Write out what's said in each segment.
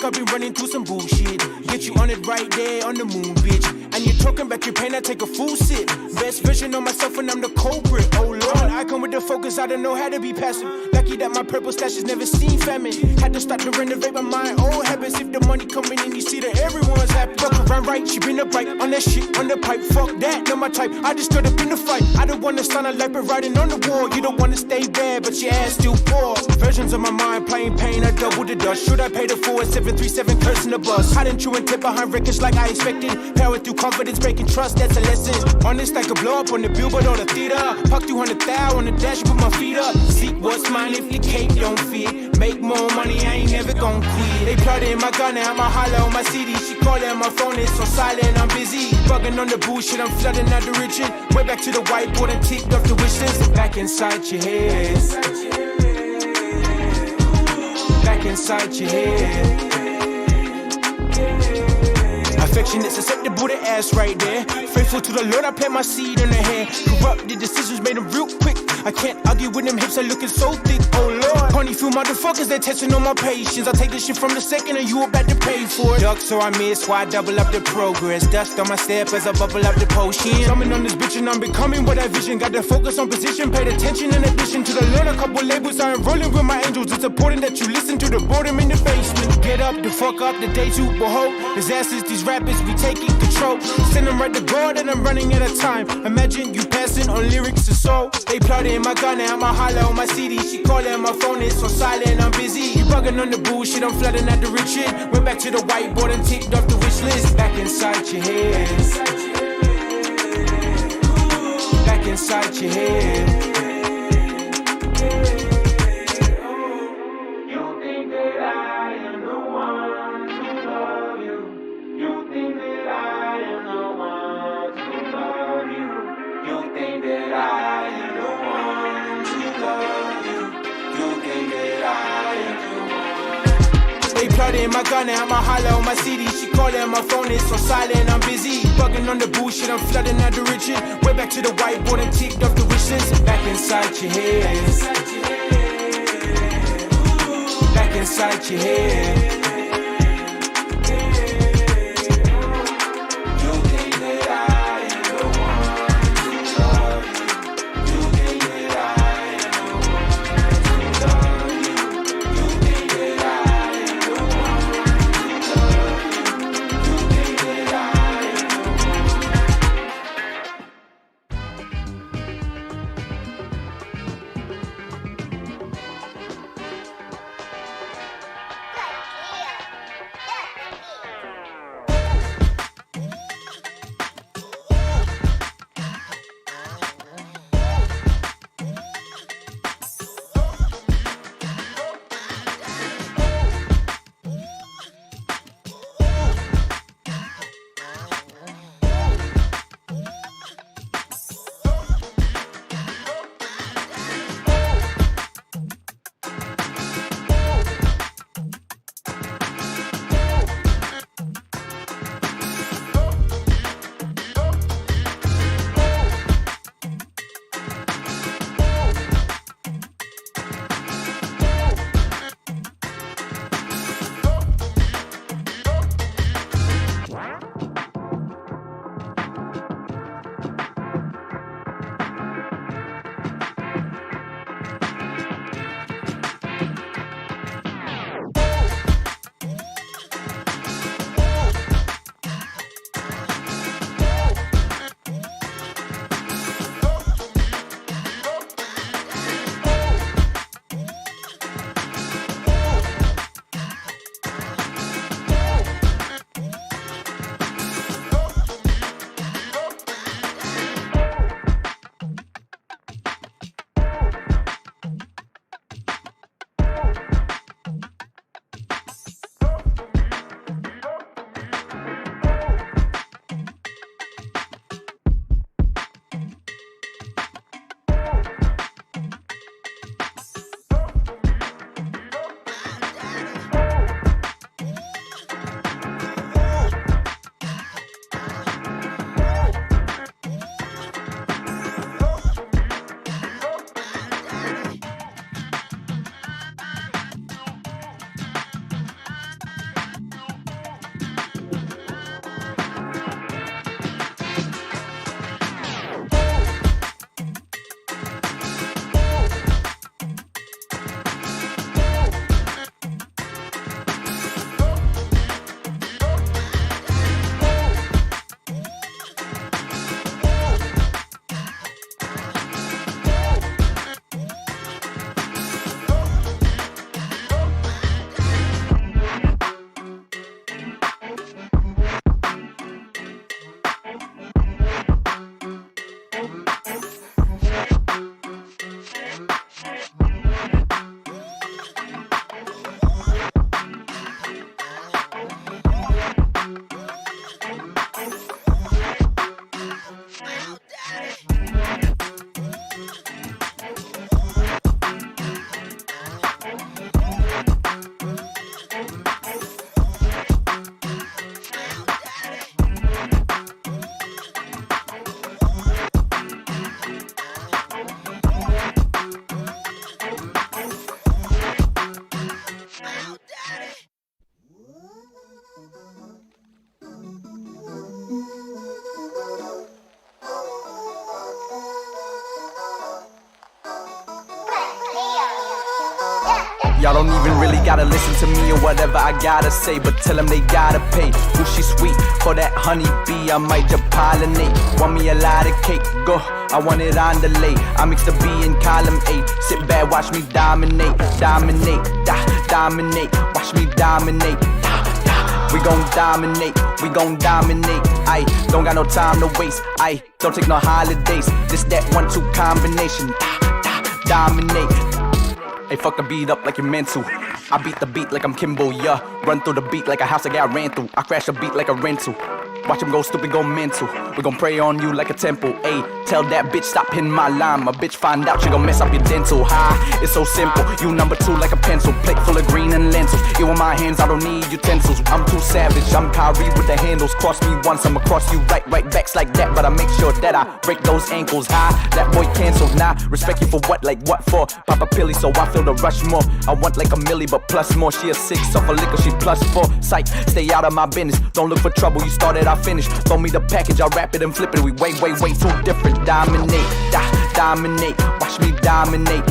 like I've been running through some bullshit. Get you on it right there on the moon, bitch. And you're talking about your pain, I take a full sip. Best version of myself when I'm the culprit. Oh Lord, I'm an icon with the focus, I don't know how to be passive. Lucky that my purple stash has never seen famine. Had to start to renovate my old habits. If the money coming in, you see that everyone's happy. Fuck around right, she been upright on that shit, on the pipe. Fuck that, not my type. I just stood up in the fight. I don't wanna sound a light, but riding on the wall. You don't wanna stay bad, but your ass still poor. Versions of my mind playing pain, I double the dust. Should I pay the 4737 curse in the bus? Hiding true intent behind records like I expected. Power through confidence, breaking trust, that's a lesson. Honest, I could blow up on the billboard or the theater. Puck 200,000 on the dash, put my feet up. Seek what's mine if the cake don't fit. Make more money, I ain't never gon' quit. They plotted in my gun, now I'ma holler on my CD. She calling my phone, it's so silent, I'm busy. Bugging on the bullshit, I'm flooding out the riches. Way back to the whiteboard and ticked off the wish list. Back inside your head. Back inside your head. Affectionate, susceptible to ass right there. Faithful to the Lord, I plant my seed in the hair. Corrupted decisions made them real quick. I can't argue with them hips, are looking so thick. Oh Lord, honey, few motherfuckers, they testing on my patience. I take this shit from the second and you about to pay for it. Duck so I miss, why I double up the progress. Dust on my step as I bubble up the potion. Coming on this bitch and I'm becoming what I vision. Got to focus on position, paid attention in addition to the Lord. A couple labels, I am rolling with my angels. It's important that you listen to the boredom in the basement. Get up, the fuck up, the day to behold. Disasters, these rappers be taking control. Send them right to God and I'm running out of time. Imagine you passing on lyrics and soul. They plotted in my gun, now I'ma holler on my CD. She calling my phone, it's so silent, I'm busy. You bugging on the bullshit, I'm flooding out the rich shit. Went back to the whiteboard and ticked off the wish list. Back inside your head. Back inside your head. You think that I am the one to love you. You think that I am the one to love you. You think that I am the one to love you. You think that I am the one. They plotted in my gun, now I'ma holler on my CD. She calling my phone, it's so silent, I'm busy. Bugging on the bullshit, I'm flooding out the riches. Way back to the whiteboard and ticked off the wish list. Back inside your head. Back inside your head. don't even really gotta listen to me or whatever I gotta say, but tell them they gotta pay. Ooh, she sweet for that honeybee, I might just pollinate. Want me a lot of cake, go, I want it on delay. I mix the B in column A. Sit back, watch me dominate, dominate, dominate. Watch me dominate. We gon' dominate, we gon' dominate. I don't got no time to waste. I don't take no holidays. This that 1-2 combination. Dominate. Hey, fuck the beat up like you're meant to. I beat the beat like I'm Kimbo, yeah. Run through the beat like a house I got ran through. I crash a beat like a rental. Watch him go stupid, go mental. We gon' pray on you like a temple. Ayy, tell that bitch stop hitting my line. My bitch find out, she gon' mess up your dental. It's so simple. You number 2 like a pencil. Plate full of green and lentils. Eat with my hands, I don't need utensils. I'm too savage, I'm Kyrie with the handles. Cross me once, I'ma cross you right backs like that. But I make sure that I break those ankles. That boy canceled. Nah, respect you for what, like what for? Pop a pilly so I feel the rush more. I want like a milli, but plus more. She a 6 off a liquor, she +4. Psych, stay out of my business. Don't look for trouble, you started, I finish. Throw me the package, I wrap it and flip it. We way too different. Dominate, dominate. Watch me dominate.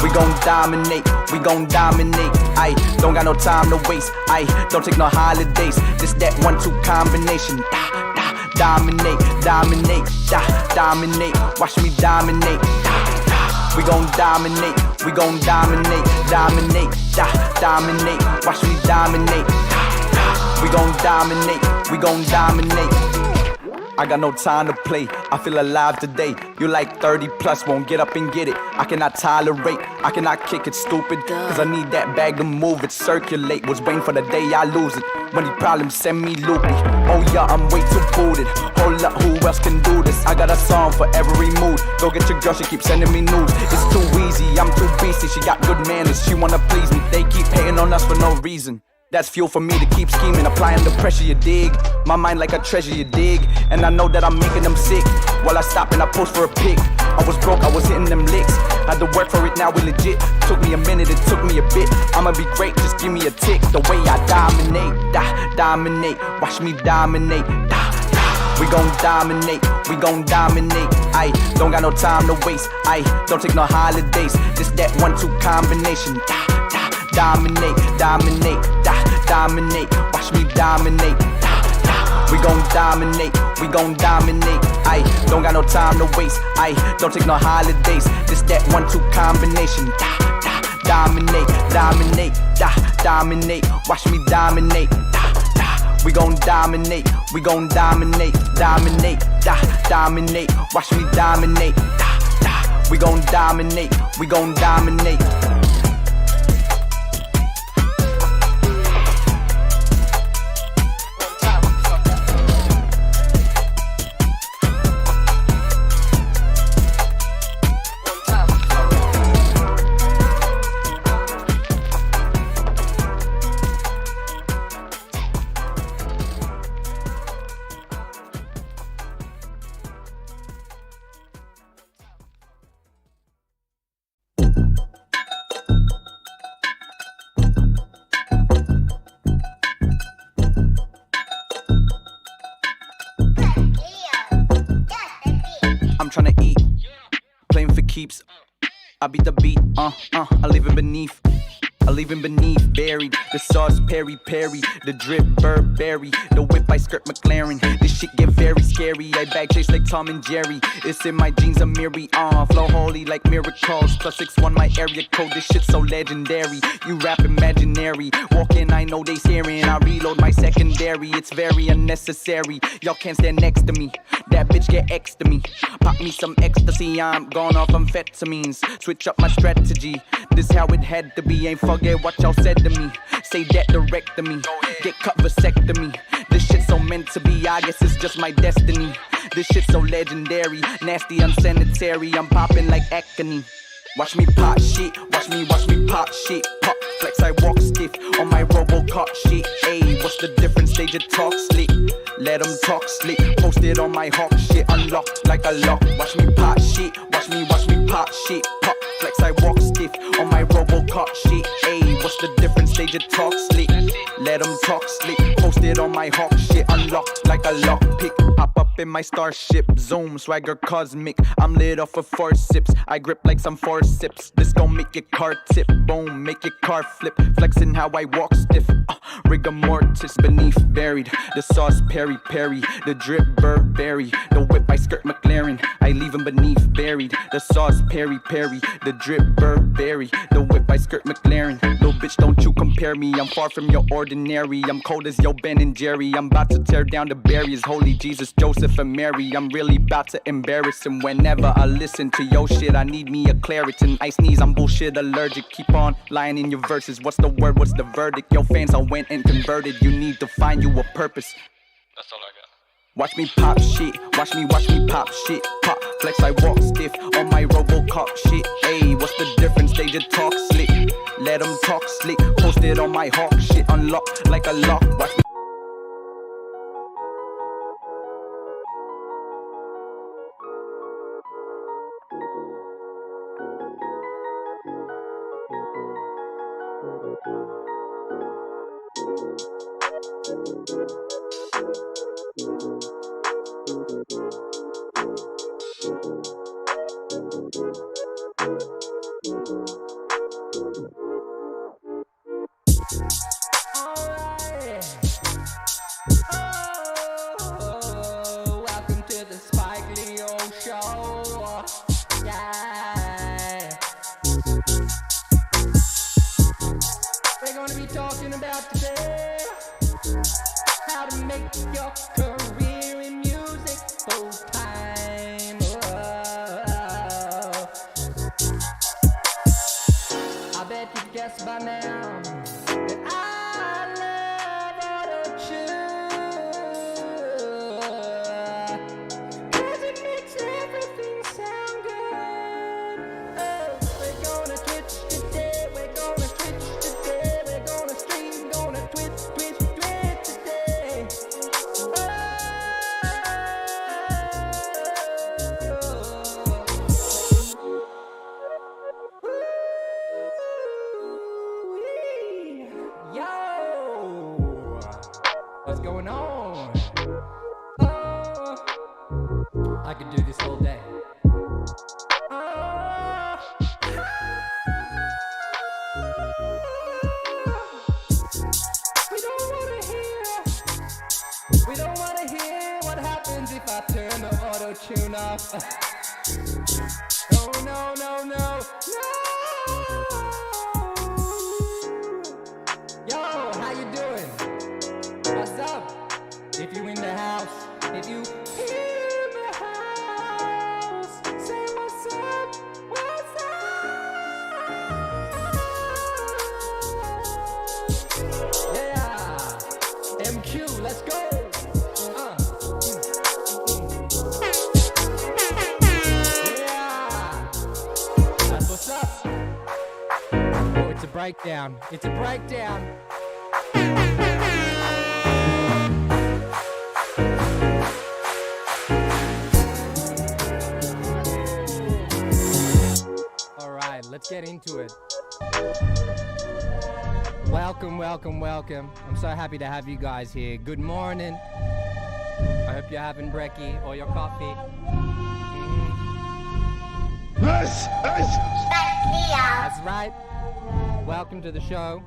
We gon' dominate, we gon' dominate. I don't got no time to waste. I don't take no holidays. This that 1-2 combination. Dominate, dominate, dominate. Watch me dominate. We gon' dominate, we gon' dominate, dominate, dominate. Watch me dominate. We gon' dominate, we gon' dominate. I got no time to play, I feel alive today. You like 30 plus, won't get up and get it. I cannot tolerate, I cannot kick it stupid. Cause I need that bag to move it, circulate. Was waiting for the day I lose it. When these problems send me loopy. Oh yeah, I'm way too booted. Hold up, who else can do this? I got a song for every mood. Go get your girl, she keep sending me news. It's too easy, I'm too beastie. She got good manners, she wanna please me. They keep hating on us for no reason. That's fuel for me to keep scheming, applying the pressure, you dig? My mind like a treasure, you dig? And I know that I'm making them sick. While I stop and I post for a pic. I was broke, I was hitting them licks. Had to work for it, now we legit. Took me a minute, it took me a bit. I'ma be great, just give me a tick. The way I dominate, dominate. Watch me dominate. We gon' dominate, we gon' dominate. I don't got no time to waste. I don't take no holidays. This that 1-2 combination. Dominate, dominate, dominate. Watch me dominate. We gon' dominate, we gon' dominate. I don't got no time to waste. I don't take no holidays. This that 1-2 combination. Dominate, dominate, dominate. Watch me dominate. We gon' dominate, we gon' dominate, dominate, dominate. Watch me dominate. We gon' dominate, we gon' dominate. I'm tryna eat, playing for keeps. I beat the beat, I leave it beneath. I leave him beneath, buried. The sauce, peri. The drip, Burberry. The whip, I skirt McLaren. This shit get very scary. I bag chase like Tom and Jerry. It's in my jeans, I'm Miri. Flow holy like miracles. +61 my area code. This shit so legendary. You rap imaginary. Walk in, I know they staring. I reload my secondary. It's very unnecessary. Y'all can't stand next to me. That bitch get X to me. Pop me some ecstasy. I'm gone off amphetamines. Switch up my strategy. This how it had to be. Ain't forget what y'all said to me. Say that direct to me. Get cut vasectomy. This shit so meant to be. I guess it's just my destiny. This shit so legendary. Nasty, unsanitary. I'm popping like acne. Watch me pop shit. Watch me pop shit. Pop flex, I walk stiff on my Robocop shit. Ayy, what's the difference? They just talk slick. Let them talk slick. Posted on my hawk shit. Unlocked like a lock. Watch me pop shit. Watch me pop shit. Pop flex, I walk stiff on my Robocop shit. Ayy, what's the difference? They just talk slick. Let them talk slick. Posted on my hawk shit, unlocked like a lockpick. Hop up in my starship, zoom, swagger cosmic. I'm lit off of 4 sips. I grip like some forceps. This gon' make your car tip, boom, make your car flip. Flexing how I walk stiff. Rigor mortis beneath buried. The sauce peri peri, the drip Burberry. The whip I skirt McLaren, I leave him beneath buried. The sauce peri peri, the drip Burberry. The whip I skirt McLaren. Little bitch, don't you compare me. I'm far from your ordinary. I'm cold as your Ben and Jerry. I'm about to tear down the barriers. Holy Jesus, Joseph and Mary. I'm really about to embarrass him. Whenever I listen to your shit, I need me a Claritin. I sneeze, I'm bullshit allergic. Keep on lying in your verses. What's the word? What's the verdict? Your fans all went and converted. You need to find you a purpose. That's all I got. Watch me pop shit, watch me pop shit. Pop, flex, I walk stiff on my Robocop shit. Ayy, what's the difference? They just talk slick. Let them talk slick. Posted on my hawk shit, unlocked like a lock. Watch me. Welcome to the Spike Leo Show. Yeah. We're gonna be talking about today how to make your career in music full time. I bet you guessed by now that I love auto-tune, 'cause it makes everything sound good. Oh, we're gonna twitch today, we're gonna switch today, we're gonna stream, gonna twitch today. Yo, what's going on? Oh, I could do this all day. Oh, we don't wanna hear what happens if I turn the auto-tune off. No. Yo, how you doing? What's up? If you in the house, if you in the house, say what's up, what's up? Yeah, MQ, let's go. Yeah, that's what's up. Oh, it's a breakdown. It's a breakdown. All right, let's get into it. Welcome. I'm so happy to have you guys here. Good morning. I hope you're having brekkie or your coffee. That's right. Welcome to the show.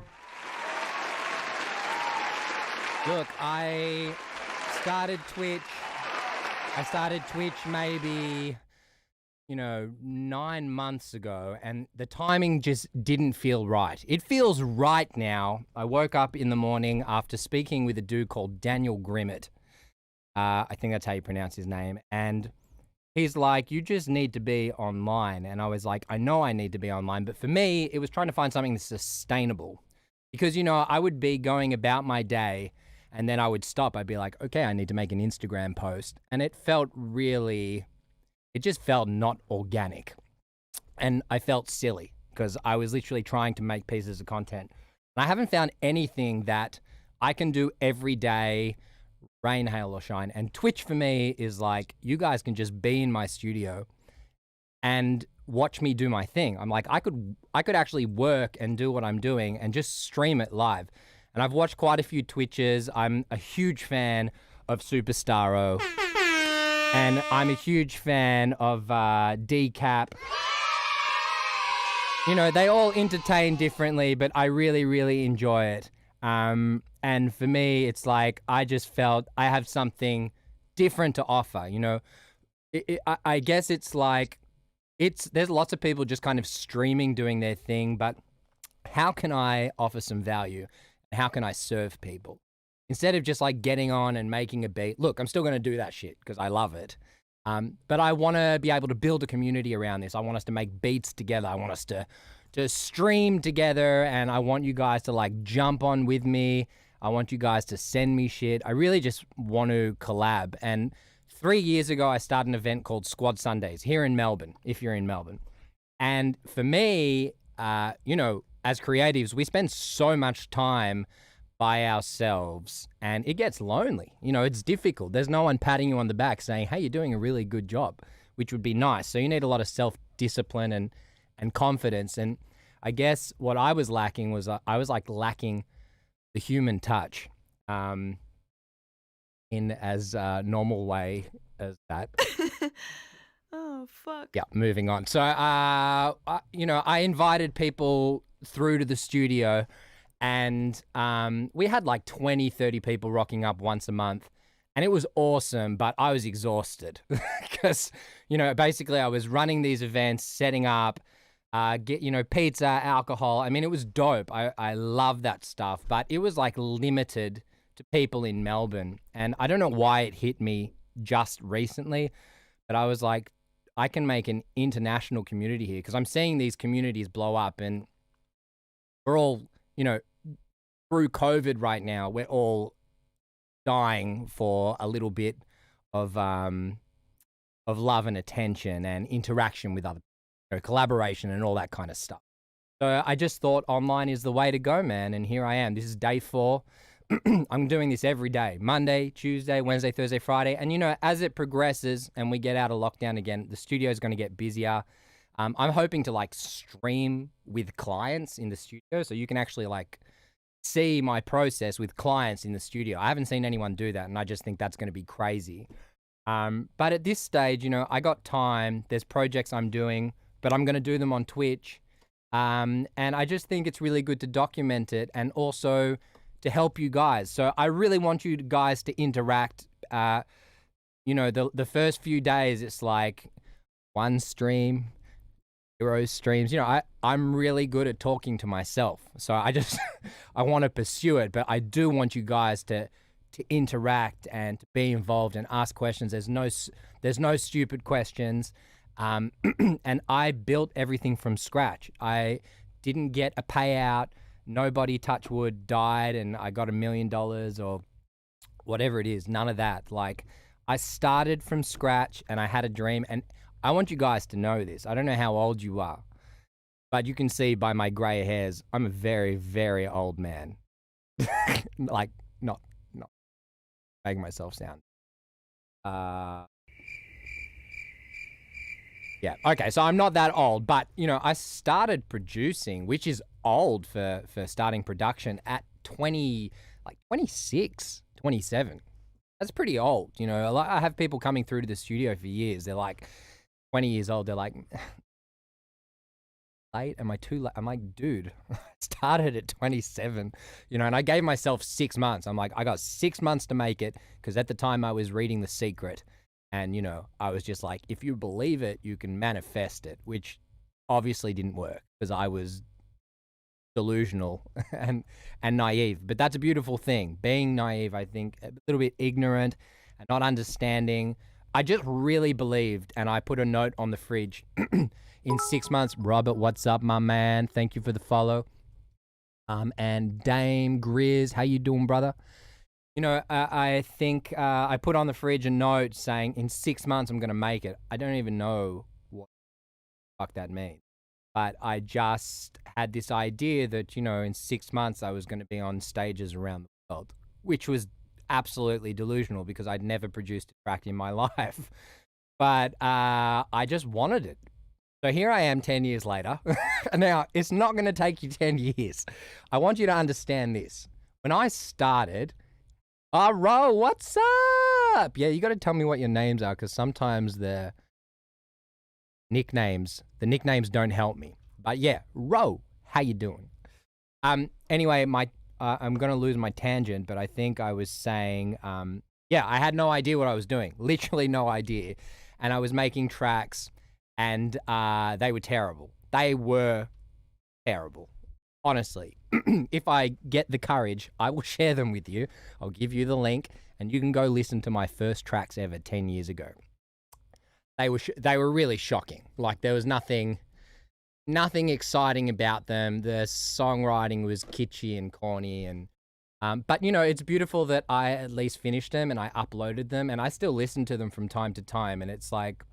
Look, I started Twitch maybe, 9 months ago, and the timing just didn't feel right. It feels right now. I woke up in the morning after speaking with a dude called Daniel Grimmett. I think that's how you pronounce his name. And he's like, you just need to be online. And I was like, I know I need to be online. But for me, it was trying to find something that's sustainable. Because, I would be going about my day and then I would stop. I'd be like, okay, I need to make an Instagram post. And it just felt not organic. And I felt silly because I was literally trying to make pieces of content. And I haven't found anything that I can do every day, rain, hail, or shine. And Twitch for me is like, you guys can just be in my studio and watch me do my thing. I'm like, I could actually work and do what I'm doing and just stream it live. And I've watched quite a few Twitches. I'm a huge fan of Superstaro. And I'm a huge fan of Decap. You know, they all entertain differently, but I really, really enjoy it. And for me, it's like I just felt I have something different to offer. You know, I guess it's like there's lots of people just kind of streaming, doing their thing, but how can I offer some value? How can I serve people? Instead of just like getting on and making a beat. Look, I'm still going to do that shit because I love it. But I want to be able to build a community around this. I want us to make beats together. I want us to stream together, and I want you guys to like jump on with me. I want you guys to send me shit. I really just want to collab. And 3 years ago, I started an event called Squad Sundays here in Melbourne, if you're in Melbourne. And for me, you know, as creatives, we spend so much time by ourselves and it gets lonely. You know, it's difficult. There's no one patting you on the back saying, hey, you're doing a really good job, which would be nice. So you need a lot of self-discipline and confidence. And I guess what I was lacking was I was like lacking the human touch in as normal way as that. Oh, fuck. Yeah, moving on. So, you know, I invited people through to the studio and we had like 20, 30 people rocking up once a month. And it was awesome, but I was exhausted because, you know, basically I was running these events, setting up, you know, pizza, alcohol. I mean, it was dope. I love that stuff, but it was like limited to people in Melbourne. And I don't know why it hit me just recently, but I was like, I can make an international community here because I'm seeing these communities blow up and we're all, you know, through COVID right now, we're all dying for a little bit of love and attention and interaction with other people, you know, collaboration and all that kind of stuff. So I just thought online is the way to go, man. And here I am. This is day 4. I'm doing this every day, Monday, Tuesday, Wednesday, Thursday, Friday. And, you know, as it progresses and we get out of lockdown again, the studio is going to get busier. I'm hoping to like stream with clients in the studio so you can actually like see my process with clients in the studio. I haven't seen anyone do that, and I just think that's going to be crazy. But at this stage, you know, I got time. There's projects I'm doing, but I'm going to do them on Twitch. And I just think it's really good to document it and also to help you guys. So I really want you guys to interact. You know, the first few days, it's like 1 stream, 0 streams. You know, I'm really good at talking to myself. So I just, I want to pursue it, but I do want you guys to interact and to be involved and ask questions. There's no stupid questions. And I built everything from scratch. I didn't get a payout. Nobody, touch wood, died and I got $1 million or whatever it is. None of that. Like, I started from scratch and I had a dream. And I want you guys to know this. I don't know how old you are, but you can see by my gray hairs, I'm a very, very old man. Like, not making myself sound. Yeah, okay, so I'm not that old, but, you know, I started producing, which is old for starting production at 26, 27. That's pretty old, you know. I have people coming through to the studio for years. They're like 20 years old. They're like, late? Am I too late? I'm like, dude, I started at 27, you know, and I gave myself 6 months. I'm like, I got 6 months to make it because at the time I was reading The Secret. And, you know, I was just like, if you believe it, you can manifest it, which obviously didn't work because I was delusional and naive. But that's a beautiful thing. Being naive, I think, a little bit ignorant and not understanding. I just really believed, and I put a note on the fridge. In 6 months, Robert, what's up, my man? Thank you for the follow. And Dame Grizz, how you doing, brother? You know, I think I put on the fridge a note saying in 6 months I'm going to make it. I don't even know what the fuck that means. But I just had this idea that, you know, in 6 months I was going to be on stages around the world, which was absolutely delusional because I'd never produced a track in my life. But I just wanted it. So here I am 10 years later. Now, it's not going to take you 10 years. I want you to understand this. When I started, Ro, what's up? Yeah, you got to tell me what your names are because sometimes the nicknames don't help me. But yeah, Ro, how you doing? Anyway, I'm going to lose my tangent, but I think I was saying, yeah, I had no idea what I was doing. Literally no idea. And I was making tracks and they were terrible. They were terrible. Honestly, if I get the courage, I will share them with you. I'll give you the link and you can go listen to my first tracks ever 10 years ago. They were really shocking. Like there was nothing exciting about them. The songwriting was kitschy and corny and but you know, it's beautiful that I at least finished them and I uploaded them and I still listen to them from time to time and it's like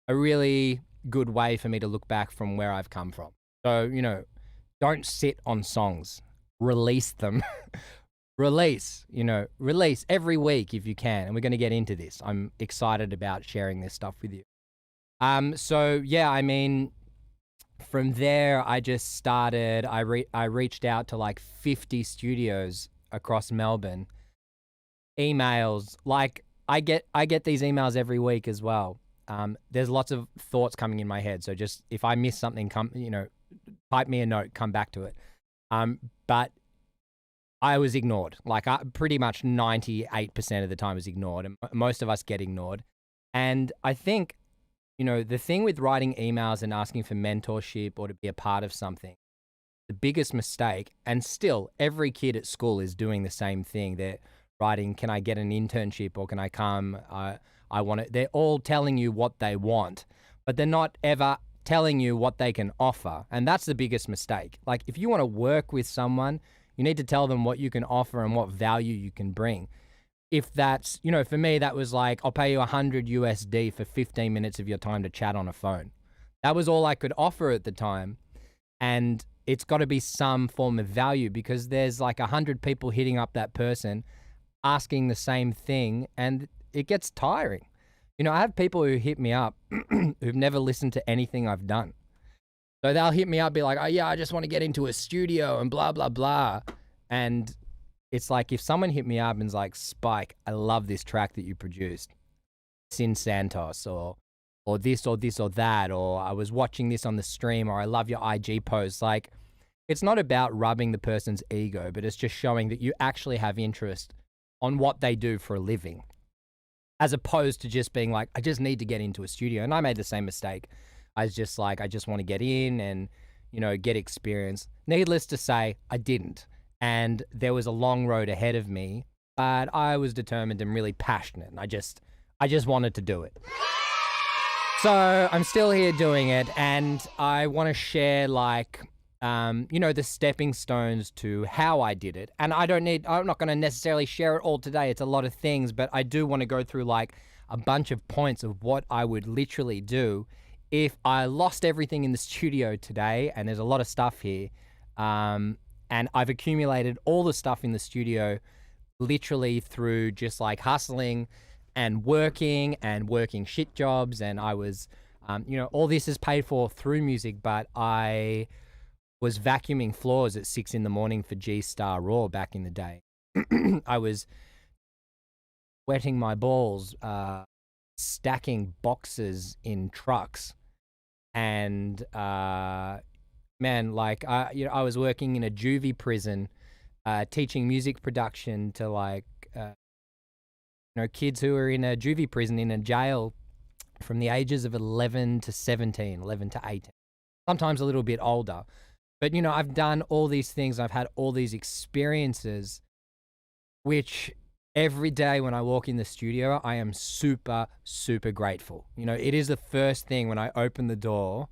a really good way for me to look back from where I've come from. So, you know, don't sit on songs. Release them. Release every week if you can. And we're going to get into this. I'm excited about sharing this stuff with you. So yeah, I mean, from there, I just started, I reached out to like 50 studios across Melbourne. Emails, like I get these emails every week as well. There's lots of thoughts coming in my head. So just if I miss something, type me a note, come back to it. But I was ignored. Like pretty much 98% of the time was ignored, and most of us get ignored. And I think, you know, the thing with writing emails and asking for mentorship or to be a part of something, the biggest mistake, and still every kid at school is doing the same thing. They're writing, can I get an internship or can I come? I want it. They're all telling you what they want, but they're not ever telling you what they can offer. And that's the biggest mistake. Like if you want to work with someone, you need to tell them what you can offer and what value you can bring. If that's, you know, for me, that was like, I'll pay you $100 for 15 minutes of your time to chat on a phone. That was all I could offer at the time. And it's got to be some form of value because there's like 100 people hitting up that person asking the same thing and it gets tiring. You know, I have people who hit me up who've never listened to anything I've done. So they'll hit me up, be like, oh yeah, I just want to get into a studio and blah, blah, blah. And it's like if someone hit me up and's like, Spike, I love this track that you produced. Sin Santos or this or this or that, or I was watching this on the stream, or I love your IG post. Like, it's not about rubbing the person's ego, but it's just showing that you actually have interest on what they do for a living, as opposed to just being like, I just need to get into a studio. And I made the same mistake. I was just like, I just want to get in and, you know, get experience. Needless to say, I didn't. And there was a long road ahead of me, but I was determined and really passionate. And I just wanted to do it. So I'm still here doing it. And I want to share like, you know, the stepping stones to how I did it. And I'm not going to necessarily share it all today. It's a lot of things, but I do want to go through like a bunch of points of what I would literally do if I lost everything in the studio today. And there's a lot of stuff here. And I've accumulated all the stuff in the studio literally through just like hustling and working shit jobs. And I was, you know, all this is paid for through music, but I was vacuuming floors at 6 a.m. for G-Star Raw back in the day. I was wetting my balls, stacking boxes in trucks. And, man, like, you know, I was working in a juvie prison, teaching music production to like, you know, kids who are in a juvie prison, in a jail from the ages of 11 to 17, 11 to 18, sometimes a little bit older. But, you know, I've done all these things. I've had all these experiences, which every day when I walk in the studio, I am super, super grateful. You know, it is the first thing when I open the door.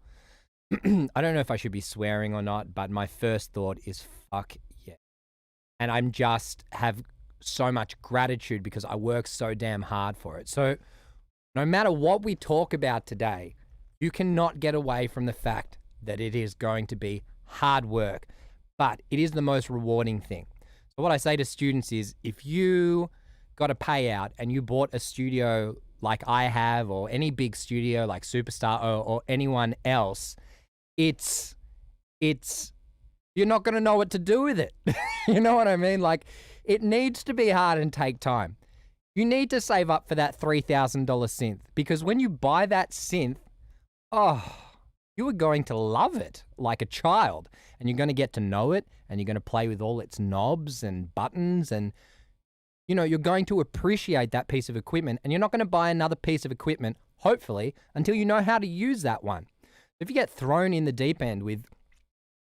I don't know if I should be swearing or not, but my first thought is fuck yeah. And I'm just have so much gratitude because I work so damn hard for it. So no matter what we talk about today, you cannot get away from the fact that it is going to be hard work, but it is the most rewarding thing. So what I say to students is, if you got a payout and you bought a studio like I have, or any big studio like Superstar or anyone else, it's you're not going to know what to do with it. You know what I mean? Like, it needs to be hard and take time. You need to save up for that $3,000 synth, because when you buy that synth, oh, you are going to love it like a child, and you're going to get to know it, and you're going to play with all its knobs and buttons, and you know, you're going to appreciate that piece of equipment, and you're not going to buy another piece of equipment, hopefully, until you know how to use that one. If you get thrown in the deep end with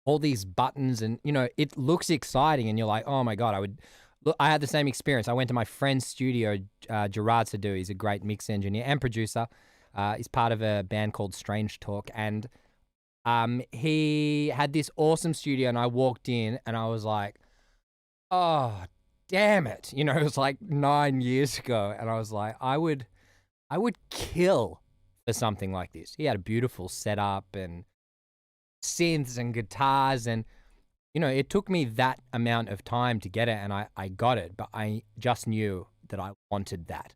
all these buttons and, you know, it looks exciting and you're like, oh my God, I had the same experience. I went to my friend's studio, Gerard Sadu. He's a great mix engineer and producer. He's part of a band called Strange Talk. And he had this awesome studio, and I walked in and I was like, oh, damn it. You know, it was like 9 years ago. And I was like, I would kill for something like this. He had a beautiful setup and synths and guitars, and you know, it took me that amount of time to get it, and I got it, but I just knew that I wanted that.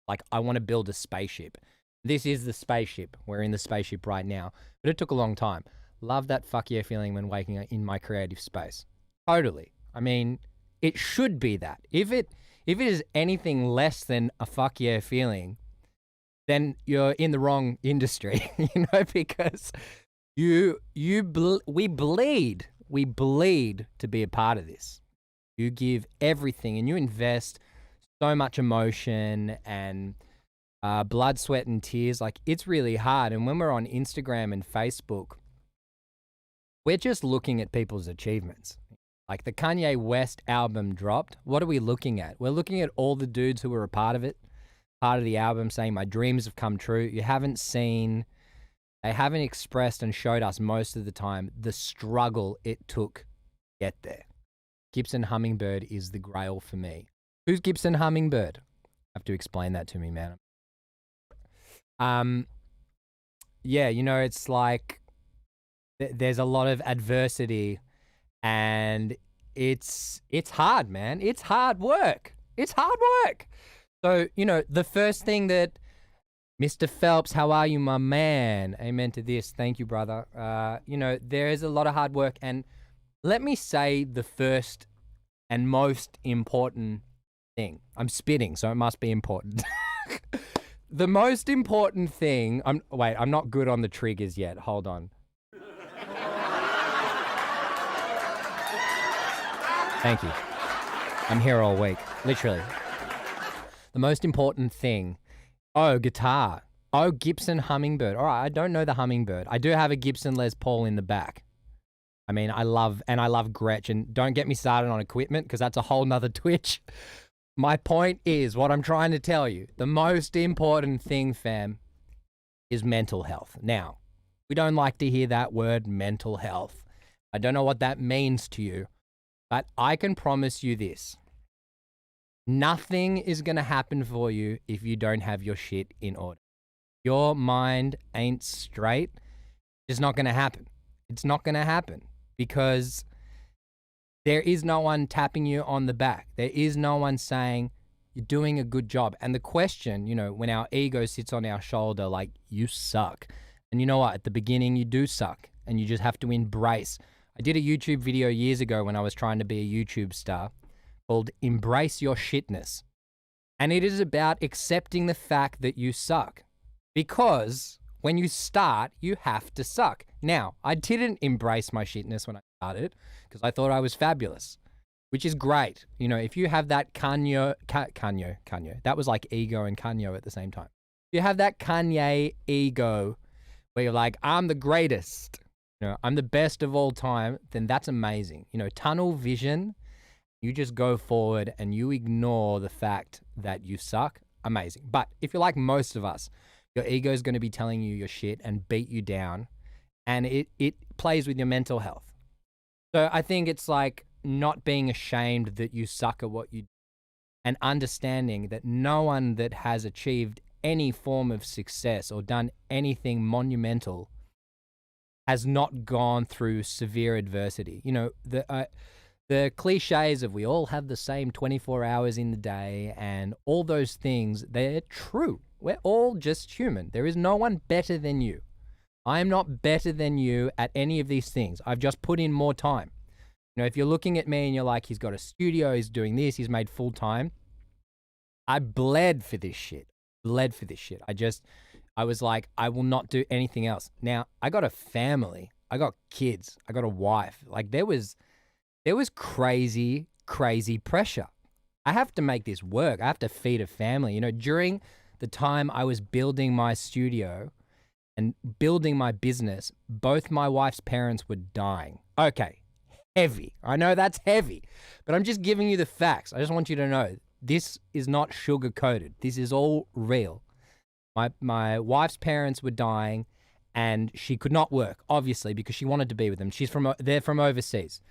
Like, I want to build a spaceship. This is the spaceship. We're in the spaceship right now, but it took a long time. Love that fuck yeah feeling when waking up in my creative space. Totally. I mean, it should be that. If it is anything less than a fuck yeah feeling, then you're in the wrong industry, you know, because we bleed to be a part of this. You give everything and you invest so much emotion and blood, sweat, and tears. Like, it's really hard. And when we're on Instagram and Facebook, we're just looking at people's achievements. Like, the Kanye West album dropped. What are we looking at? We're looking at all the dudes who were a part of it, part of the album, saying my dreams have come true. You haven't seen... They haven't expressed and showed us most of the time the struggle it took to get there. Gibson Hummingbird is the grail for me. Who's Gibson Hummingbird? Have to explain that to me, man. Yeah, you know, it's like there's a lot of adversity, and it's hard, man. It's hard work. It's hard work. So, you know, the first thing that Mr. Phelps, how are you, my man? Amen to this. Thank you, brother. You know, there is a lot of hard work. And let me say the first and most important thing. I'm spitting, so it must be important. The most important thing... Wait, I'm not good on the triggers yet. Hold on. Thank you. I'm here all week, literally. The most important thing... Oh, guitar. Oh, Gibson Hummingbird. All right, I don't know the Hummingbird. I do have a Gibson Les Paul in the back. I mean, I love Gretsch, and don't get me started on equipment, because that's a whole nother Twitch. My point is, what I'm trying to tell you, the most important thing, fam, is mental health. Now, we don't like to hear that word, mental health. I don't know what that means to you, but I can promise you this. Nothing is going to happen for you if you don't have your shit in order. Your mind ain't straight. It's not going to happen. It's not going to happen because there is no one tapping you on the back. There is no one saying you're doing a good job. And the question, you know, when our ego sits on our shoulder, like, you suck. And you know what? At the beginning, you do suck, and you just have to embrace. I did a YouTube video years ago when I was trying to be a YouTube star, called Embrace Your Shitness. And it is about accepting the fact that you suck. Because when you start, you have to suck. Now, I didn't embrace my shitness when I started because I thought I was fabulous, which is great. You know, if you have that Kanye, that was like ego and Kanye at the same time. If you have that Kanye ego where you're like, I'm the greatest, you know, I'm the best of all time, then that's amazing. You know, tunnel vision. You just go forward and you ignore the fact that you suck. Amazing. But if you're like most of us, your ego is going to be telling you your shit and beat you down, and it plays with your mental health. So I think it's like not being ashamed that you suck at what you do, and understanding that no one that has achieved any form of success or done anything monumental has not gone through severe adversity. You know, the cliches of we all have the same 24 hours in the day and all those things, they're true. We're all just human. There is no one better than you. I am not better than you at any of these things. I've just put in more time. You know, if you're looking at me and you're like, he's got a studio, he's doing this, he's made full time. I bled for this shit. I was like, I will not do anything else. Now, I got a family. I got kids. I got a wife. Like there was crazy pressure. I have to make this work. I have to feed a family. You know, during the time I was building my studio and building my business, both my wife's parents were dying. Okay, heavy. I know that's heavy, but I'm just giving you the facts. I just want you to know this is not sugar-coated. This is all real. My wife's parents were dying and she could not work, obviously, because she wanted to be with them. They're from overseas.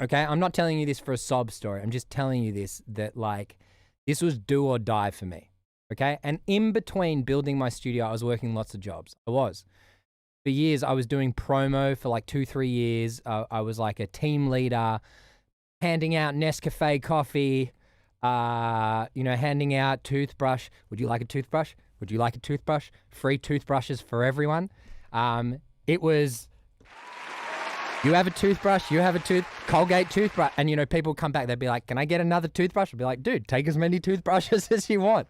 Okay, I'm not telling you this for a sob story. I'm just telling you that like, this was do or die for me. Okay, and in between building my studio, I was working lots of jobs. For years, I was doing promo for like 2-3 years. I was like a team leader, handing out Nescafe coffee, handing out toothbrush. Would you like a toothbrush? Would you like a toothbrush? Free toothbrushes for everyone. It was, you have a toothbrush, you have a Colgate toothbrush. And, you know, people come back, they'd be like, can I get another toothbrush? I'd be like, dude, take as many toothbrushes as you want.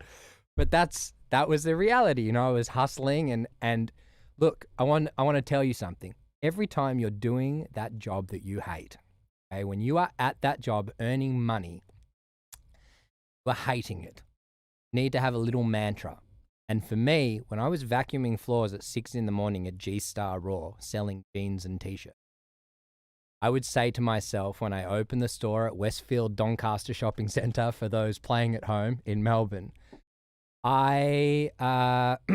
But that was the reality. You know, I was hustling and look, I want to tell you something. Every time you're doing that job that you hate, okay, when you are at that job earning money, you're hating it. You need to have a little mantra. And for me, when I was vacuuming floors at 6 a.m. at G-Star Raw, selling jeans and t-shirts, I would say to myself when I opened the store at Westfield Doncaster Shopping Centre for those playing at home in Melbourne, I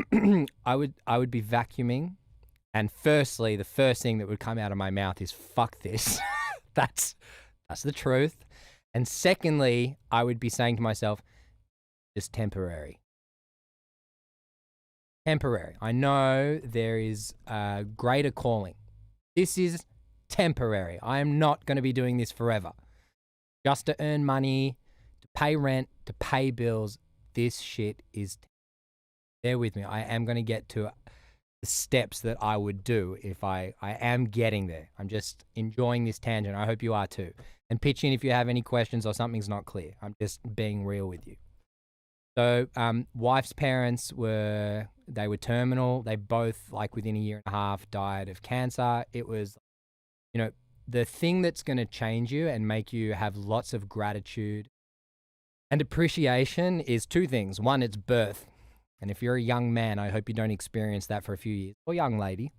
would be vacuuming, and firstly, the first thing that would come out of my mouth is "fuck this." That's the truth. And secondly, I would be saying to myself, "Just temporary." Temporary. I know there is a greater calling. This is temporary. I am not going to be doing this forever. Just to earn money, to pay rent, to pay bills. This shit is, bear with me. I am going to get to the steps that I would do if I am getting there. I'm just enjoying this tangent. I hope you are too. And pitch in if you have any questions or something's not clear. I'm just being real with you. So wife's parents were terminal. They both, like within a year and a half, died of cancer. It was, you know, the thing that's going to change you and make you have lots of gratitude and appreciation is two things. One, it's birth. And if you're a young man, I hope you don't experience that for a few years, or young lady.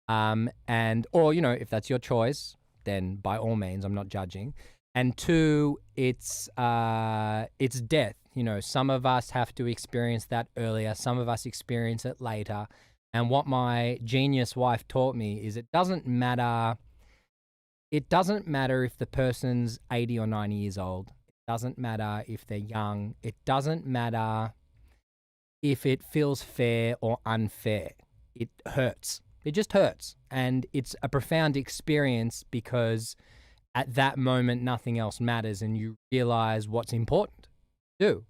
Or, you know, if that's your choice, then by all means, I'm not judging. And two, it's death. You know, some of us have to experience that earlier. Some of us experience it later. And what my genius wife taught me is it doesn't matter. It doesn't matter if the person's 80 or 90 years old. It doesn't matter if they're young. It doesn't matter if it feels fair or unfair. It hurts. It just hurts. And it's a profound experience because at that moment, nothing else matters and you realize what's important to do.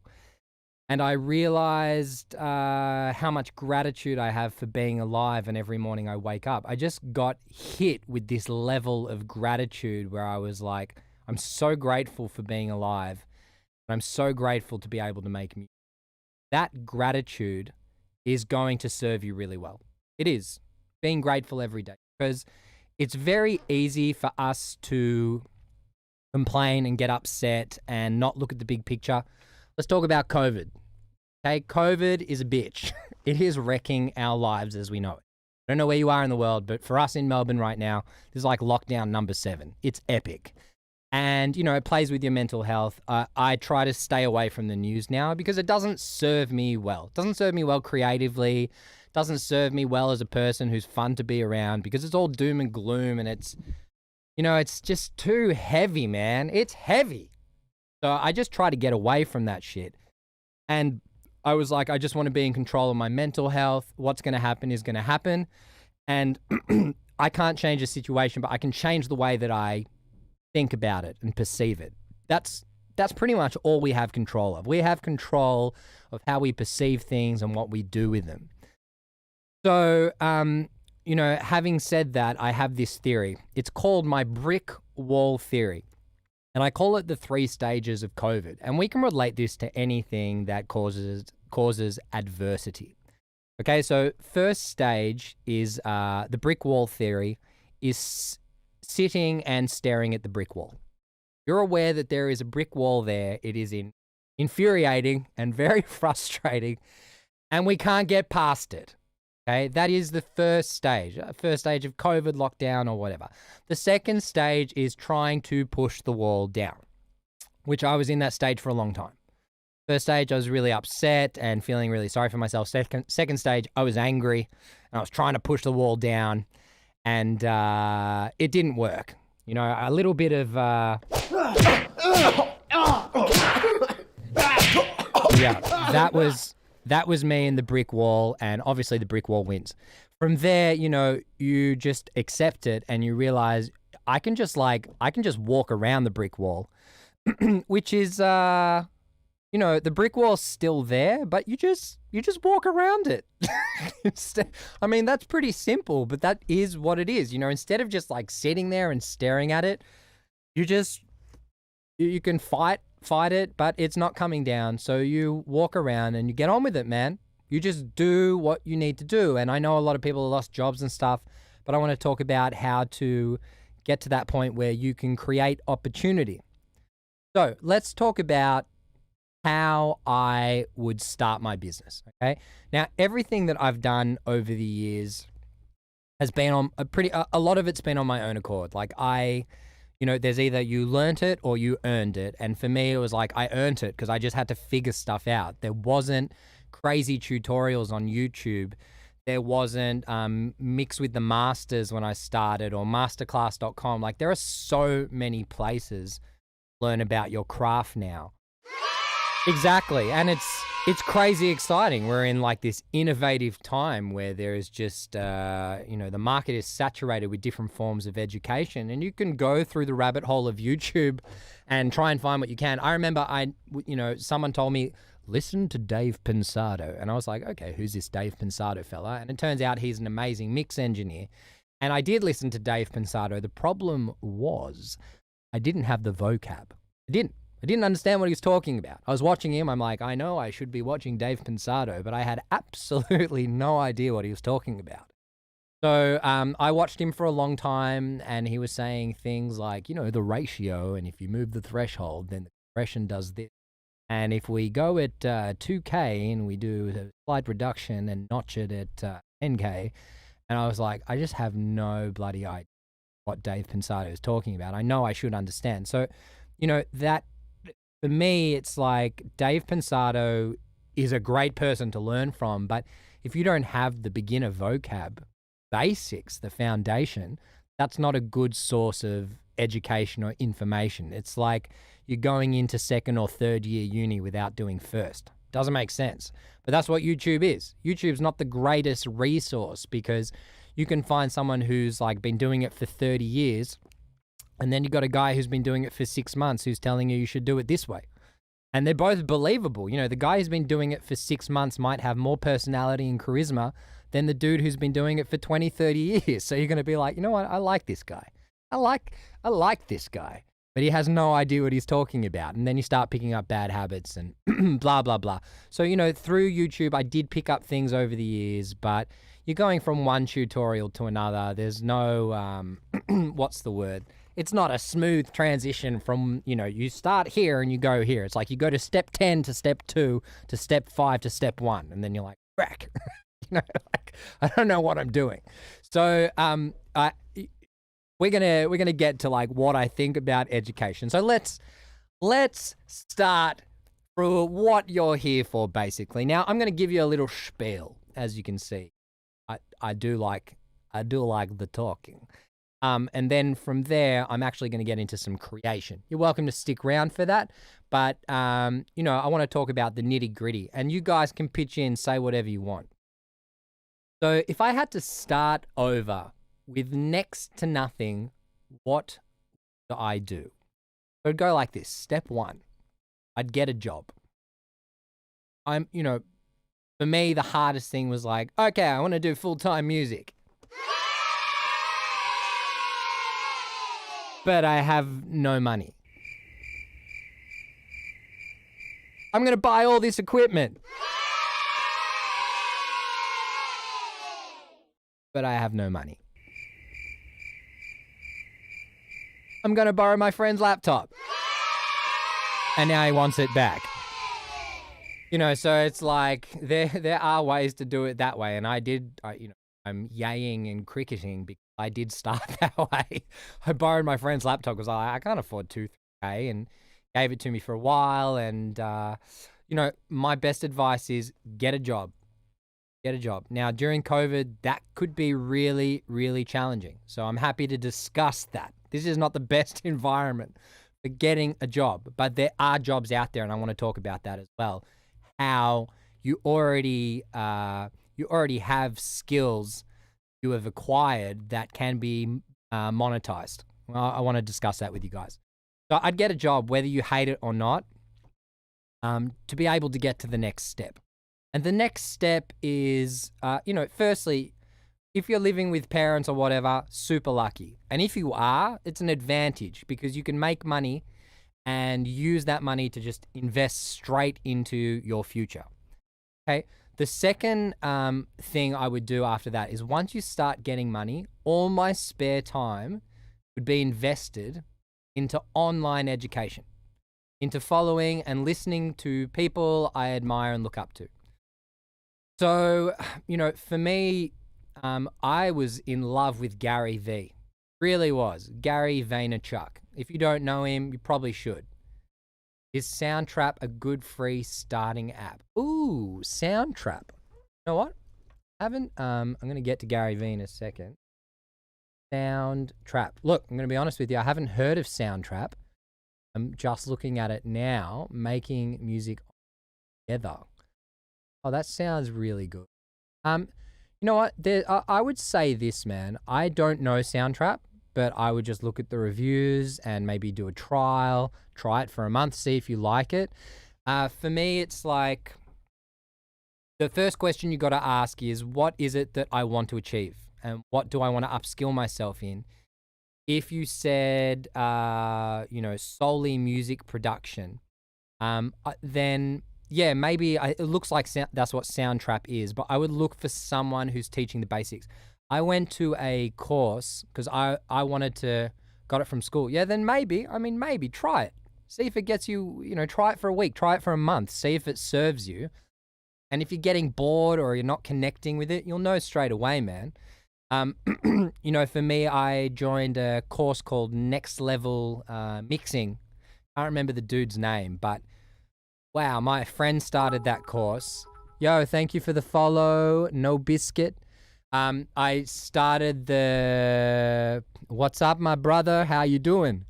And I realized how much gratitude I have for being alive, and every morning I wake up. I just got hit with this level of gratitude where I was like, I'm so grateful for being alive. I'm so grateful to be able to make music. That gratitude is going to serve you really well. It is. Being grateful every day. Because it's very easy for us to complain and get upset and not look at the big picture. Let's talk about COVID. Okay, COVID is a bitch. It is wrecking our lives as we know it. I don't know where you are in the world, but for us in Melbourne right now, this is like lockdown number 7. It's epic. And, you know, it plays with your mental health. I try to stay away from the news now because it doesn't serve me well. It doesn't serve me well creatively. It doesn't serve me well as a person who's fun to be around because it's all doom and gloom and it's, you know, it's just too heavy, man. It's heavy. So I just try to get away from that shit. And I was like, I just want to be in control of my mental health. What's going to happen is going to happen. And I can't change the situation, but I can change the way that I think about it and perceive it. That's That's pretty much all we have control of. We have control of how we perceive things and what we do with them. So, having said that, I have this theory. It's called my brick wall theory. And I call it the 3 stages of COVID. And we can relate this to anything that causes adversity. Okay, so first stage is the brick wall theory is sitting and staring at the brick wall. You're aware that there is a brick wall there. It is infuriating and very frustrating, and we can't get past it. Okay, that is the first stage of COVID lockdown or whatever. The second stage is trying to push the wall down, which I was in that stage for a long time. First stage, I was really upset and feeling really sorry for myself. Second stage, I was angry and I was trying to push the wall down, and it didn't work. A little bit of yeah, that was me in the brick wall, and obviously the brick wall wins. From there, you just accept it and you realize I can just walk around the brick wall, which is the brick wall's still there, but you just walk around it. I mean, that's pretty simple, but that is what it is. Instead of just like sitting there and staring at it, you can fight it, but it's not coming down. So you walk around and you get on with it, man. You just do what you need to do. And I know a lot of people have lost jobs and stuff, but I want to talk about how to get to that point where you can create opportunity. So let's talk about how I would start my business. Okay. Now, everything that I've done over the years has been on a lot of it's been on my own accord. Like there's either you learnt it or you earned it. And for me, it was like I earned it because I just had to figure stuff out. There wasn't crazy tutorials on YouTube. There wasn't Mix with the Masters when I started, or masterclass.com. Like, there are so many places to learn about your craft now. Exactly. And it's crazy exciting. We're in like this innovative time where there is just, the market is saturated with different forms of education, and you can go through the rabbit hole of YouTube and try and find what you can. I remember someone told me, listen to Dave Pensado. And I was like, okay, who's this Dave Pensado fella? And it turns out he's an amazing mix engineer. And I did listen to Dave Pensado. The problem was I didn't have the vocab. I didn't understand what he was talking about. I was watching him. I'm like, I know I should be watching Dave Pensado, but I had absolutely no idea what he was talking about. So I watched him for a long time, and he was saying things like, the ratio, and if you move the threshold, then the compression does this. And if we go at 2K and we do a slight reduction and notch it at 10K, and I was like, I just have no bloody idea what Dave Pensado is talking about. I know I should understand. So, that... For me, it's like Dave Pensado is a great person to learn from, but if you don't have the beginner vocab, basics, the foundation, that's not a good source of education or information. It's like you're going into second or third year uni without doing first. Doesn't make sense. But that's what YouTube is. YouTube's not the greatest resource because you can find someone who's like been doing it for 30 years, and then you got a guy who's been doing it for 6 months who's telling you should do it this way. And they're both believable. The guy who's been doing it for 6 months might have more personality and charisma than the dude who's been doing it for 20, 30 years. So you're going to be like, you know what? I like this guy. I like this guy. But he has no idea what he's talking about. And then you start picking up bad habits and blah, blah, blah. So, through YouTube, I did pick up things over the years, but you're going from one tutorial to another. There's no, what's the word? It's not a smooth transition from, you start here and you go here. It's like you go to step 10 to step 2 to step 5 to step 1. And then you're like, crack. I don't know what I'm doing. So we're gonna get to like what I think about education. So let's start for what you're here for, basically. Now, I'm gonna give you a little spiel. As you can see, I do like the talking. And then from there, I'm actually going to get into some creation. You're welcome to stick around for that. But, I want to talk about the nitty gritty, and you guys can pitch in, say whatever you want. So if I had to start over with next to nothing, what do I do? So it'd go like this. Step 1, I'd get a job. For me, the hardest thing was like, okay, I want to do full-time music. But I have no money. I'm going to buy all this equipment. But I have no money. I'm going to borrow my friend's laptop. And now he wants it back. So it's like there are ways to do it that way. And I'm yaying and cricketing because I did start that way. I borrowed my friend's laptop because I can't afford 2-3K and gave it to me for a while. And, my best advice is get a job. Get a job. Now, during COVID, that could be really, really challenging. So I'm happy to discuss that. This is not the best environment for getting a job, but there are jobs out there, and I want to talk about that as well. How you already have skills you have acquired that can be monetized. Well, I want to discuss that with you guys. So I'd get a job, whether you hate it or not, to be able to get to the next step. And the next step is, firstly, if you're living with parents or whatever, super lucky. And if you are, it's an advantage because you can make money and use that money to just invest straight into your future. Okay. The second thing I would do after that is once you start getting money, all my spare time would be invested into online education, into following and listening to people I admire and look up to. So, for me, I was in love with Gary V. Really was. Gary Vaynerchuk. If you don't know him, you probably should. Is Soundtrap a good free starting app? Ooh, Soundtrap. You know what? I'm going to get to Gary V in a second. Soundtrap. Look, I'm going to be honest with you. I haven't heard of Soundtrap. I'm just looking at it now, making music together. Oh, that sounds really good. You know what? I would say this, man. I don't know Soundtrap, but I would just look at the reviews and maybe do a trial, try it for a month, see if you like it. For me, it's like the first question you got to ask is, what is it that I want to achieve? And what do I want to upskill myself in? If you said, solely music production, then yeah, maybe it looks like that's what Soundtrap is, but I would look for someone who's teaching the basics. I went to a course because I wanted to, got it from school. Yeah, then maybe try it. See if it gets you, try it for a week, try it for a month, see if it serves you. And if you're getting bored or you're not connecting with it, you'll know straight away, man. For me, I joined a course called Next Level Mixing. I don't remember the dude's name, but wow, my friend started that course. Yo, thank you for the follow. No biscuit. I started what's up, my brother? How you doing?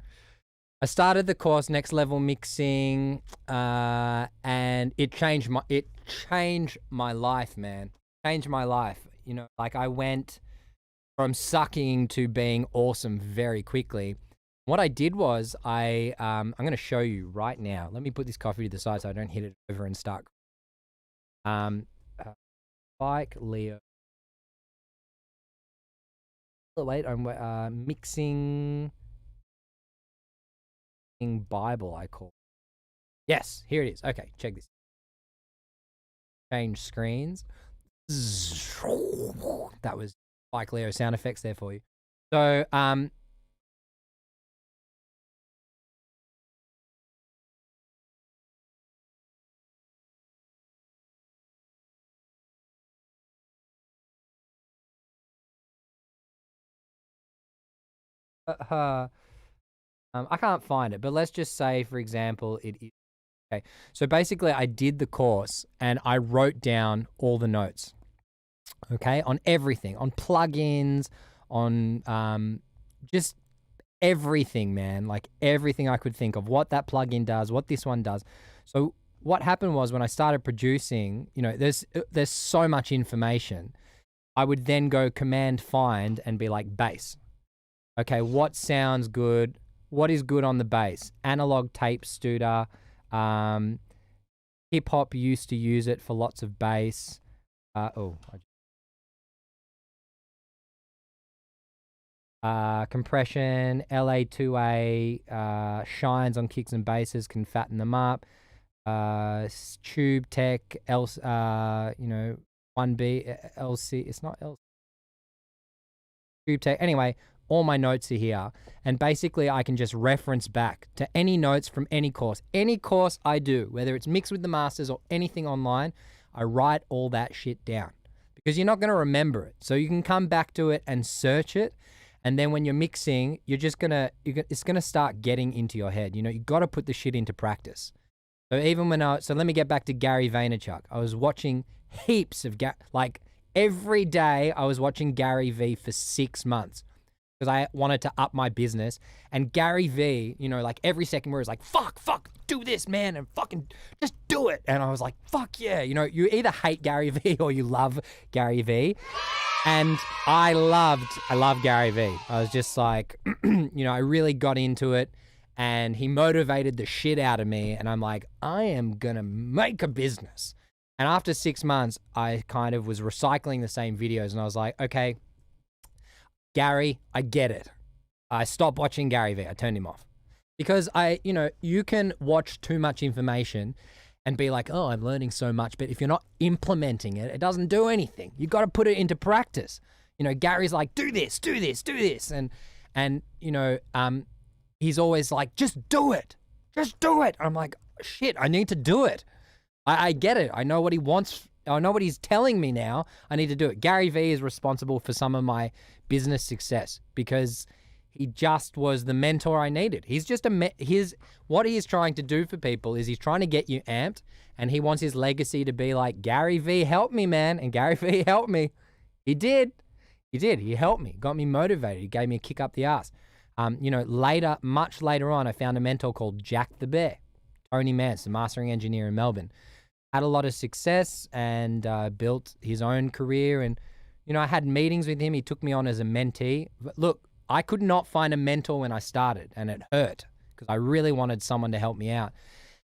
I started the course Next Level Mixing, and it changed my life, man. Changed my life. I went from sucking to being awesome very quickly. What I did was I'm going to show you right now. Let me put this coffee to the side so I don't hit it over and start. Spike Leo. Wait, I'm mixing Bible, I call. Yes, here it is. Okay, check this. Change screens. That was Spike Leo sound effects there for you. So, I can't find it, but let's just say, for example, it is. Okay, so basically I did the course and I wrote down all the notes, okay, on everything, on plugins, on just everything, man, like everything I could think of, what that plugin does, what this one does. So what happened was when I started producing, there's so much information. I would then go command find and be like bass. Okay, what sounds good? What is good on the bass? Analog tape, Studer, Hip hop used to use it for lots of bass. Compression, LA2A, shines on kicks and basses, can fatten them up. Tube Tech, 1B, LC, it's not LC. Tube Tech. Anyway, all my notes are here. And basically, I can just reference back to any notes from any course. Any course I do, whether it's mixed with the masters or anything online, I write all that shit down. Because you're not going to remember it. So you can come back to it and search it. And then when you're mixing, it's going to start getting into your head. You got to put the shit into practice. So even so let me get back to Gary Vaynerchuk. I was watching heaps of, every day I was watching Gary V for 6 months because I wanted to up my business. And Gary V, every second word is like, fuck, do this, man, and fucking just do it. And I was like, fuck yeah. You either hate Gary V or you love Gary V. And I love Gary V. I was just like, I really got into it and he motivated the shit out of me. And I'm like, I am going to make a business. And after 6 months, I kind of was recycling the same videos and I was like, okay, Gary, I get it. I stopped watching Gary V. I turned him off because you can watch too much information and be like, oh, I'm learning so much. But if you're not implementing it, it doesn't do anything. You got to put it into practice. Gary's like, do this. And he's always like, just do it. I'm like, shit, I need to do it. I get it. I know what he wants. I know what he's telling me now. I need to do it. Gary V is responsible for some of my business success because he just was the mentor I needed. He's just what he is trying to do for people is he's trying to get you amped and he wants his legacy to be like, Gary V helped me, man. And Gary V helped me. He did. He helped me, got me motivated. He gave me a kick up the ass. Much later on, I found a mentor called Jack the Bear, Tony Mance, the mastering engineer in Melbourne. Had a lot of success and built his own career. And, I had meetings with him. He took me on as a mentee. But look, I could not find a mentor when I started and it hurt because I really wanted someone to help me out.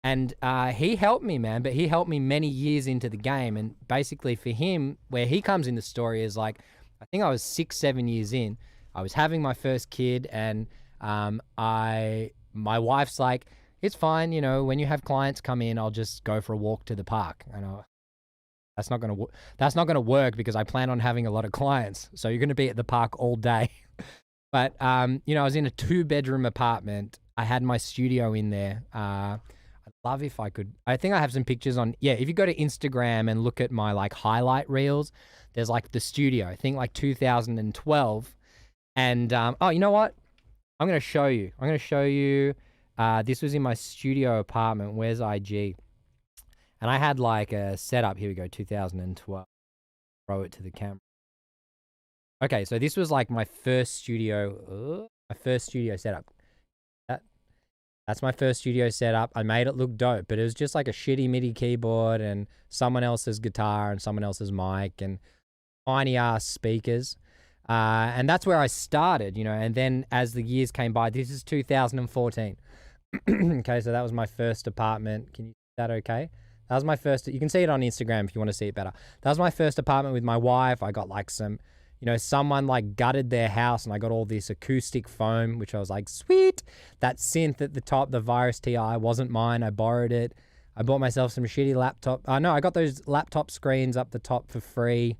And he helped me, man, but he helped me many years into the game. And basically for him, where he comes in the story is like, I think I was 6-7 years in. I was having my first kid and my wife's like, it's fine, when you have clients come in, I'll just go for a walk to the park. And that's not gonna work because I plan on having a lot of clients. So you're gonna be at the park all day. But I was in a 2-bedroom apartment. I had my studio in there. I'd love if I could. I think I have some pictures on. Yeah, if you go to Instagram and look at my highlight reels, there's the studio. I think 2012. And you know what? I'm gonna show you. This was in my studio apartment. Where's IG? And I had a setup. Here we go, 2012. Throw it to the camera. Okay, so this was my first studio setup. That's my first studio setup. I made it look dope, but it was just a shitty MIDI keyboard and someone else's guitar and someone else's mic and tiny ass speakers. And that's where I started, and then as the years came by, this is 2014. Okay, so that was my first apartment. Can you see that okay? That was my first, you can see it on Instagram if you want to see it better. That was my first apartment with my wife. I got some, someone gutted their house and I got all this acoustic foam, which I was like, sweet. That synth at the top, the Virus TI, wasn't mine. I borrowed it. I bought myself some shitty laptop. I got those laptop screens up the top for free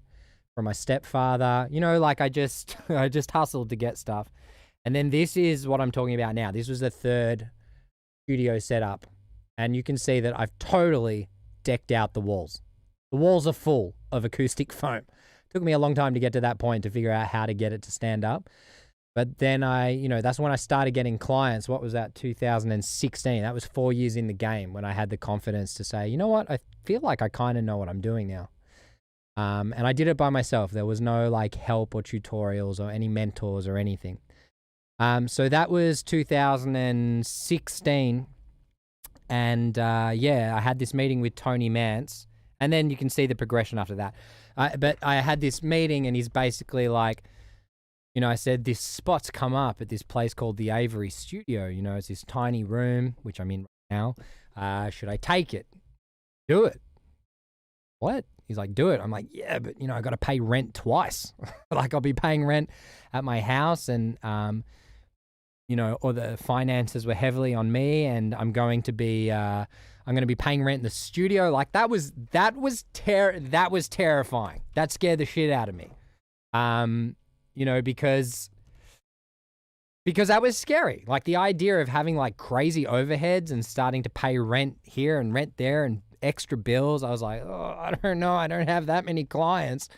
from my stepfather. I just hustled to get stuff. And then this is what I'm talking about now. This was the third studio setup. And you can see that I've totally decked out the walls. The walls are full of acoustic foam. Took me a long time to get to that point to figure out how to get it to stand up. But then that's when I started getting clients. What was that? 2016. That was 4 years in the game when I had the confidence to say, you know what? I feel like I kind of know what I'm doing now. And I did it by myself. There was no help or tutorials or any mentors or anything. So that was 2016. And I had this meeting with Tony Mance. And then you can see the progression after that. But I had this meeting and he's basically I said, this spot's come up at this place called the Avery Studio. It's this tiny room, which I'm in right now. Should I take it? Do it. What? He's like, do it. I'm like, yeah, but I got to pay rent twice. Like I'll be paying rent at my house and, or the finances were heavily on me and I'm going to be paying rent in the studio. Like that was terrifying. That scared the shit out of me. Because that was scary. Like the idea of having like crazy overheads and starting to pay rent here and rent there and extra bills. I was like, oh, I don't know. I don't have that many clients.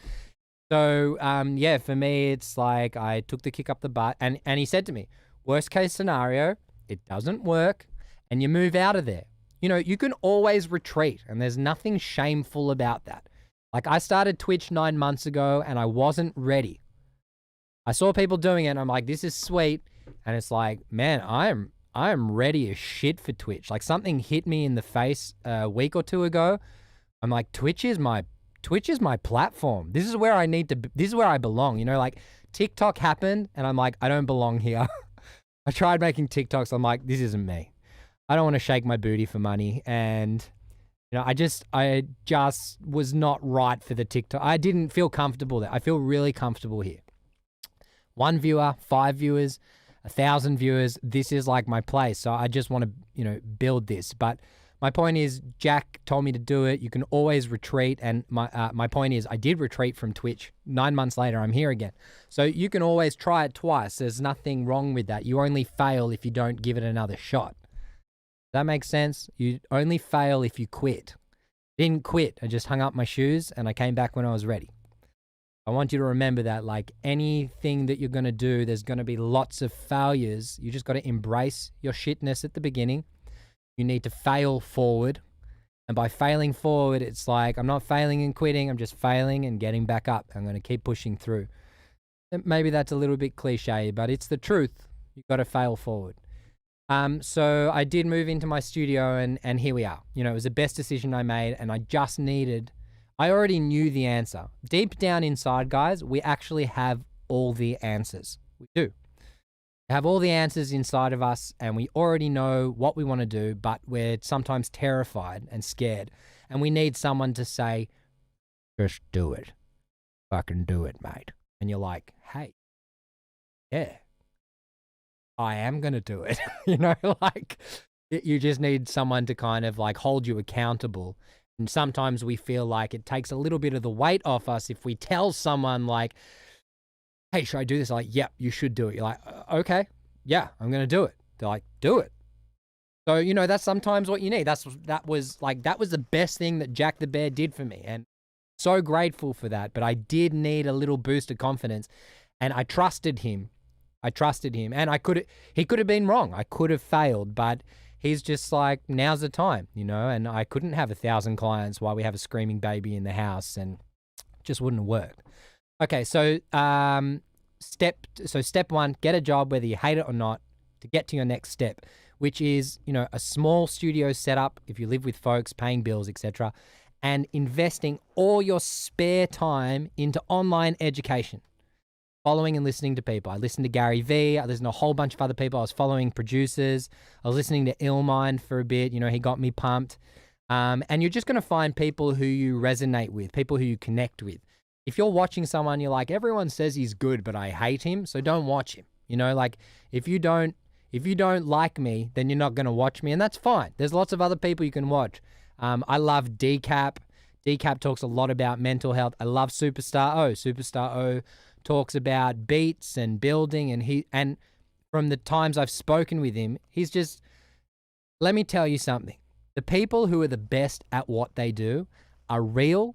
So, for me, it's like I took the kick up the butt and he said to me, worst case scenario, it doesn't work and you move out of there. You can always retreat and there's nothing shameful about that. Like I started Twitch 9 months ago and I wasn't ready. I saw people doing it and I'm like, this is sweet. And it's like, man, I am ready as shit for Twitch. Like something hit me in the face a week or two ago. I'm like, Twitch is my platform. This is where this is where I belong. Like TikTok happened and I'm like, I don't belong here. I tried making TikToks. I'm like, this isn't me. I don't want to shake my booty for money. And, I just was not right for the TikTok. I didn't feel comfortable there. I feel really comfortable here. 1 viewer, 5 viewers, 1,000 viewers. This is like my place. So I just want to, build this. But my point is, Jack told me to do it. You can always retreat. And my point is, I did retreat from Twitch. 9 months later, I'm here again. So you can always try it twice. There's nothing wrong with that. You only fail if you don't give it another shot. Does that make sense? You only fail if you quit. Didn't quit. I just hung up my shoes and I came back when I was ready. I want you to remember that, like anything that you're going to do, there's going to be lots of failures. You just got to embrace your shitness at the beginning. You need to fail forward. And by failing forward, it's like, I'm not failing and quitting. I'm just failing and getting back up. I'm going to keep pushing through. And maybe that's a little bit cliche, but it's the truth. You've got to fail forward. So I did move into my studio and here we are. It was the best decision I made and I already knew the answer. Deep down inside, guys, we actually have all the answers. We do. We have all the answers inside of us and we already know what we want to do, but we're sometimes terrified and scared. And we need someone to say, just do it. Fucking do it, mate. And you're like, hey, yeah, I am going to do it. You just need someone to kind of like hold you accountable. And sometimes we feel like it takes a little bit of the weight off us if we tell someone like, hey, should I do this? Like, yep, you should do it. You're like, okay, yeah, I'm going to do it. They're like, do it. So, that's sometimes what you need. That was the best thing that Jack the Bear did for me. And so grateful for that. But I did need a little boost of confidence and I trusted him. And he could have been wrong. I could have failed, but he's just like, now's the time, and I couldn't have 1,000 clients while we have a screaming baby in the house and it just wouldn't have worked. Okay. So, step 1, get a job, whether you hate it or not, to get to your next step, which is, a small studio setup. If you live with folks, paying bills, etc., and investing all your spare time into online education. Following and listening to people. I listened to Gary Vee. I listened to a whole bunch of other people. I was following producers. I was listening to Illmind for a bit. He got me pumped. And you're just going to find people who you resonate with, people who you connect with. If you're watching someone, you're like, everyone says he's good, but I hate him, so don't watch him. If you don't like me, then you're not going to watch me, and that's fine. There's lots of other people you can watch. I love Decap. Decap talks a lot about mental health. I love Superstar O. Superstar O talks about beats and building, and from the times I've spoken with him, he's just, let me tell you something. The people who are the best at what they do are real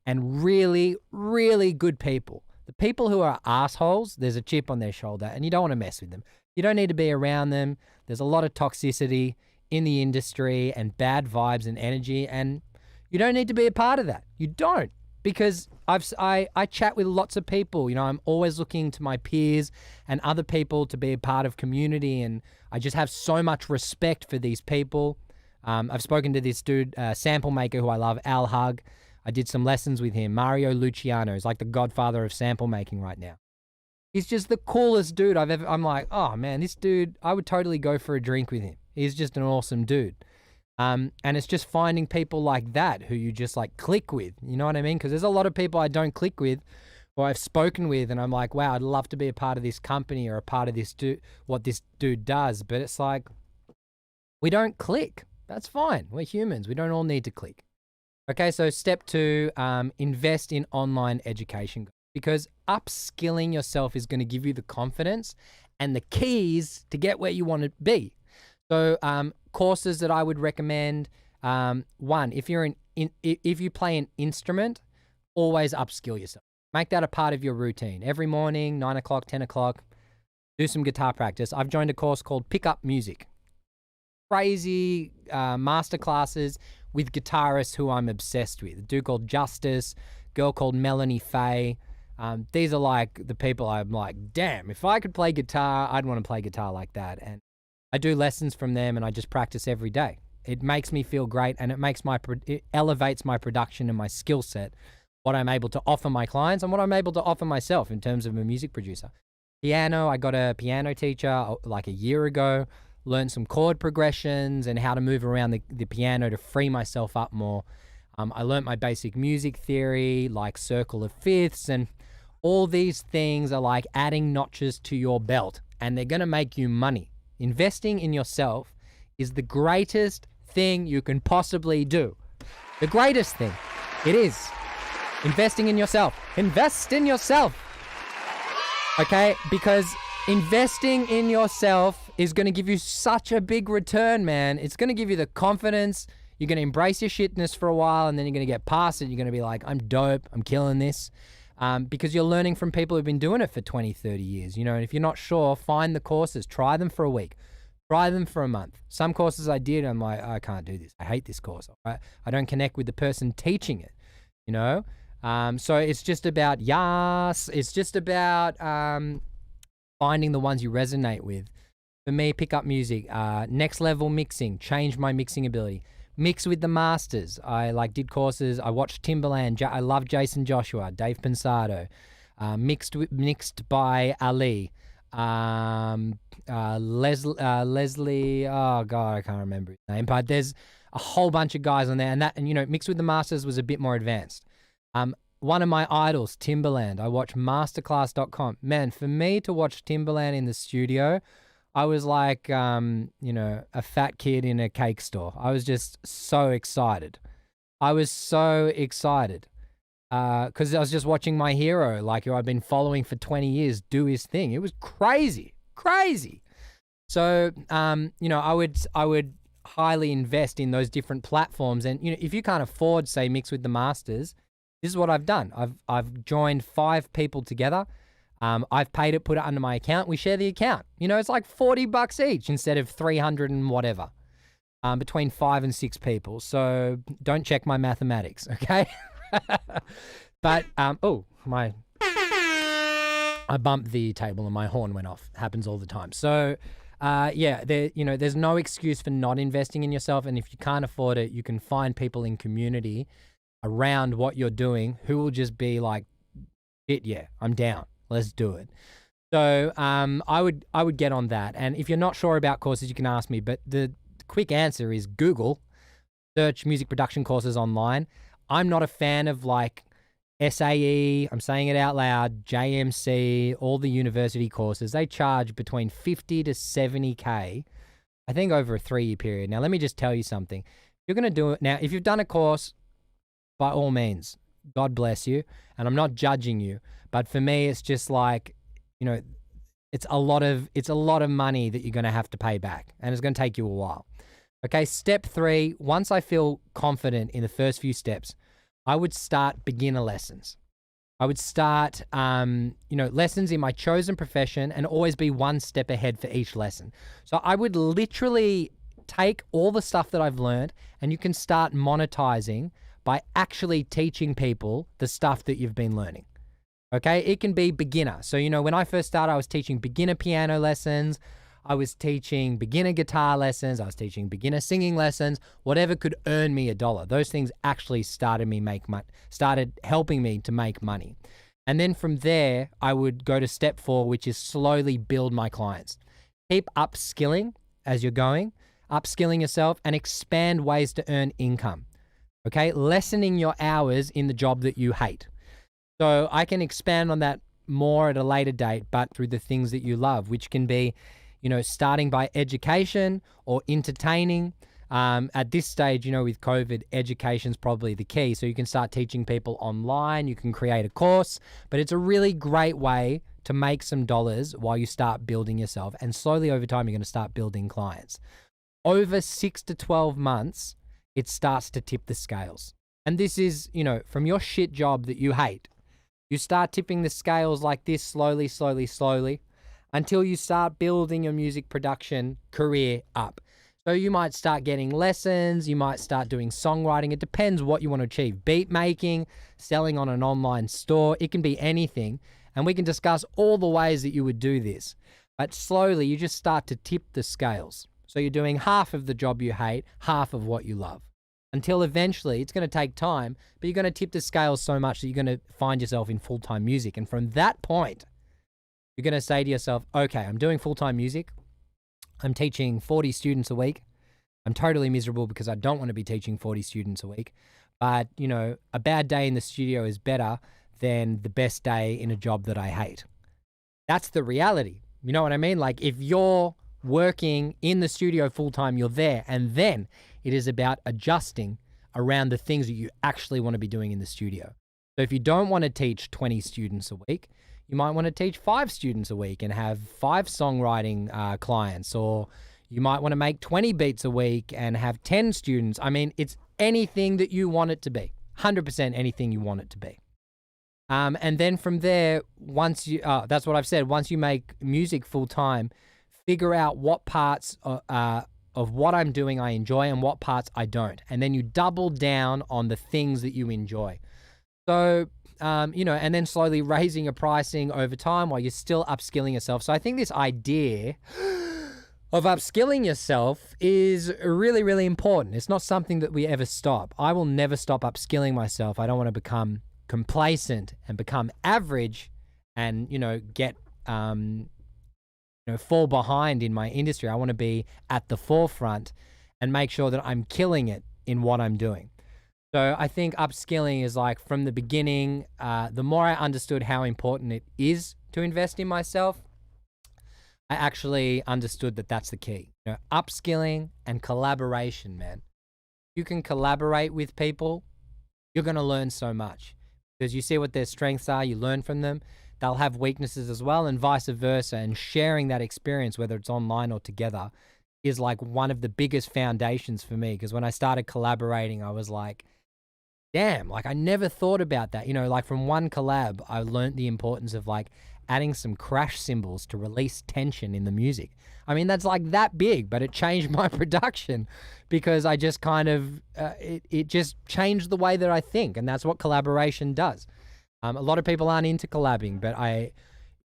and really, really good people. The people who are assholes, there's a chip on their shoulder and you don't want to mess with them. You don't need to be around them. There's a lot of toxicity in the industry and bad vibes and energy, and you don't need to be a part of that. You don't. Because I chat with lots of people, I'm always looking to my peers and other people to be a part of community, and I just have so much respect for these people. I've spoken to this dude, sample maker who I love, Al Hug. I did some lessons with him. Mario Luciano is like the godfather of sample making right now. He's just the coolest dude I'm like, oh man, this dude, I would totally go for a drink with him. He's just an awesome dude. And it's just finding people like that who you just like click with. You know what I mean? Because there's a lot of people I don't click with or I've spoken with and I'm like, wow, I'd love to be a part of this company or a part of this what this dude does. But it's like, we don't click. That's fine. We're humans. We don't all need to click. Okay, so step 2, invest in online education because upskilling yourself is going to give you the confidence and the keys to get where you want to be. So courses that I would recommend, one, if you play an instrument, always upskill yourself. Make that a part of your routine. Every morning, 9 o'clock, 10 o'clock, do some guitar practice. I've joined a course called Pick Up Music. Crazy master classes with guitarists who I'm obsessed with. A dude called Justice, girl called Melanie Faye. These are like the people I'm like, damn, if I could play guitar, I'd want to play guitar like that. And I do lessons from them and I just practice every day. It makes me feel great and it elevates my production and my skill set, what I'm able to offer my clients and what I'm able to offer myself in terms of a music producer. Piano, I got a piano teacher like a year ago, learned some chord progressions and how to move around the piano to free myself up more. I learned my basic music theory, like circle of fifths, and all these things are like adding notches to your belt and they're going to make you money. Investing in yourself is the greatest thing you can possibly do. The greatest thing. It is. Investing in yourself. Invest in yourself. Okay? Because investing in yourself is going to give you such a big return, man. It's going to give you the confidence. You're going to embrace your shitness for a while and then you're going to get past it. You're going to be like, I'm dope. I'm killing this. Because you're learning from people who've been doing it for 20, 30 years. You know, and if you're not sure, find the courses. Try them for a week. Try them for a month. Some courses I did, I'm like, I can't do this. I hate this course. I don't connect with the person teaching it, you know? So it's just about, it's just about finding the ones you resonate with. For me, Pick Up Music, next level mixing, change my mixing ability. Mix with the masters. I did courses. I watched Timbaland. I love Jason Joshua, Dave Pensado. Mixed by Ali. Leslie. Oh God, I can't remember his name. But there's a whole bunch of guys on there, and you know, Mixed with the Masters was a bit more advanced. One of my idols, Timbaland. I watch masterclass.com. Man, for me to watch Timbaland in the studio, I was like, you know, a fat kid in a cake store. I was just so excited. I was so excited because I was just watching my hero, like who I've been following for 20 years, do his thing. It was crazy. So, you know, I would highly invest in those different platforms. And, you know, if you can't afford, say, Mix with the Masters, this is what I've done. I've joined 5 people together. I've paid it, put it under my account. We share the account. You know, it's like $40 each instead of 300 and whatever, between 5 and 6 people. So don't check my mathematics, okay? But, I bumped the table and my horn went off. Happens all the time. So, yeah, there's no excuse for not investing in yourself. And if you can't afford it, you can find people in community around what you're doing who will just be like, yeah, I'm down. Let's do it. So I would get on that. And if you're not sure about courses, you can ask me. But the quick answer is Google, search music production courses online. I'm not a fan of like SAE, I'm saying it out loud, JMC, all the university courses. They charge between 50 to 70K, I think over a 3-year period. Now, let me just tell you something. You're going to do it now. If you've done a course, by all means, God bless you. And I'm not judging you. But for me, it's just like, you know, it's a lot of money that you're going to have to pay back. And it's going to take you a while. Okay, step 3, once I feel confident in the first few steps, I would start beginner lessons. I would start, lessons in my chosen profession and always be one step ahead for each lesson. So I would literally take all the stuff that I've learned and you can start monetizing by actually teaching people the stuff that you've been learning. Okay, it can be beginner. So, you know, when I first started, I was teaching beginner piano lessons. I was teaching beginner guitar lessons. I was teaching beginner singing lessons, whatever could earn me $1. Those things actually started helping me to make money. And then from there, I would go to step 4, which is slowly build my clients. Keep upskilling as you're going. upskilling yourself, and expand ways to earn income. Okay, lessening your hours in the job that you hate. So I can expand on that more at a later date, but through the things that you love, which can be, starting by education or entertaining. At this stage, with COVID, education's probably the key. So you can start teaching people online, you can create a course, but it's a really great way to make some dollars while you start building yourself. And slowly over time, you're going to start building clients. Over 6 to 12 months, it starts to tip the scales. And this is, from your shit job that you hate, you start tipping the scales like this slowly, slowly, slowly, until you start building your music production career up. So you might start getting lessons, you might start doing songwriting. It depends what you want to achieve. Beat making, selling on an online store, it can be anything. And we can discuss all the ways that you would do this. But slowly you just start to tip the scales. So you're doing half of the job you hate, half of what you love. Until eventually, it's going to take time, but you're going to tip the scales so much that you're going to find yourself in full-time music. And from that point, you're going to say to yourself, okay, I'm doing full-time music. I'm teaching 40 students a week. I'm totally miserable because I don't want to be teaching 40 students a week. But, a bad day in the studio is better than the best day in a job that I hate. That's the reality. You know what I mean? Like if you're working in the studio full-time, you're there. And then it is about adjusting around the things that you actually want to be doing in the studio. So if you don't want to teach 20 students a week, you might want to teach 5 students a week and have 5 songwriting clients, or you might want to make 20 beats a week and have 10 students. I mean, it's anything that you want it to be, 100% anything you want it to be. And then from there, that's what I've said, once you make music full time, figure out what parts of what I'm doing I enjoy and what parts I don't. And then you double down on the things that you enjoy. So, and then slowly raising your pricing over time while you're still upskilling yourself. So I think this idea of upskilling yourself is really, really important. It's not something that we ever stop. I will never stop upskilling myself. I don't want to become complacent and become average and, get, fall behind in my industry. I want to be at the forefront and make sure that I'm killing it in what I'm doing. So I think upskilling is like from the beginning, the more I understood how important it is to invest in myself, I actually understood that that's the key. Upskilling and collaboration, man. You can collaborate with people, you're going to learn so much because you see what their strengths are, you learn from them. They'll have weaknesses as well and vice versa. And sharing that experience, whether it's online or together, is like one of the biggest foundations for me. Because when I started collaborating, I was like, damn, like I never thought about that. Like from one collab, I learned the importance of like adding some crash cymbals to release tension in the music. I mean, that's like that big, but it changed my production because I just kind of, it just changed the way that I think. And that's what collaboration does. A lot of people aren't into collabing, but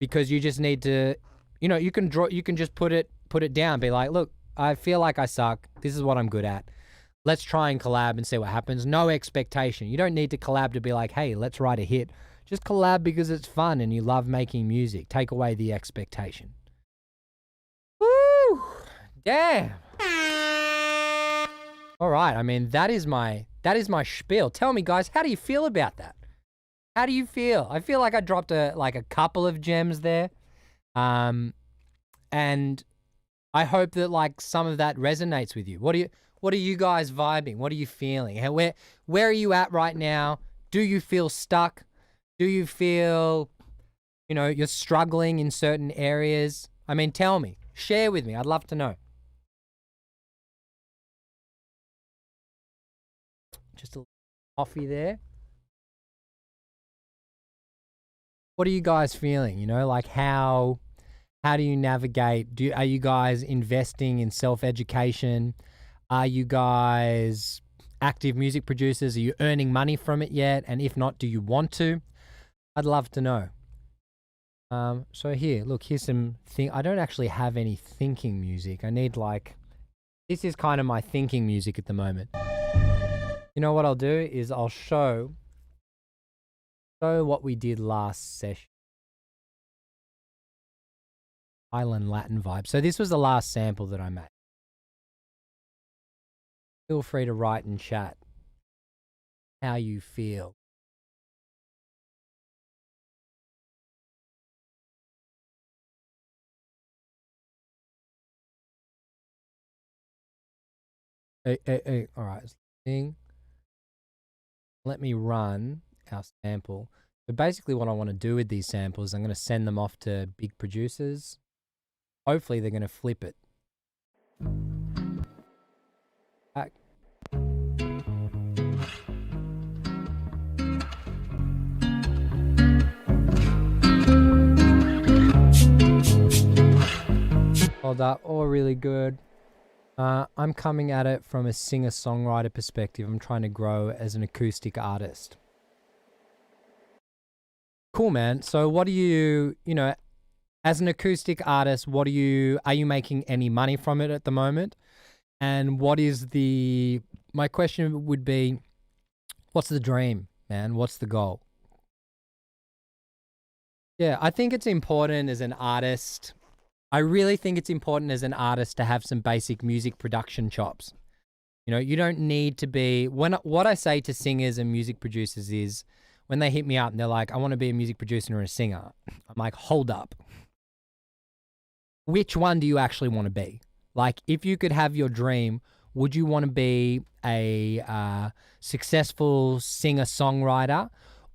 because you just need to, you can just put it down, be like, look, I feel like I suck. This is what I'm good at. Let's try and collab and see what happens. No expectation. You don't need to collab to be like, hey, let's write a hit. Just collab because it's fun and you love making music. Take away the expectation. Woo! Damn. All right. I mean, that is my spiel. Tell me, guys, how do you feel about that? How do you feel? I feel like I dropped a couple of gems there. And I hope that like some of that resonates with you. What are you guys vibing? What are you feeling? Where are you at right now? Do you feel stuck? Do you feel, you're struggling in certain areas? I mean, tell me, share with me. I'd love to know. Just a little coffee there. What are you guys feeling? Like how do you navigate? Are you guys investing in self-education? Are you guys active music producers? Are you earning money from it yet? And if not, do you want to? I'd love to know. So here's some I don't actually have any thinking music. I need this is kind of my thinking music at the moment. You know what I'll do is I'll show what we did last session. Island Latin vibe. So this was the last sample that I made. Feel free to write and chat how you feel. Hey, all right. Let me run our sample. So basically what I want to do with these samples, I'm going to send them off to big producers. Hopefully they're going to flip it. Back. Hold up, all really good. I'm coming at it from a singer-songwriter perspective. I'm trying to grow as an acoustic artist. Cool, man. So what do you know, as an acoustic artist, are you making any money from it at the moment? And my question would be, what's the dream, man? What's the goal? Yeah, I think it's important as an artist. I really think it's important as an artist to have some basic music production chops. You know, you don't need to be, what I say to singers and music producers is, when they hit me up and they're like, I want to be a music producer or a singer, I'm like, hold up. Which one do you actually want to be? Like, if you could have your dream, would you want to be a successful singer-songwriter,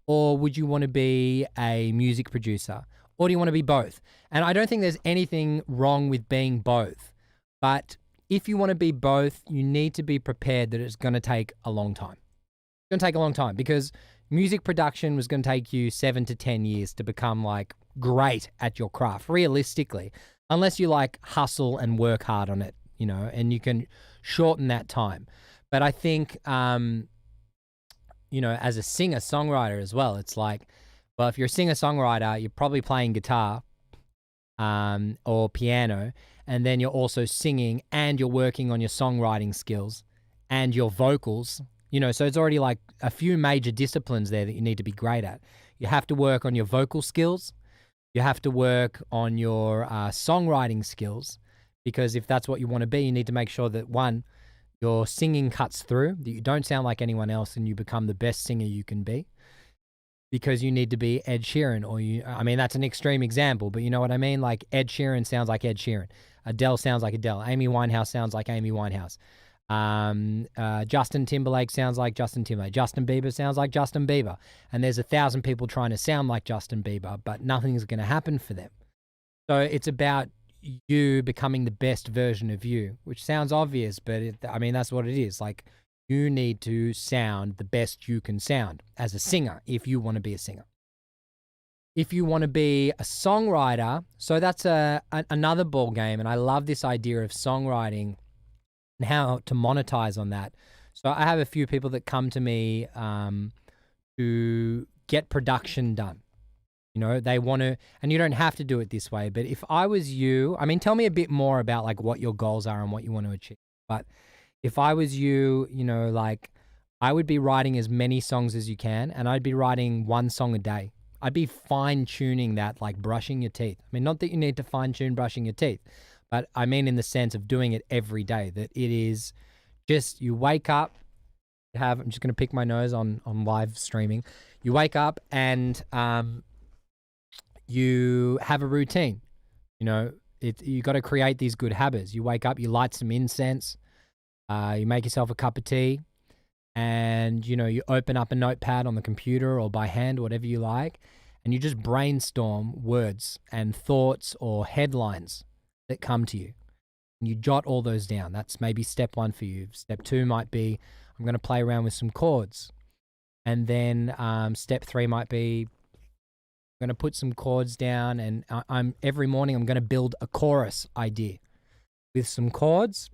or would you want to be a music producer? Or do you want to be both? And I don't think there's anything wrong with being both. But if you want to be both, you need to be prepared that it's going to take a long time. It's going to take a long time because music production was going to take you 7 to 10 years to become like great at your craft, realistically, unless you like hustle and work hard on it, you know, and you can shorten that time. But I think, you know, as a singer-songwriter as well, it's like, well, if you're a singer-songwriter, you're probably playing guitar or piano, and then you're also singing and you're working on your songwriting skills and your vocals, you know, so it's already like a few major disciplines there that you need to be great at. You have to work on your vocal skills. You have to work on your songwriting skills, because if that's what you want to be, you need to make sure that, one, your singing cuts through, that you don't sound like anyone else and you become the best singer you can be. Because you need to be Ed Sheeran, I mean, that's an extreme example, but you know what I mean? Like Ed Sheeran sounds like Ed Sheeran. Adele sounds like Adele. Amy Winehouse sounds like Amy Winehouse. Justin Timberlake sounds like Justin Timberlake. Justin Bieber sounds like Justin Bieber. And there's 1,000 people trying to sound like Justin Bieber, but nothing's going to happen for them. So it's about you becoming the best version of you, which sounds obvious, but I mean, that's what it is. Like, you need to sound the best you can sound as a singer if you want to be a singer. If you want to be a songwriter, so that's another ball game, and I love this idea of songwriting and how to monetize on that. So I have a few people that come to me to get production done. You know, they want to, and you don't have to do it this way, but if I was you, I mean, tell me a bit more about like what your goals are and what you want to achieve. But if I was you, you know, like I would be writing as many songs as you can, and I'd be writing one song a day. I'd be fine tuning that, like brushing your teeth. I mean, not that you need to fine tune brushing your teeth, but I mean in the sense of doing it every day, that it is just, you wake up, I'm just going to pick my nose on live streaming. You wake up and you have a routine. You know, you got to create these good habits. You wake up, you light some incense, you make yourself a cup of tea, and, you know, you open up a notepad on the computer or by hand, whatever you like, and you just brainstorm words and thoughts or headlines that come to you. And you jot all those down. That's maybe step 1 for you. Step 2 might be, I'm going to play around with some chords. And then step 3 might be, I'm going to put some chords down, and every morning I'm going to build a chorus idea with some chords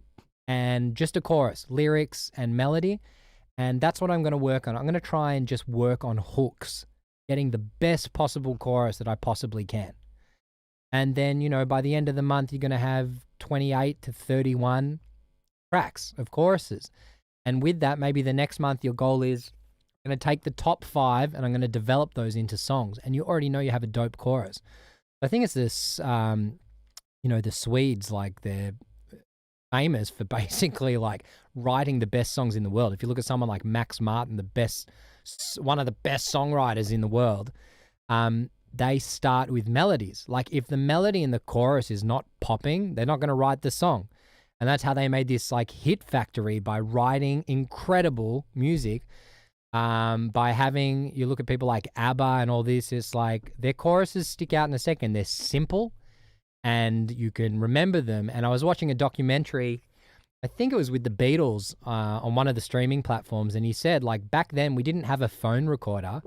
and just a chorus, lyrics and melody. And that's what I'm going to work on. I'm going to try and just work on hooks, getting the best possible chorus that I possibly can. And then, you know, by the end of the month, you're going to have 28 to 31 tracks of choruses. And with that, maybe the next month, your goal is, I'm going to take the top 5 and I'm going to develop those into songs. And you already know you have a dope chorus. I think it's this, you know, the Swedes, like famous for basically like writing the best songs in the world. If you look at someone like Max Martin, one of the best songwriters in the world, they start with melodies. Like if the melody in the chorus is not popping, they're not going to write the song. And that's how they made this like hit factory, by writing incredible music. By having, you look at people like ABBA and all this, it's like their choruses stick out in a second. They're simple and you can remember them. And I was watching a documentary, I think it was with the Beatles, on one of the streaming platforms. And he said, like, back then we didn't have a phone recorder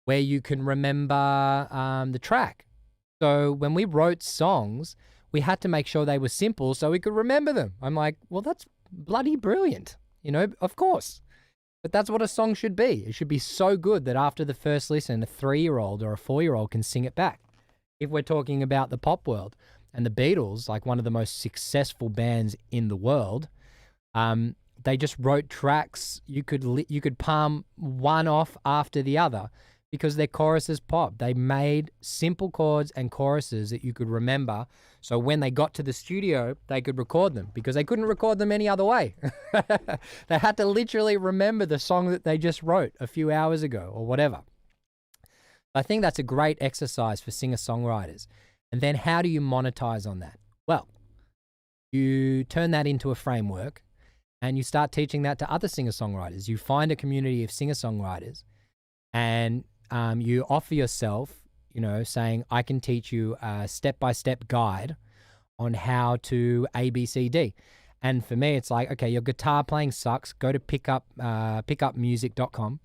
where you can remember the track. So when we wrote songs, we had to make sure they were simple so we could remember them. I'm like, well, that's bloody brilliant. Of course. But that's what a song should be. It should be so good that after the first listen, a 3-year-old or a 4-year-old can sing it back. If we're talking about the pop world, and the Beatles, like one of the most successful bands in the world, they just wrote tracks. You could palm one off after the other because their choruses pop. They made simple chords and choruses that you could remember. So when they got to the studio, they could record them because they couldn't record them any other way. They had to literally remember the song that they just wrote a few hours ago or whatever. I think that's a great exercise for singer-songwriters. And then how do you monetize on that? Well, you turn that into a framework and you start teaching that to other singer-songwriters. You find a community of singer-songwriters and you offer yourself, saying, I can teach you a step-by-step guide on how to ABCD. And for me, it's like, okay, your guitar playing sucks. Go to pickupmusic.com.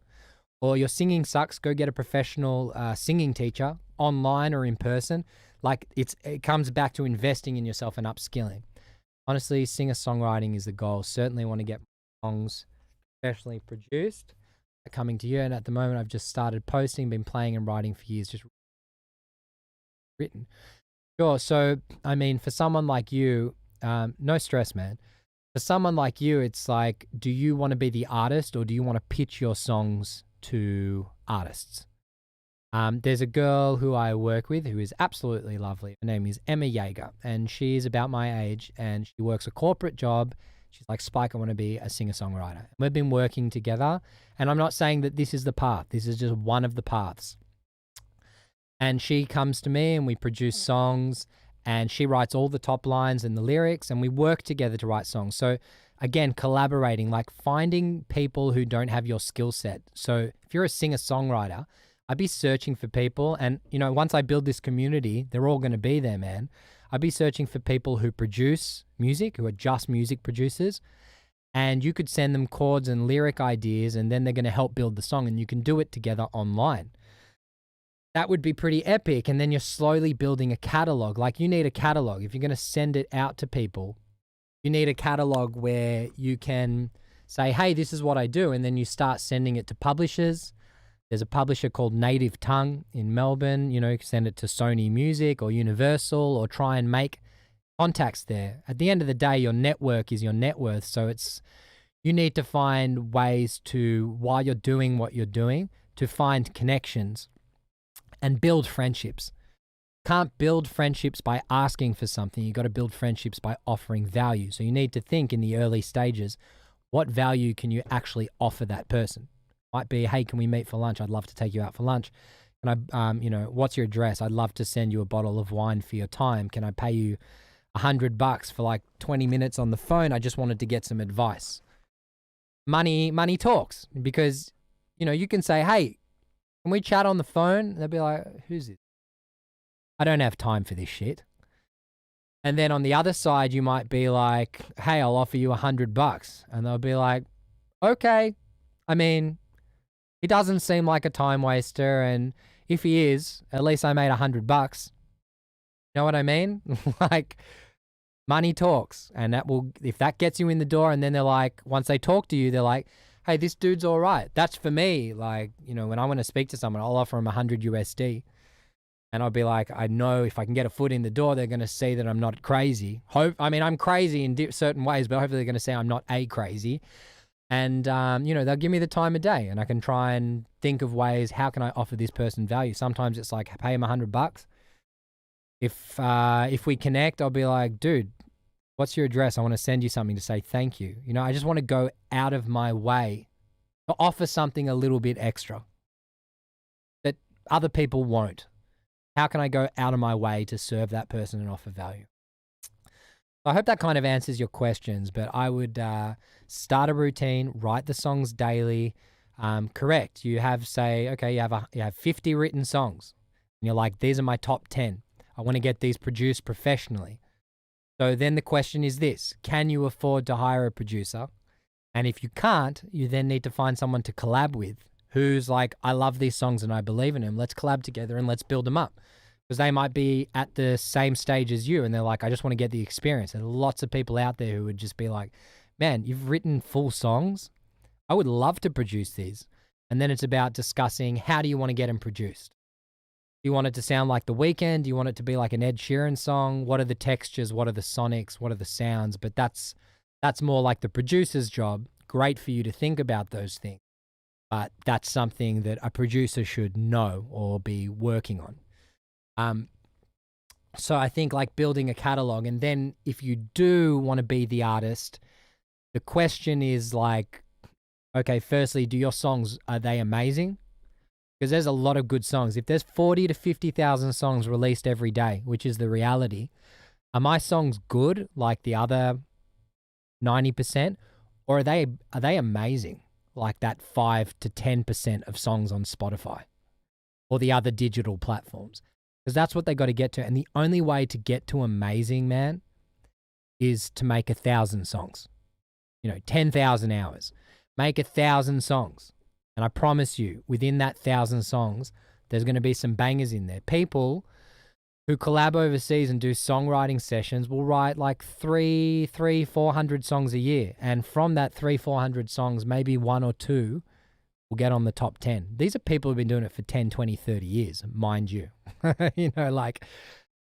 Or your singing sucks. Go get a professional singing teacher, online or in person. Like it comes back to investing in yourself and upskilling. Honestly, singer-songwriting is the goal. Certainly want to get songs professionally produced. Coming to you, and at the moment I've just started posting, been playing and writing for years, just written. Sure. So I mean, for someone like you, no stress, man. For someone like you, it's like, do you want to be the artist or do you want to pitch your songs to artists? There's a girl who I work with who is absolutely lovely. Her name is Emma Yeager, and she's about my age, and she works a corporate job. She's like, Spike, I want to be a singer-songwriter. We've been working together, and I'm not saying that this is the path. This is just one of the paths. And she comes to me, and we produce songs, and she writes all the top lines and the lyrics, and we work together to write songs. So again, collaborating, like finding people who don't have your skill set. So if you're a singer-songwriter, I'd be searching for people, and once I build this community, they're all going to be there, man. I'd be searching for people who produce music, who are just music producers, and you could send them chords and lyric ideas, and then they're going to help build the song, and you can do it together online. That would be pretty epic, and then you're slowly building a catalog. Like, you need a catalog. If you're going to send it out to people, you need a catalog where you can say, hey, this is what I do, and then you start sending it to publishers. There's a publisher called Native Tongue in Melbourne. You can send it to Sony Music or Universal, or try and make contacts there. At the end of the day, your network is your net worth. So you need to find ways to, while you're doing what you're doing, to find connections and build friendships. Can't build friendships by asking for something. You got to build friendships by offering value. So you need to think in the early stages, what value can you actually offer that person? Might be, hey, can we meet for lunch? I'd love to take you out for lunch. Can I, what's your address? I'd love to send you a bottle of wine for your time. Can I pay you $100 for like 20 minutes on the phone? I just wanted to get some advice. Money talks, because, you can say, hey, can we chat on the phone? They'll be like, who's this? I don't have time for this shit. And then on the other side, you might be like, hey, I'll offer you $100. And they'll be like, okay. I mean, he doesn't seem like a time waster, and if he is, at least I made $100. You know what I mean? Like, money talks, and if that gets you in the door, and then they're like, once they talk to you, they're like, hey, this dude's all right. That's for me. Like, when I want to speak to someone, I'll offer them $100 USD, and I'll be like, I know if I can get a foot in the door, they're going to see that I'm not crazy. I'm crazy in certain ways, but hopefully they're going to say I'm not crazy. And, they'll give me the time of day, and I can try and think of ways, how can I offer this person value? Sometimes it's like, pay him $100. If we connect, I'll be like, dude, What's your address? I want to send you something to say thank you. You know, I just want to go out of my way to offer something a little bit extra that other people won't. How can I go out of my way to serve that person and offer value? I hope that kind of answers your questions, but I would start a routine, write the songs daily. Correct. You have, say, okay, you have 50 written songs, and you're like, these are my top 10. I want to get these produced professionally. So then the question is this: can you afford to hire a producer? And if you can't, you then need to find someone to collab with who's like, I love these songs and I believe in them. Let's collab together and let's build them up. Because they might be at the same stage as you and they're like, I just want to get the experience. And lots of people out there who would just be like, man, you've written full songs. I would love to produce these. And then it's about discussing, how do you want to get them produced? Do you want it to sound like The Weeknd? Do you want it to be like an Ed Sheeran song? What are the textures? What are the sonics? What are the sounds? But that's more like the producer's job. Great for you to think about those things. But that's something that a producer should know or be working on. So I think like building a catalog, and then if you do want to be the artist, the question is like, okay, firstly, do your songs, are they amazing? Because there's a lot of good songs. If there's 40 to 50,000 songs released every day, which is the reality, are my songs good like the other 90%? Or are they amazing like that 5 to 10% of songs on Spotify or the other digital platforms? Because that's what they got to get to. And the only way to get to amazing, man, is to make 1,000 songs. 10,000 hours. Make 1,000 songs. And I promise you, within that 1,000 songs, there's going to be some bangers in there. People who collab overseas and do songwriting sessions will write like 400 songs a year. And from that 400 songs, maybe 1 or 2 will get on the top 10. These are people who've been doing it for 10, 20, 30 years, mind you.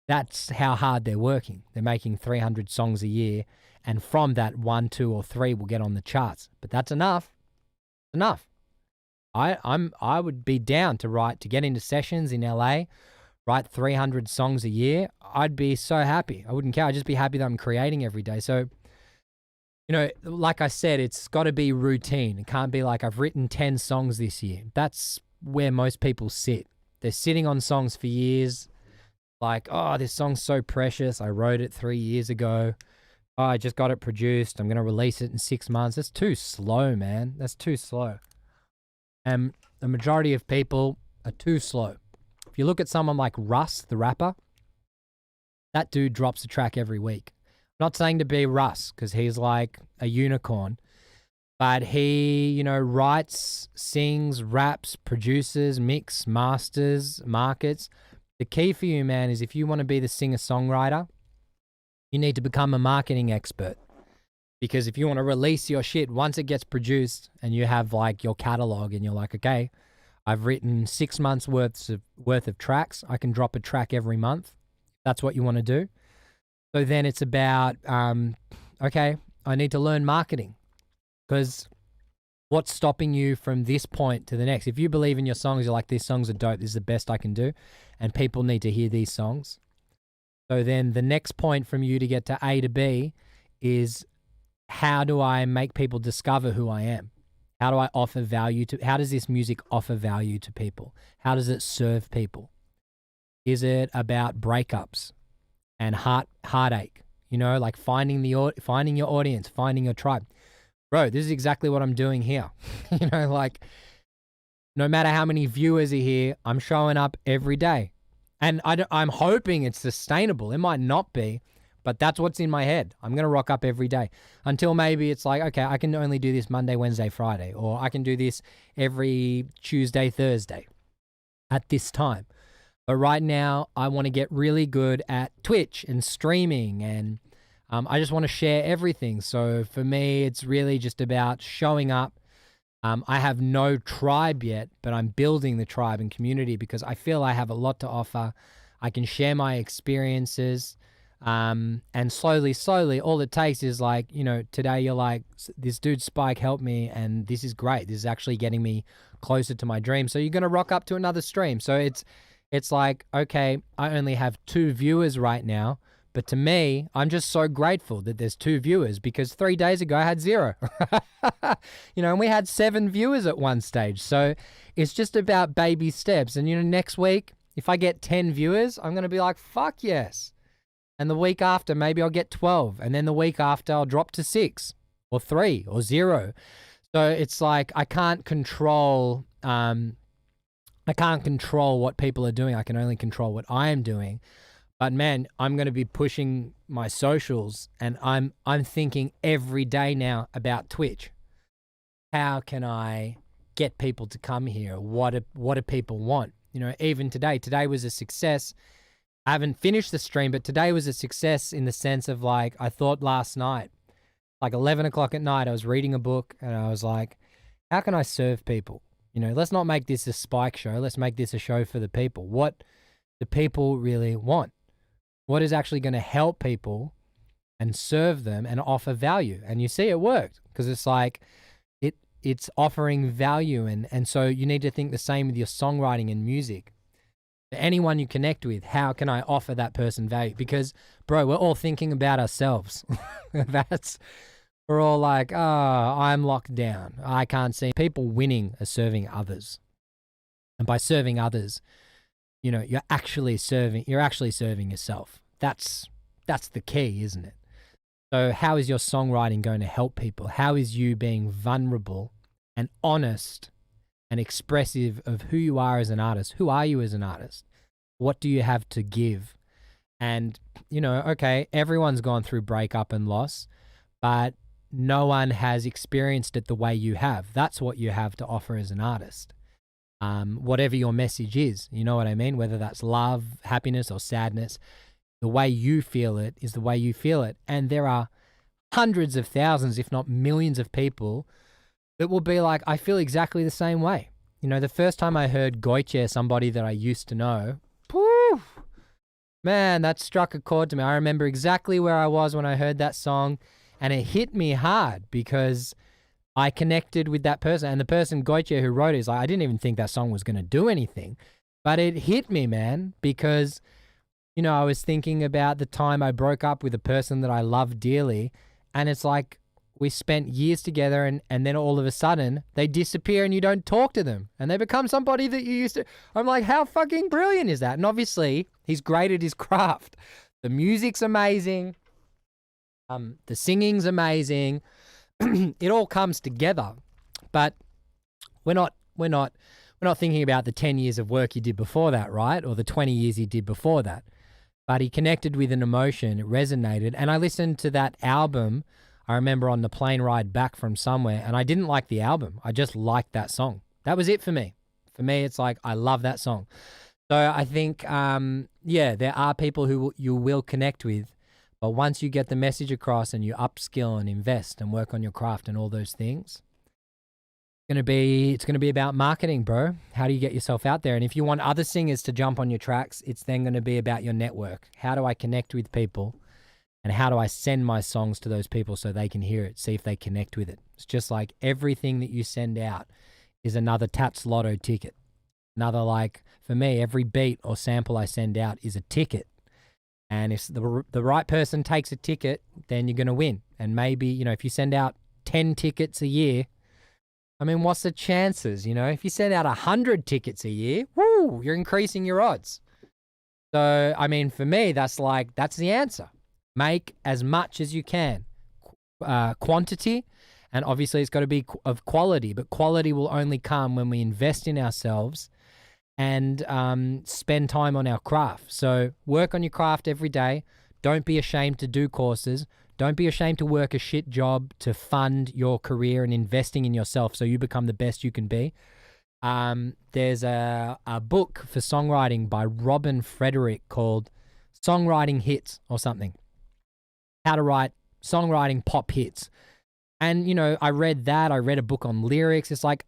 That's how hard they're working. They're making 300 songs a year. And from that, 1, 2, or 3 will get on the charts. But that's enough. Enough. I would be down to get into sessions in LA, write 300 songs a year. I'd be so happy. I wouldn't care. I'd just be happy that I'm creating every day. So, like I said, it's got to be routine. It can't be like I've written 10 songs this year. That's where most people sit. They're sitting on songs for years. Like, oh, this song's so precious. I wrote it 3 years ago. Oh, I just got it produced. I'm going to release it in 6 months. That's too slow, man. That's too slow. And the majority of people are too slow. If you look at someone like Russ, the rapper, that dude drops a track every week. I'm not saying to be Russ, because he's like a unicorn, but he, writes, sings, raps, produces, mix, masters, markets. The key for you, man, is if you want to be the singer-songwriter, you need to become a marketing expert. Because if you want to release your shit, once it gets produced and you have like your catalog and you're like, okay, I've written 6 months worth of tracks. I can drop a track every month. That's what you want to do. So then it's about, okay, I need to learn marketing. Because what's stopping you from this point to the next? If you believe in your songs, you're like, these songs are dope. This is the best I can do. And people need to hear these songs. So then the next point from you to get to A to B is, how do I make people discover who I am? How do I offer value how does this music offer value to people? How does it serve people? Is it about breakups and heartache? Like finding your audience, finding your tribe. Bro, this is exactly what I'm doing here. Like no matter how many viewers are here, I'm showing up every day. And I'm hoping it's sustainable. It might not be, but that's what's in my head. I'm going to rock up every day until maybe it's like, okay, I can only do this Monday, Wednesday, Friday, or I can do this every Tuesday, Thursday at this time. But right now, I want to get really good at Twitch and streaming, and I just want to share everything. So for me, it's really just about showing up. I have no tribe yet, but I'm building the tribe and community because I feel I have a lot to offer. I can share my experiences. And slowly, all it takes is like, today you're like, this dude Spike helped me and this is great. This is actually getting me closer to my dream. So you're going to rock up to another stream. So it's like, okay, I only have 2 viewers right now, But to me, I'm just so grateful that there's 2 viewers because 3 days ago I had 0. And we had 7 viewers at one stage. So it's just about baby steps. And, next week, if I get 10 viewers, I'm going to be like, fuck yes. And the week after, maybe I'll get 12. And then the week after, I'll drop to 6 or 3 or 0. So it's like I can't control what people are doing. I can only control what I am doing. But man, I'm going to be pushing my socials, and I'm thinking every day now about Twitch. How can I get people to come here? What do people want? Even today was a success. I haven't finished the stream, but today was a success in the sense of like, I thought last night, like 11 o'clock at night, I was reading a book and I was like, how can I serve people? Let's not make this a Spike show. Let's make this a show for the people. What do people really want? What is actually going to help people and serve them and offer value? And you see it worked because it's like it's offering value. And so you need to think the same with your songwriting and music. Anyone you connect with, how can I offer that person value? Because, bro, we're all thinking about ourselves. We're all like, oh, I'm locked down. I can't see. People winning are serving others. And by serving others, you're actually serving yourself. That's the key, isn't it? So how is your songwriting going to help people? How is you being vulnerable and honest and expressive of who you are as an artist? Who are you as an artist? What do you have to give? And, okay, everyone's gone through breakup and loss, but no one has experienced it the way you have. That's what you have to offer as an artist. Whatever your message is, you know what I mean? Whether that's love, happiness, or sadness, the way you feel it is the way you feel it. And there are hundreds of thousands, if not millions of people that will be like, I feel exactly the same way. The first time I heard Goiche, somebody that I used to know, poof, man, that struck a chord to me. I remember exactly where I was when I heard that song, and it hit me hard because I connected with that person. And the person, Goiche, who wrote it, is like, I didn't even think that song was going to do anything. But it hit me, man, because, I was thinking about the time I broke up with a person that I loved dearly. And it's like we spent years together and then all of a sudden they disappear and you don't talk to them. And they become somebody that you used to. I'm like, how fucking brilliant is that? And obviously, he's great at his craft. The music's amazing. The singing's amazing. It all comes together, but we're not thinking about the 10 years of work he did before that, right? Or the 20 years he did before that. But he connected with an emotion, it resonated. And I listened to that album, I remember on the plane ride back from somewhere, and I didn't like the album. I just liked that song. That was it for me. For me, it's like, I love that song. So I think, there are people who you will connect with. But once you get the message across and you upskill and invest and work on your craft and all those things, it's going to be about marketing, bro. How do you get yourself out there? And if you want other singers to jump on your tracks, it's then going to be about your network. How do I connect with people? And how do I send my songs to those people so they can hear it, see if they connect with it? It's just like everything that you send out is another Tats Lotto ticket. Another, like, for me, every beat or sample I send out is a ticket. And if the right person takes a ticket, then you're going to win. And maybe, if you send out 10 tickets a year, I mean, what's the chances? If you send out 100 tickets a year, woo, you're increasing your odds. So, I mean, for me, that's the answer. Make as much as you can. Quantity, and obviously it's got to be of quality, but quality will only come when we invest in ourselves and spend time on our craft. So work on your craft every day. Don't be ashamed to do courses. Don't be ashamed to work a shit job to fund your career and investing in yourself so you become the best you can be. There's a book for songwriting by Robin Frederick called Songwriting Hits or something. How to write songwriting pop hits. And, I read that. I read a book on lyrics. It's like,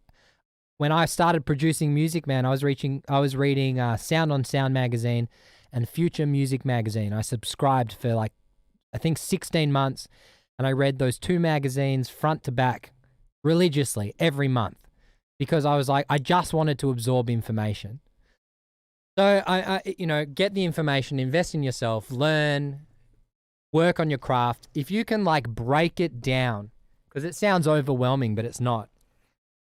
when I started producing music, man, I was reading Sound on Sound magazine and Future Music magazine. I subscribed for I think 16 months, and I read those 2 magazines front to back religiously every month because I was like, I just wanted to absorb information. So I get the information, invest in yourself, learn, work on your craft. If you can like break it down, because it sounds overwhelming, but it's not.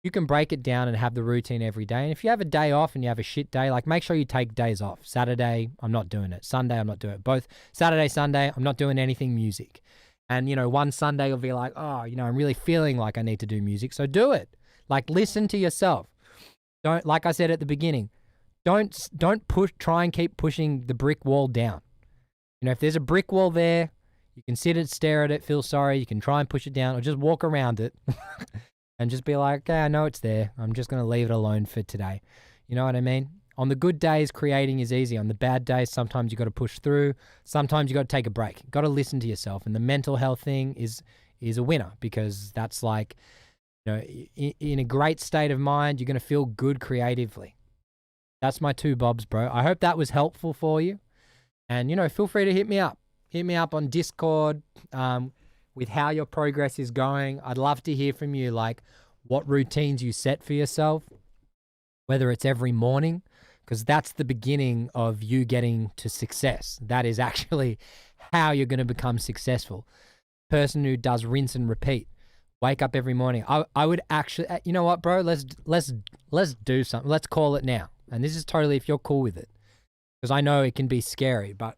You can break it down and have the routine every day. And if you have a day off and you have a shit day, like make sure you take days off. Saturday, I'm not doing it. Sunday, I'm not doing it. Both Saturday, Sunday, I'm not doing anything music. And, one Sunday you'll be like, oh, I'm really feeling like I need to do music. So do it. Like listen to yourself. Don't, like I said at the beginning, don't try and keep pushing the brick wall down. If there's a brick wall there, you can sit and stare at it, feel sorry. You can try and push it down or just walk around it. And just be like, okay, I know it's there. I'm just going to leave it alone for today. You know what I mean? On the good days, creating is easy. On the bad days, sometimes you got to push through. Sometimes you got to take a break. Got to listen to yourself. And the mental health thing is a winner, because that's like, in a great state of mind, you're going to feel good creatively. That's my 2 bobs, bro. I hope that was helpful for you. And, feel free to hit me up. Hit me up on Discord. With how your progress is going. I'd love to hear from you, like what routines you set for yourself, whether it's every morning, because that's the beginning of you getting to success. That is actually how you're going to become successful. Person who does rinse and repeat, wake up every morning. I would actually, you know what, bro? Let's do something. Let's call it now. And this is totally if you're cool with it, because I know it can be scary, but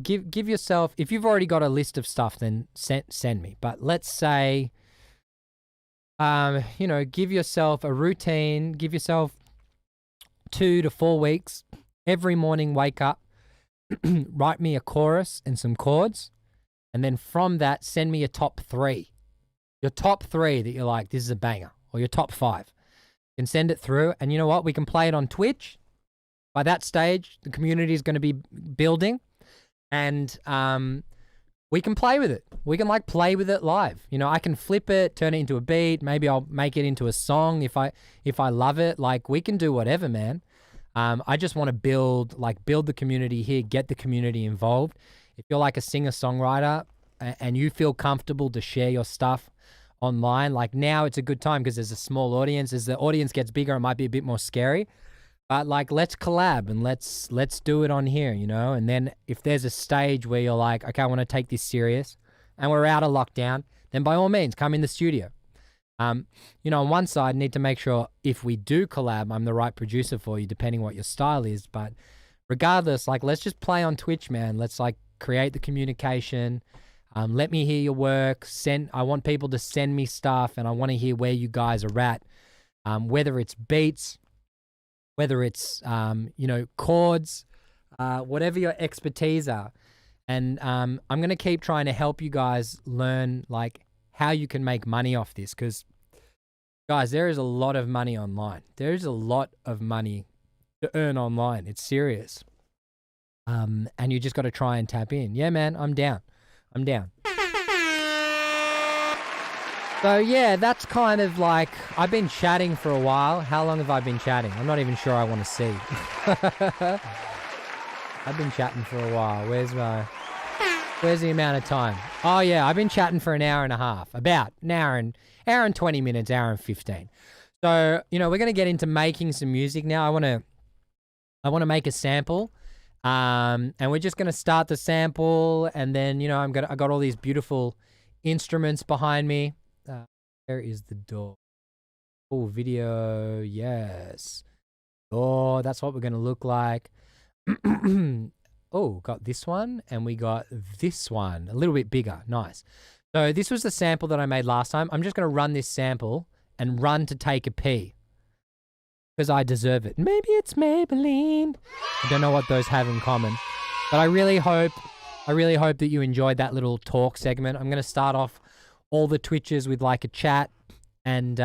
give yourself, if you've already got a list of stuff, then send me. But let's say, give yourself a routine, give yourself 2 to 4 weeks. Every morning, wake up, write me a chorus and some chords. And then from that, send me your top 3. Your top 3 that you're like, this is a banger, or your top 5. You can send it through. And you know what? We can play it on Twitch. By that stage, the community is going to be building. And we can play with it. We can like play with it live. I can flip it, turn it into a beat. Maybe I'll make it into a song if I love it. Like we can do whatever, man. I just want to build the community here, get the community involved. If you're like a singer-songwriter and you feel comfortable to share your stuff online, like now it's a good time because there's a small audience. As the audience gets bigger, it might be a bit more scary. But like, let's collab and let's do it on here, And then if there's a stage where you're like, okay, I want to take this serious, and we're out of lockdown, then by all means, come in the studio. On one side, need to make sure if we do collab, I'm the right producer for you, depending what your style is. But regardless, like, let's just play on Twitch, man. Let's like create the communication. Let me hear your work. I want people to send me stuff, and I want to hear where you guys are at. Whether it's beats, whether it's, chords, whatever your expertise are. And I'm going to keep trying to help you guys learn, like, how you can make money off this. Because, guys, there is a lot of money online. There is a lot of money to earn online. It's serious. And you just got to try and tap in. Yeah, man, I'm down. So, yeah, that's kind of like, I've been chatting for a while. How long have I been chatting? I'm not even sure I want to see. I've been chatting for a while. Where's the amount of time? Oh, yeah, I've been chatting for an hour and a half. About an hour and 20 minutes, hour and 15. So, we're going to get into making some music now. I want to make a sample. And we're just going to start the sample. And then, I got all these beautiful instruments behind me. Where is the door? Oh, video. Yes. Oh, that's what we're going to look like. Oh, got this one and we got this one. A little bit bigger. Nice. So this was the sample that I made last time. I'm just going to run this sample and run to take a pee. Because I deserve it. Maybe it's Maybelline. I don't know what those have in common. But I really hope that you enjoyed that little talk segment. I'm going to start off all the Twitches with like a chat. And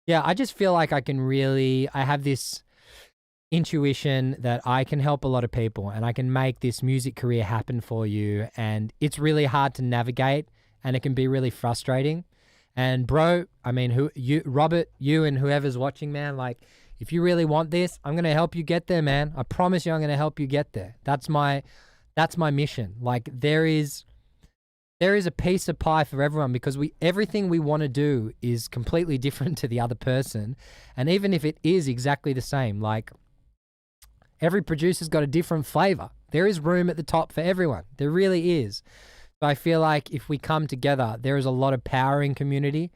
yeah, I just feel like I have this intuition that I can help a lot of people and I can make this music career happen for you. And it's really hard to navigate and it can be really frustrating. And bro, I mean, Robert, you and whoever's watching, man, like if you really want this, I'm going to help you get there, man. I promise you I'm going to help you get there. That's my mission. Like there is a piece of pie for everyone because everything we want to do is completely different to the other person. And even if it is exactly the same, like Every producer's got a different flavor. There is room at the top for everyone. There really is. So I feel like if we come together, there is a lot of power in community.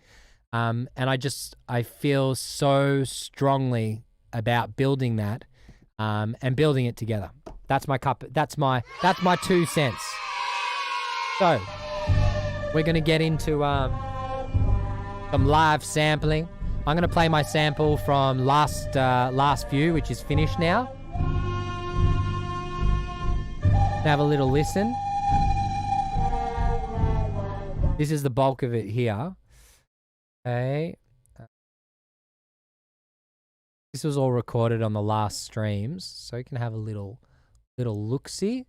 And I feel so strongly about building that and building it together. That's my 2 cents. So we're going to get into some live sampling. I'm going to play my sample from last view, which is finished now. Have a little listen. This is the bulk of it here. Okay. This was all recorded on the last streams, so you can have a little look-see.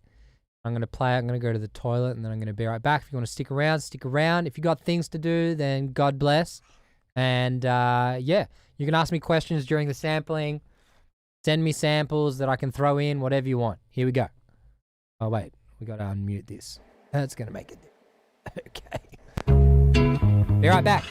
I'm going to play it. I'm going to go to the toilet, and then I'm going to be right back. If you want to stick around, stick around. If you got things to do, then God bless. And yeah, you can ask me questions during the sampling. Send me samples that I can throw in, whatever you want. Here we go. Oh, wait. We got to unmute this. That's going to make it. Okay. Be right back.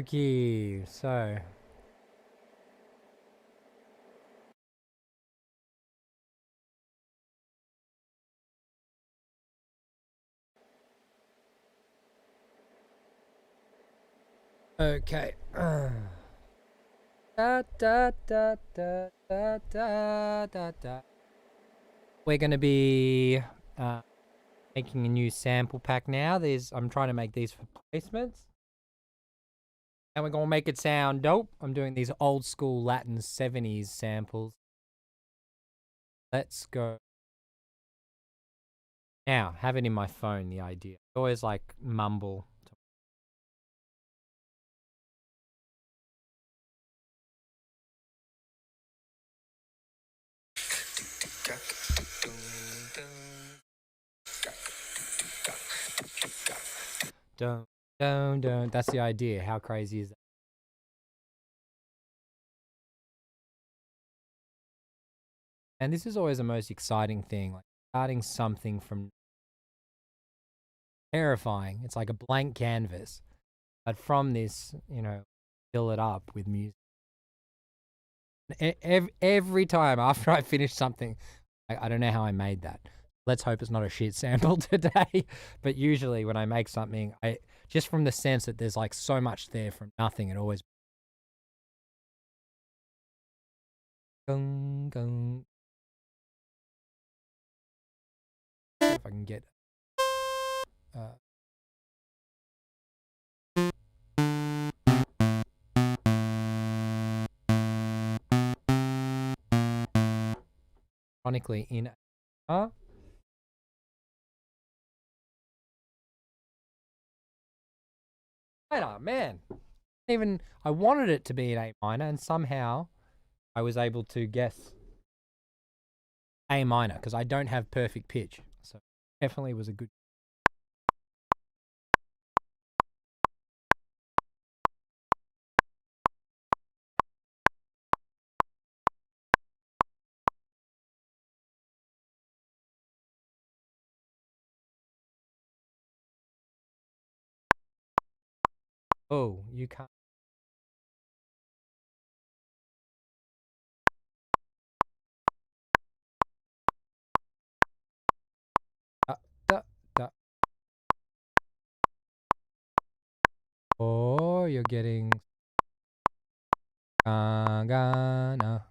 dokie. So. Okay. Da, da, da, da, da, da, da, da. We're going to be making a new sample pack now. I'm trying to make these for placements. And we're going to make it sound dope. I'm doing these old school Latin 70s samples. Let's go. Now, have it in my phone, the idea. I always like mumble. Dun, dun, dun. That's the idea. How crazy is that? And this is always the most exciting thing, like starting something from terrifying. It's like a blank canvas. But from this, fill it up with music. Every time after I finish something, I don't know how I made that. Let's hope it's not a shit sample today. But usually when I make something, just from the sense that there's like so much there from nothing, it always. Gung, gung. If I can get. Ironically, in. Huh? Man. I wanted it to be an A minor, and somehow I was able to guess A minor because I don't have perfect pitch. So definitely was a good. Oh, you can't. Da, da. Oh, you're getting. Gana.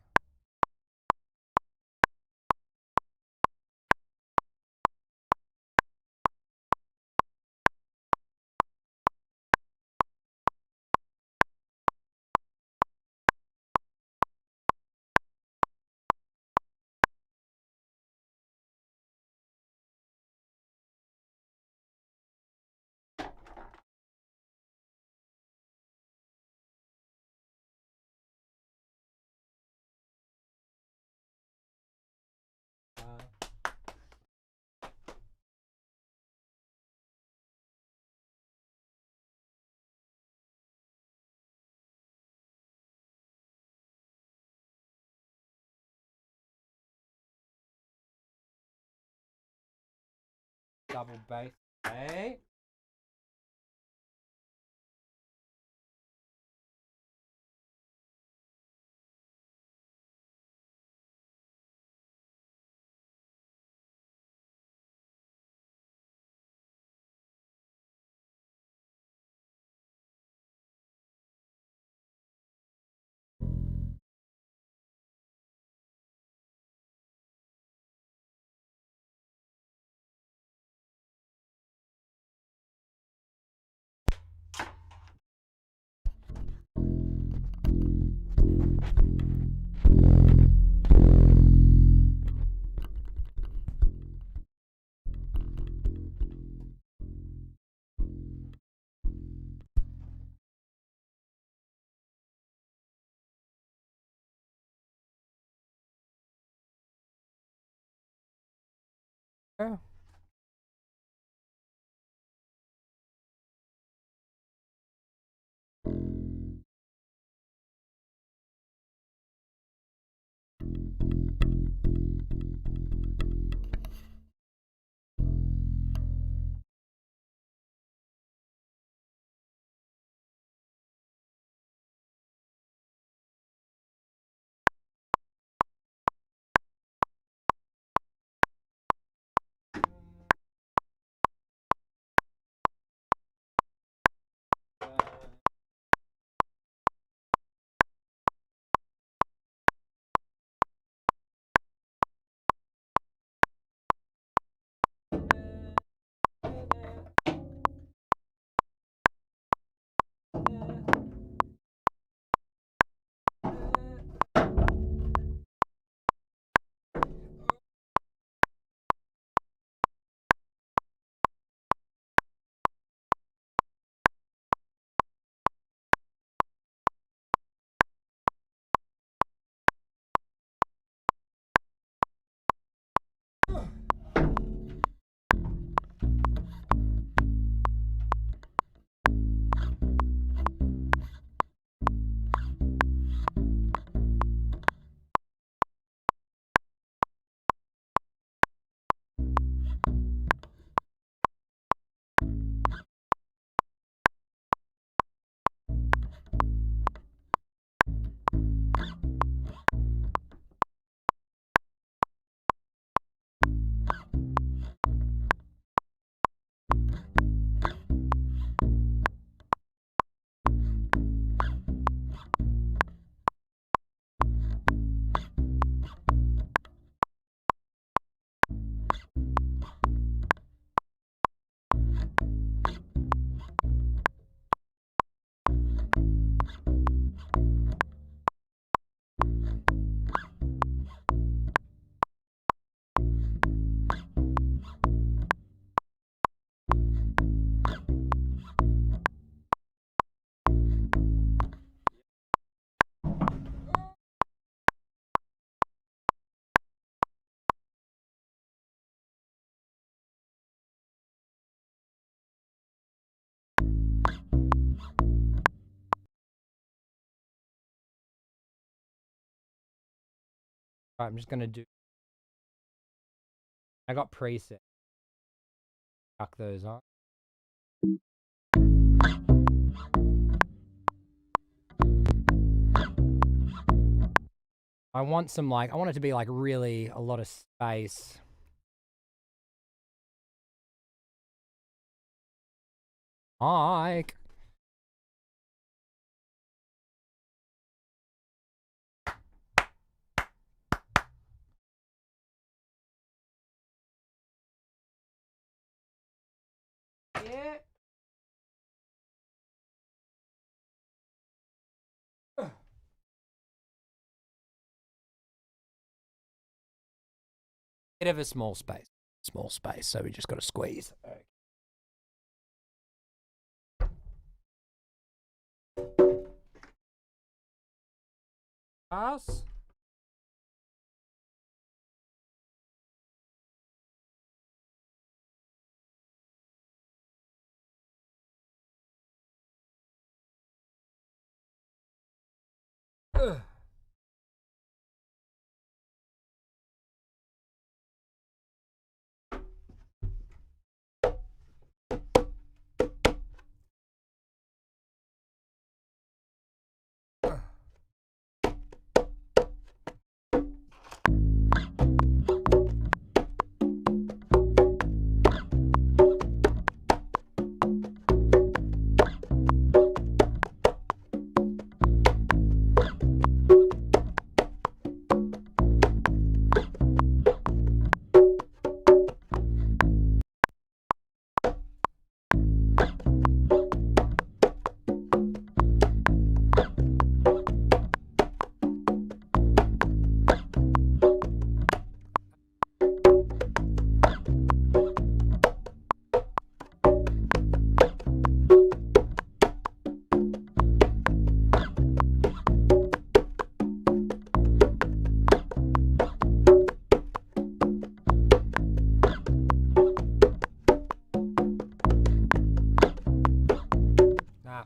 Double bass. Hey. Oh. Right, I'm just gonna do. I got preset. Chuck those on. I want some I want it to be like really a lot of space. Mike. Yeah. Bit of a small space. Small space, so we just got to squeeze. Okay. Pass. Ugh. Nah.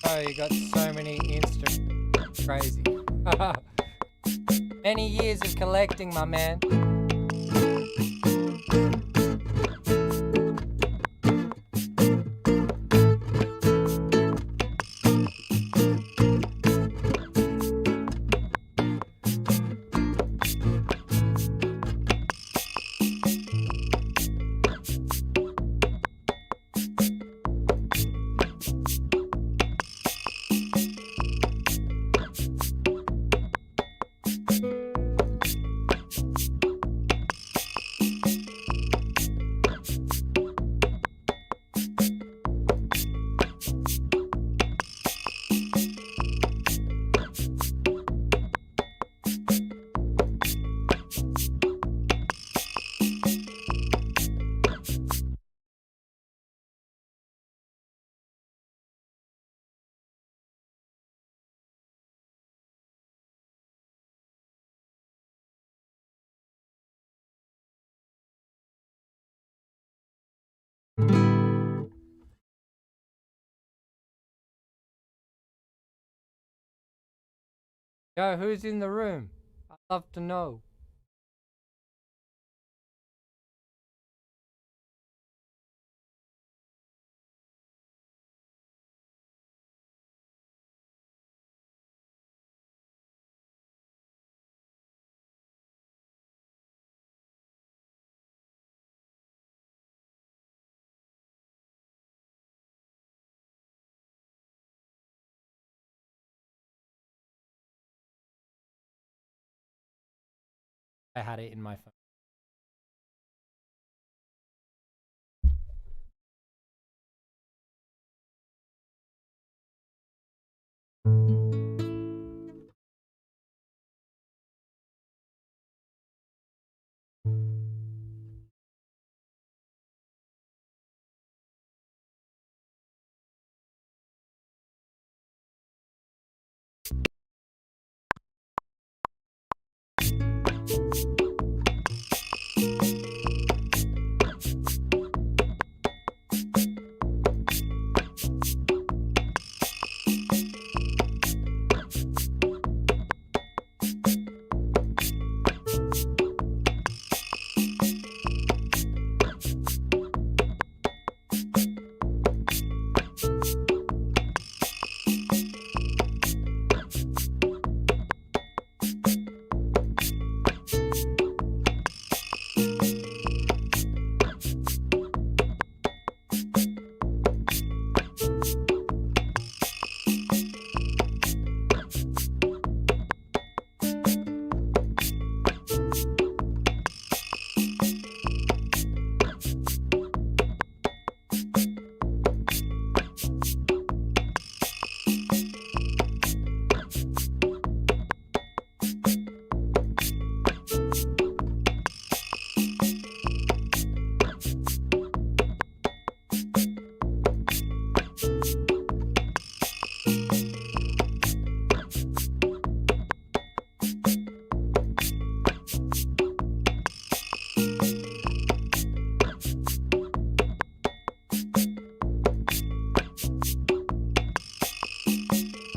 Oh, you got so many instruments. Crazy. Many years of collecting, my man. Yo, who's in the room? I'd love to know. I had it in my phone.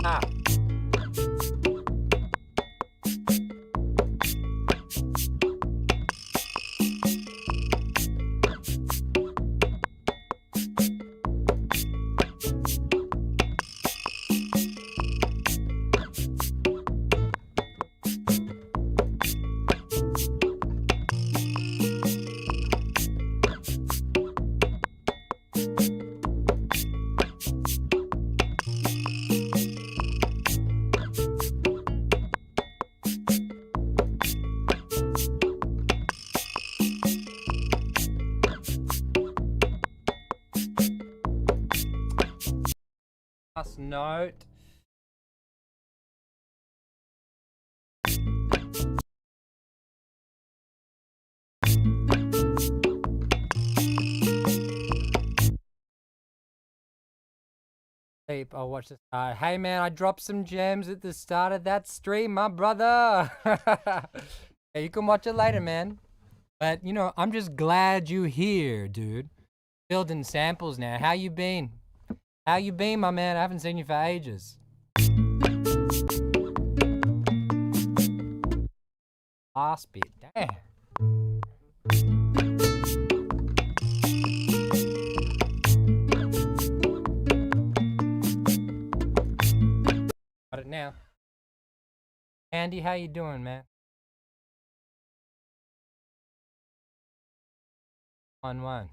Ah. Last note. I'll watch this. Hey man, I dropped some gems at the start of that stream, my brother. Yeah, you can watch it later, man. But you know, I'm just glad you here, dude. Building samples now. How you been? How you been, my man? I haven't seen you for ages. Last bit, damn. Got it now. Andy, how you doing, man? 1-1.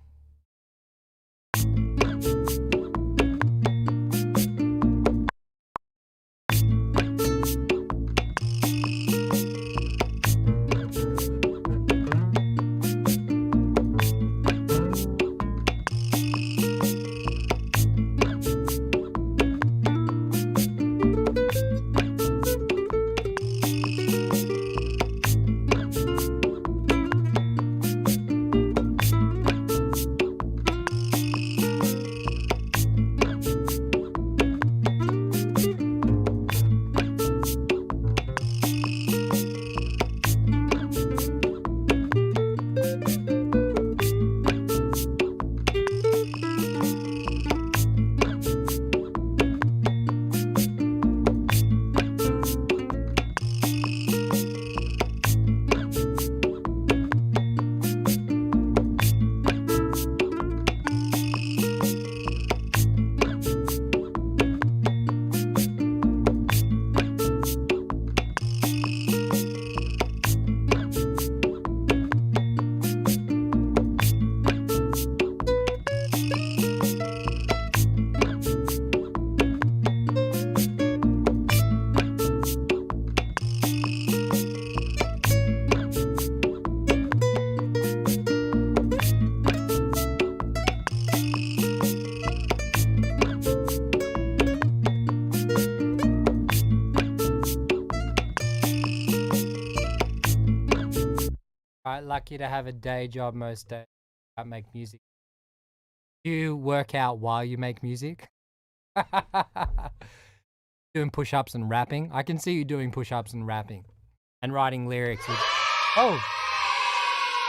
Right, lucky to have a day job most days. I make music. Do you work out while you make music? Doing push-ups and rapping? I can see you doing push-ups and rapping. And writing lyrics. Oh!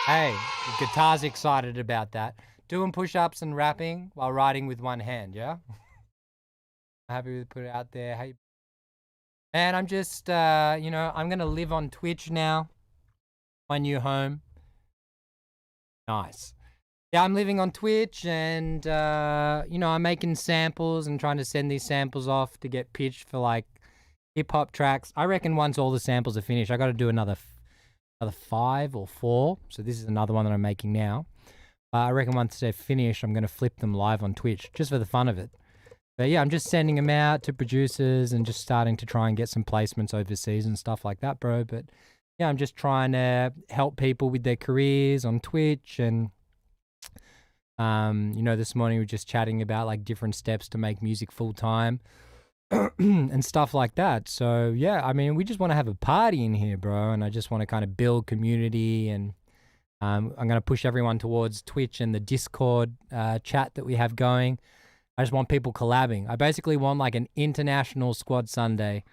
Hey, the guitar's excited about that. Doing push-ups and rapping while writing with one hand, yeah? Happy to put it out there. Hey, and I'm just, I'm going to live on Twitch now. My new home. Nice. Yeah, I'm living on Twitch and, I'm making samples and trying to send these samples off to get pitched for, like, hip-hop tracks. I reckon once all the samples are finished, I got to do another 5 or 4. So this is another one that I'm making now. I reckon once they're finished, I'm going to flip them live on Twitch, just for the fun of it. But yeah, I'm just sending them out to producers and just starting to try and get some placements overseas and stuff like that, bro. But yeah, I'm just trying to help people with their careers on Twitch. And, this morning we were just chatting about like different steps to make music full time and stuff like that. So yeah, I mean, we just want to have a party in here, bro. And I just want to kind of build community, and I'm going to push everyone towards Twitch and the Discord chat that we have going. I just want people collabing. I basically want like an international Squad Sunday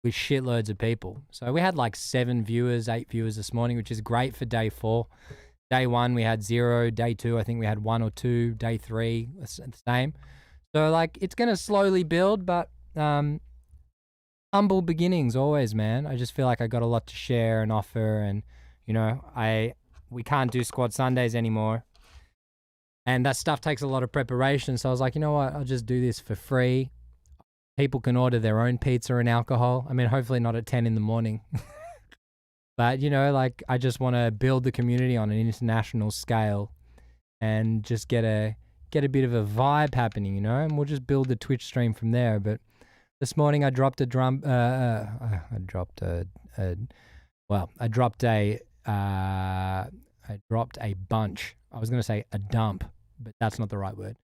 with shitloads of people. So we had like 8 viewers this morning, which is great for day 4. Day 1, we had 0. Day 2, I think we had 1 or 2. Day 3, the same. So like, it's going to slowly build, but humble beginnings always, man. I just feel like I got a lot to share and offer, and, we can't do Squad Sundays anymore. And that stuff takes a lot of preparation. So I was like, you know what? I'll just do this for free. People can order their own pizza and alcohol. I mean, hopefully not at 10 in the morning. But, I just want to build the community on an international scale and just get a bit of a vibe happening, and we'll just build the Twitch stream from there. But this morning I dropped a bunch. I was going to say a dump, but that's not the right word.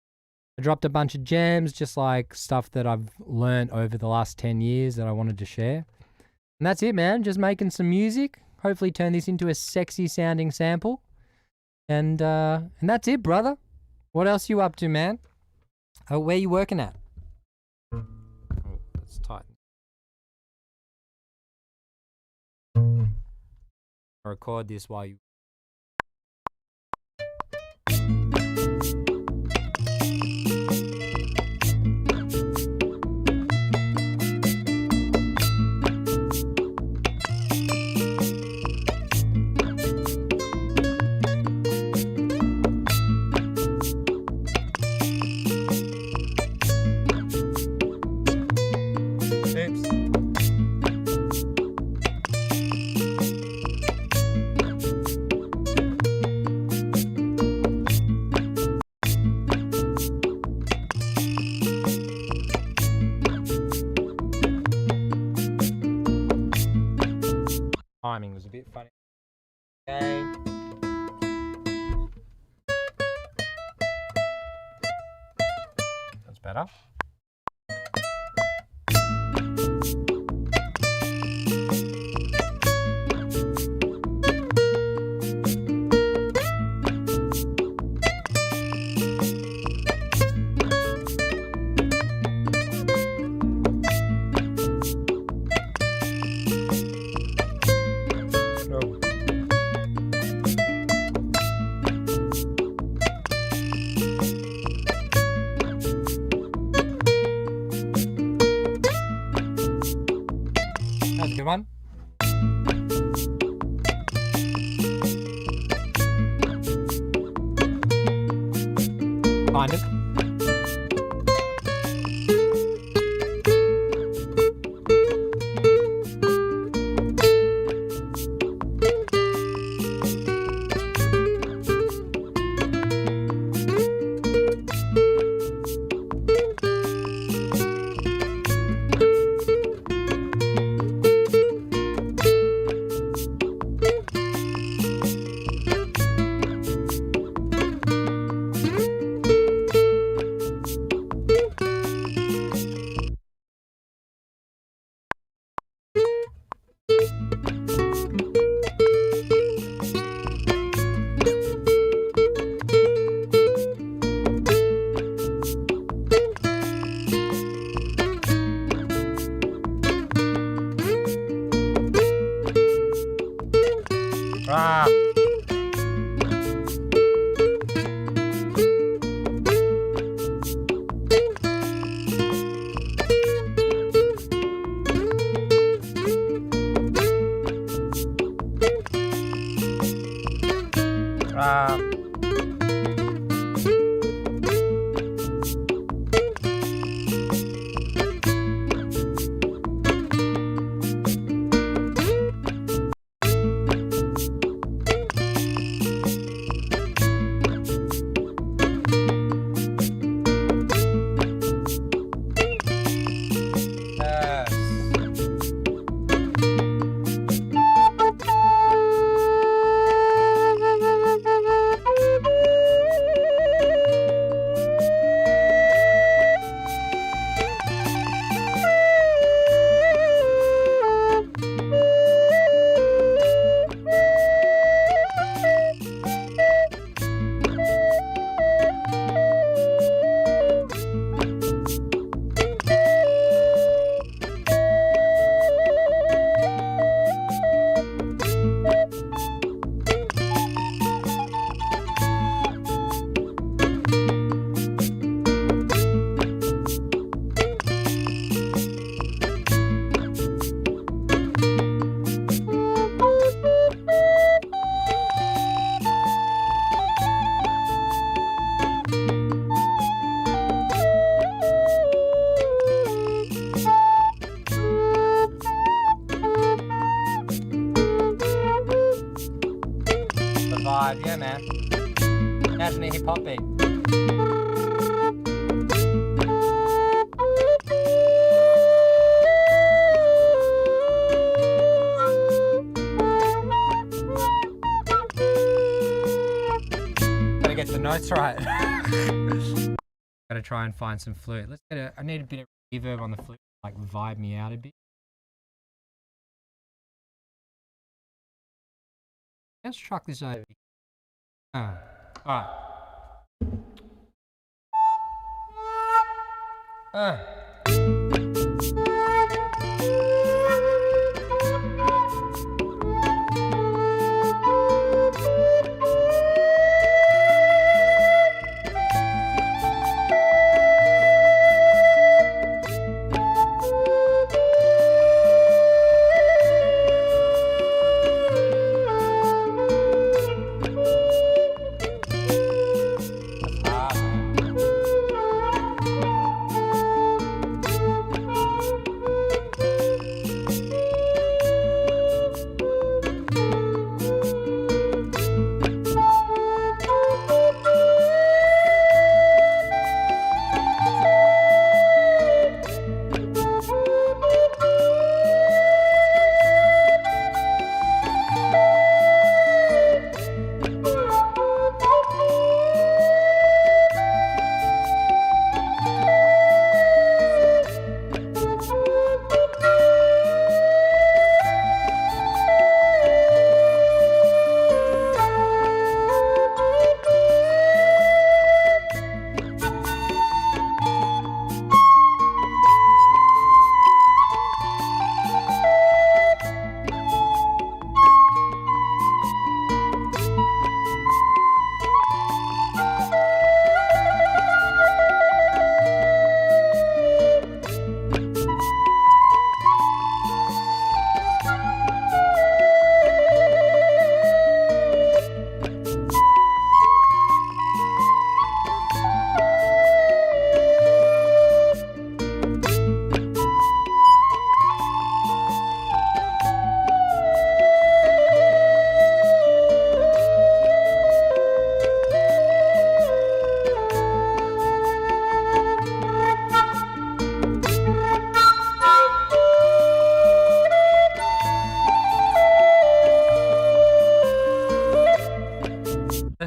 I dropped a bunch of gems, just like stuff that I've learned over the last 10 years that I wanted to share. And that's it, man. Just making some music. Hopefully turn this into a sexy sounding sample. And that's it, brother. What else you up to, man? Where you working at? Oh, that's tight. I'll record this while you... Timing was a bit funny. Okay. That's better. That's a good one. Kind of. Ah. Ah. Vibe, yeah, man. Imagine a hip hop beat. Gotta get the notes right. Gotta try and find some flute. Let's get I need a bit of reverb on the flute, like vibe me out a bit. Let's truck this over. Alright.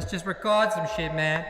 Let's just record some shit, man.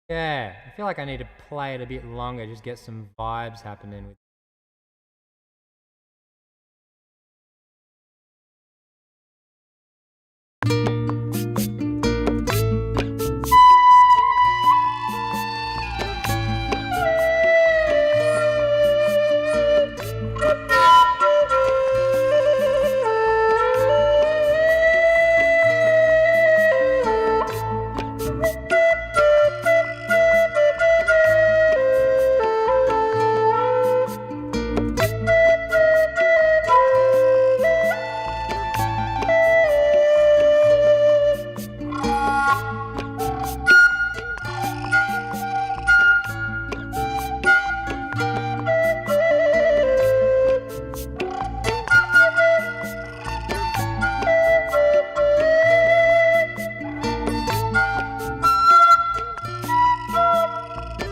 Yeah, I feel like I need to play it a bit longer, just get some vibes happening with.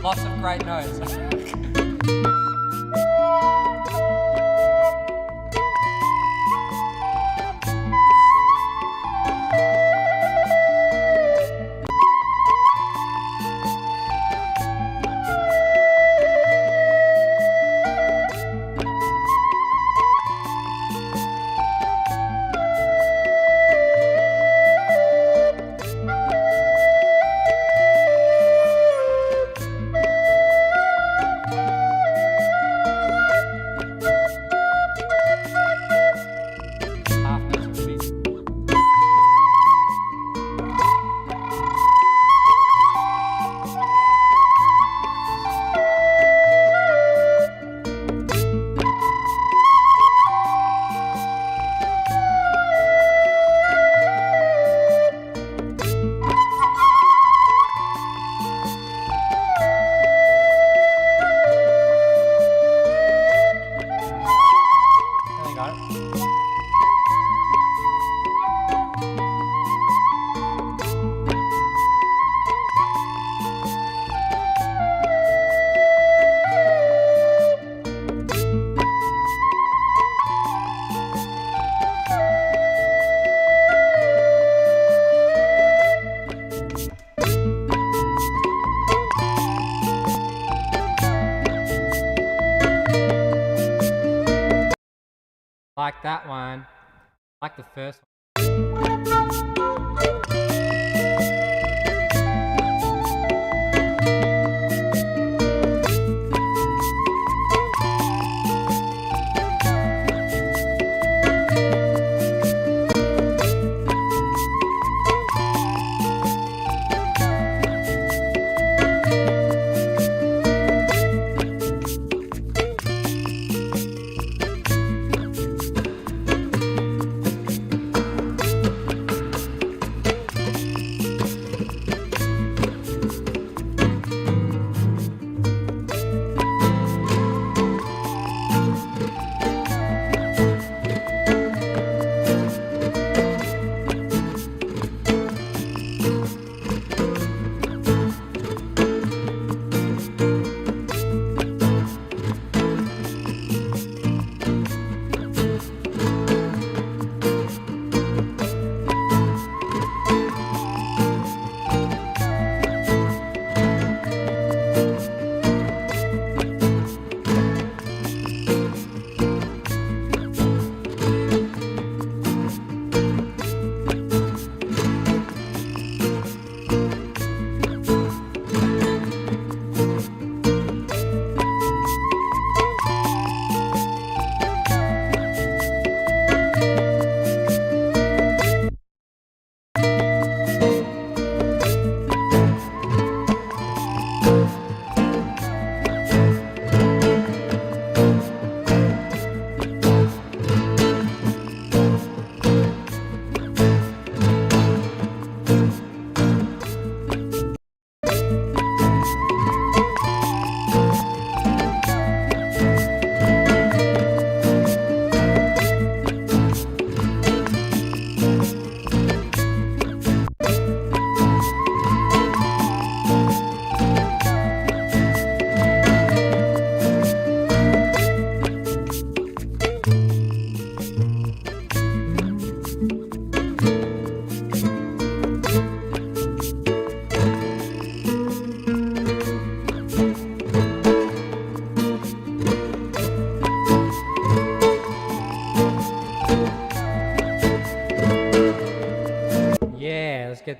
Lots of great notes. Half notes of me. There you go. Like that one. Like the first one.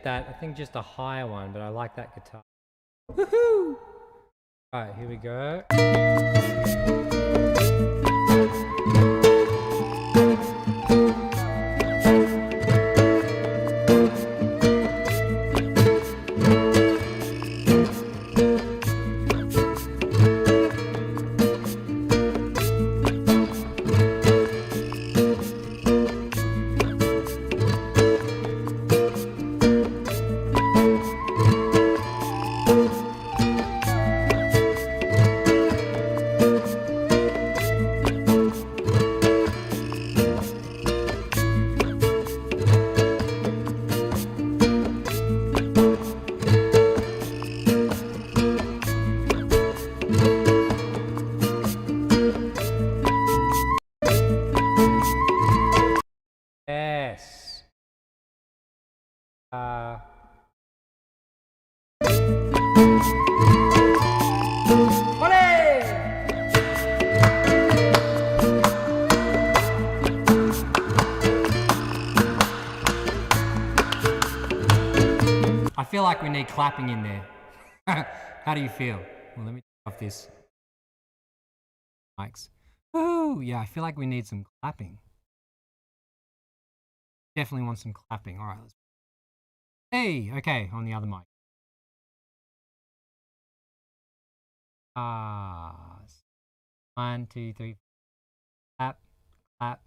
that. I think just a higher one, but I like that guitar. Woohoo! All right, here we go. Yes. I feel like we need clapping in there. How do you feel? Well, let me take off this. Mics. Ooh, yeah, I feel like we need some clapping. Definitely want some clapping. All right, let's. Hey, okay, on the other mic. Ah, 1, 2, 3. Clap, clap, clap.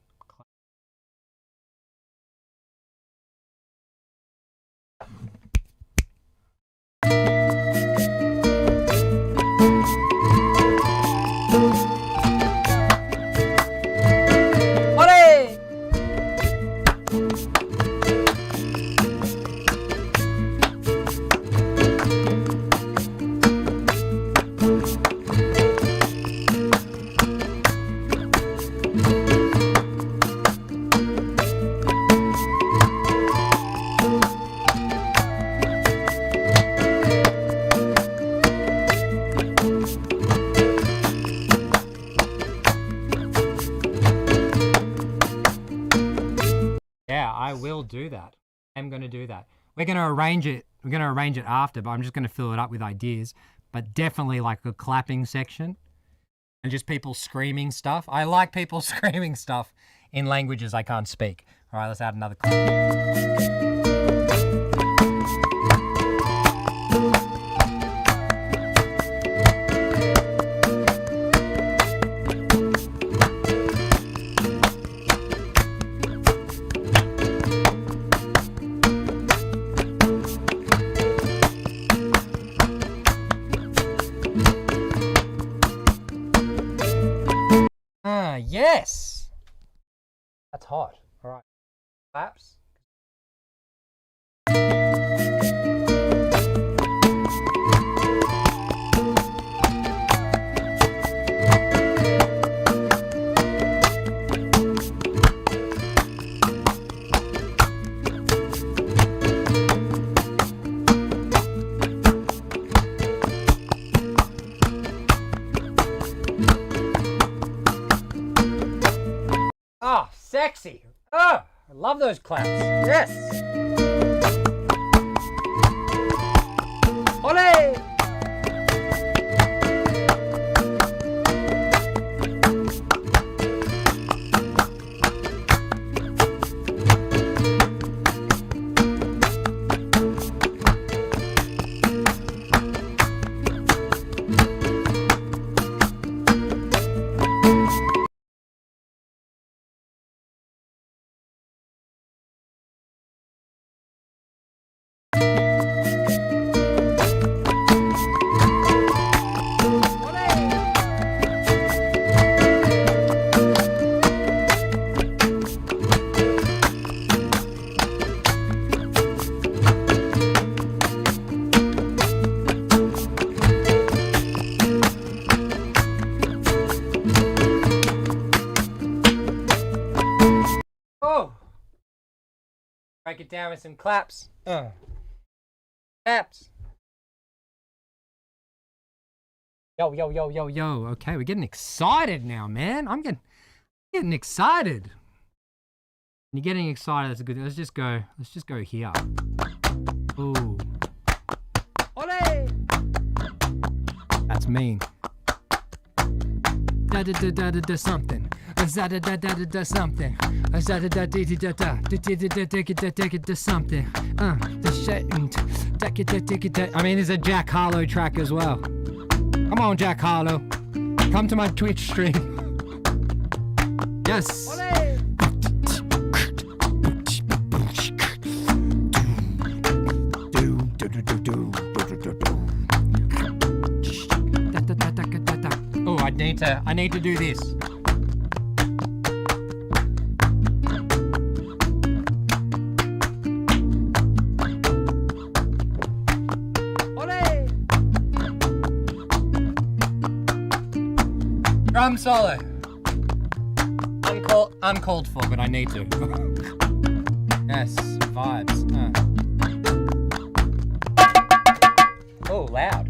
Yeah, I will do that. I'm going to do that. We're going to arrange it. We're going to arrange it after, but I'm just going to fill it up with ideas. But definitely like a clapping section and just people screaming stuff. I like people screaming stuff in languages I can't speak. All right, let's add another clap. Yes! That's hot. All right. Claps. Oh, sexy. Oh, I love those claps. Yes. Ole! Break it down with some claps. Claps. Yo, yo, yo, yo, yo. Okay, we're getting excited now, man. I'm getting excited. When you're getting excited, that's a good thing. Let's just go here. That's mean. Da da da da da da something. Da da da da da da something. Da da da da da da da da something. The shit. I mean, there's a Jack Harlow track as well. Come on, Jack Harlow. Come to my Twitch stream. Yes. Oh, I need to do this. Drum solo. Uncalled for, but I need to. Yes, vibes. Oh, loud.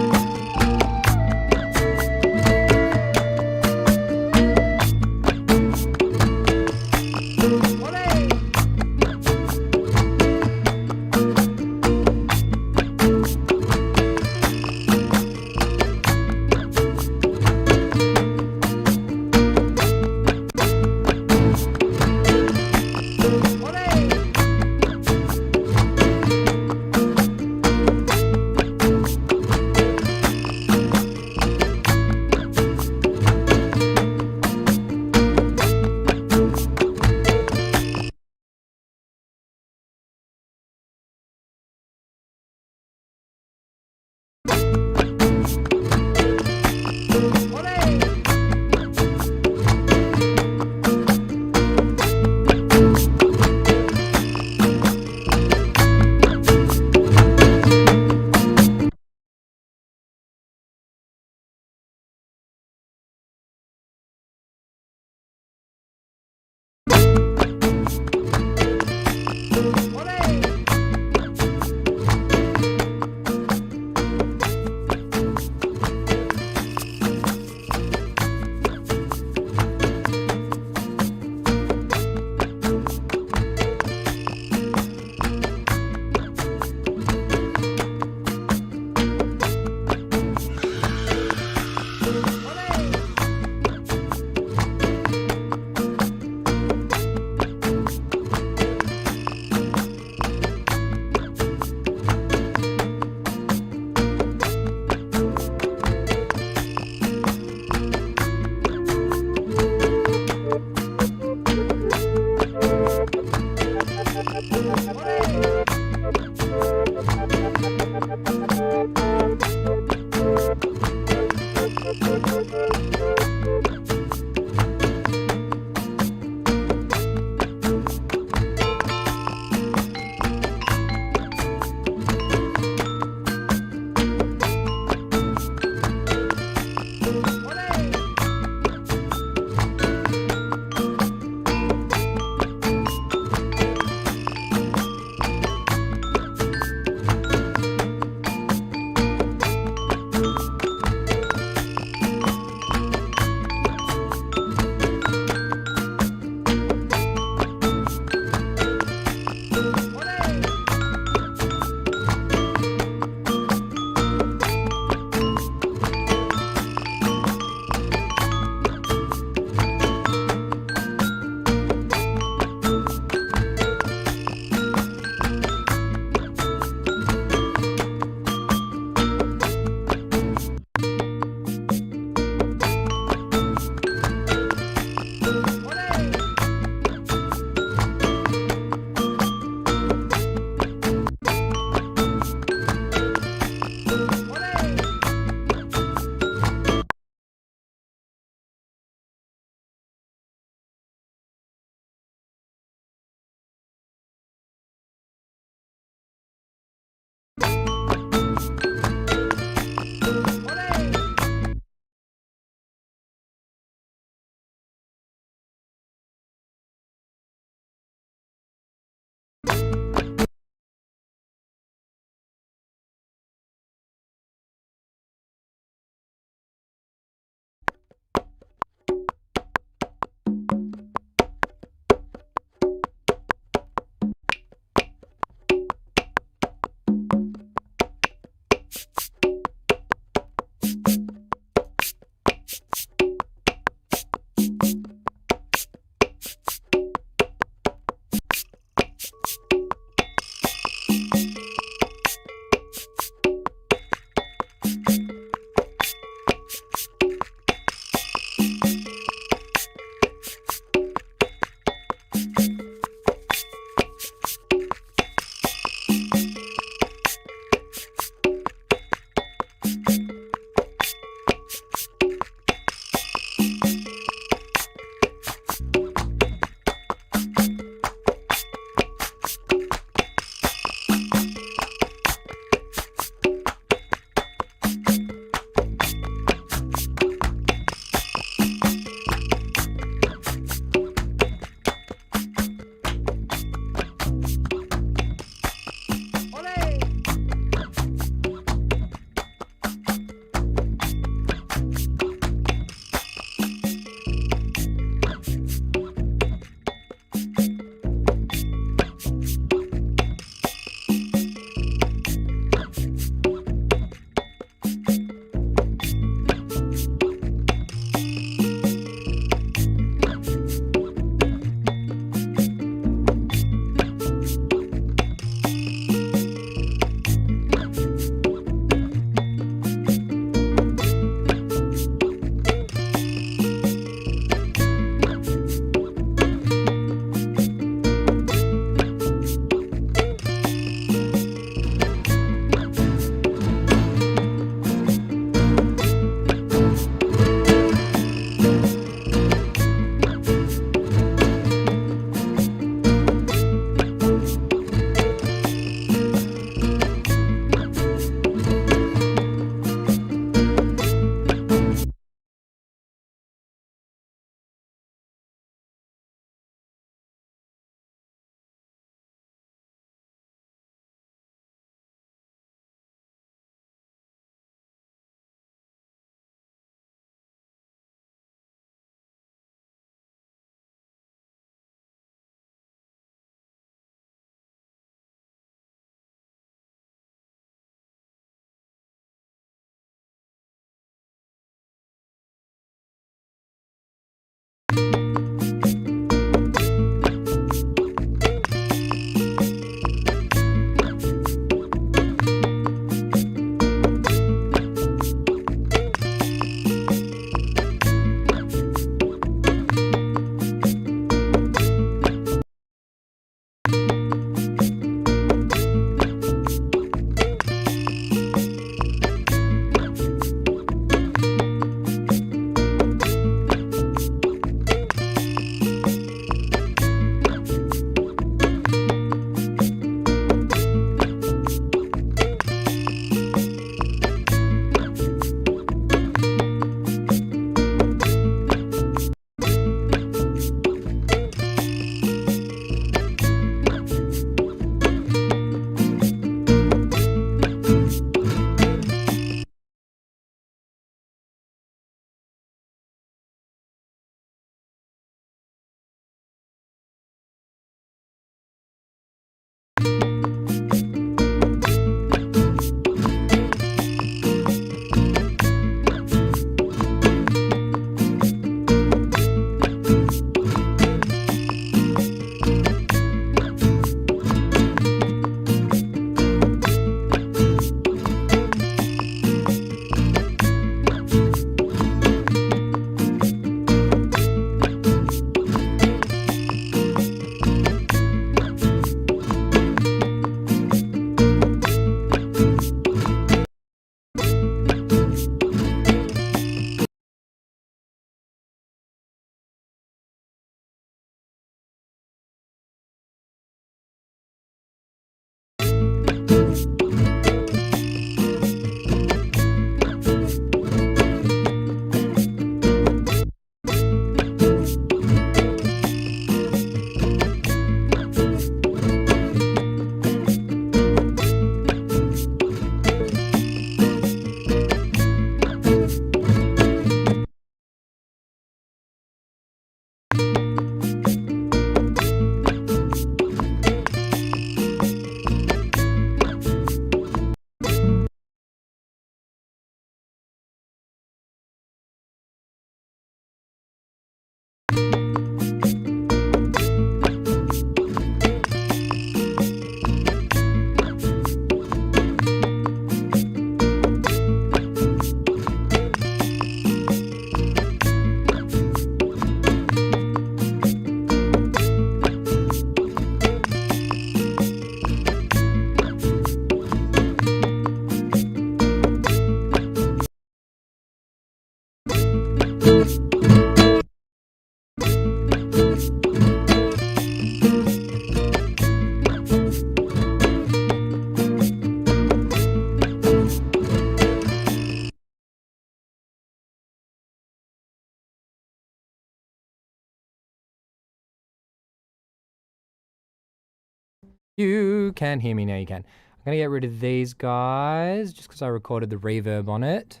You can hear me now. You can. I'm gonna get rid of these guys just because I recorded the reverb on it.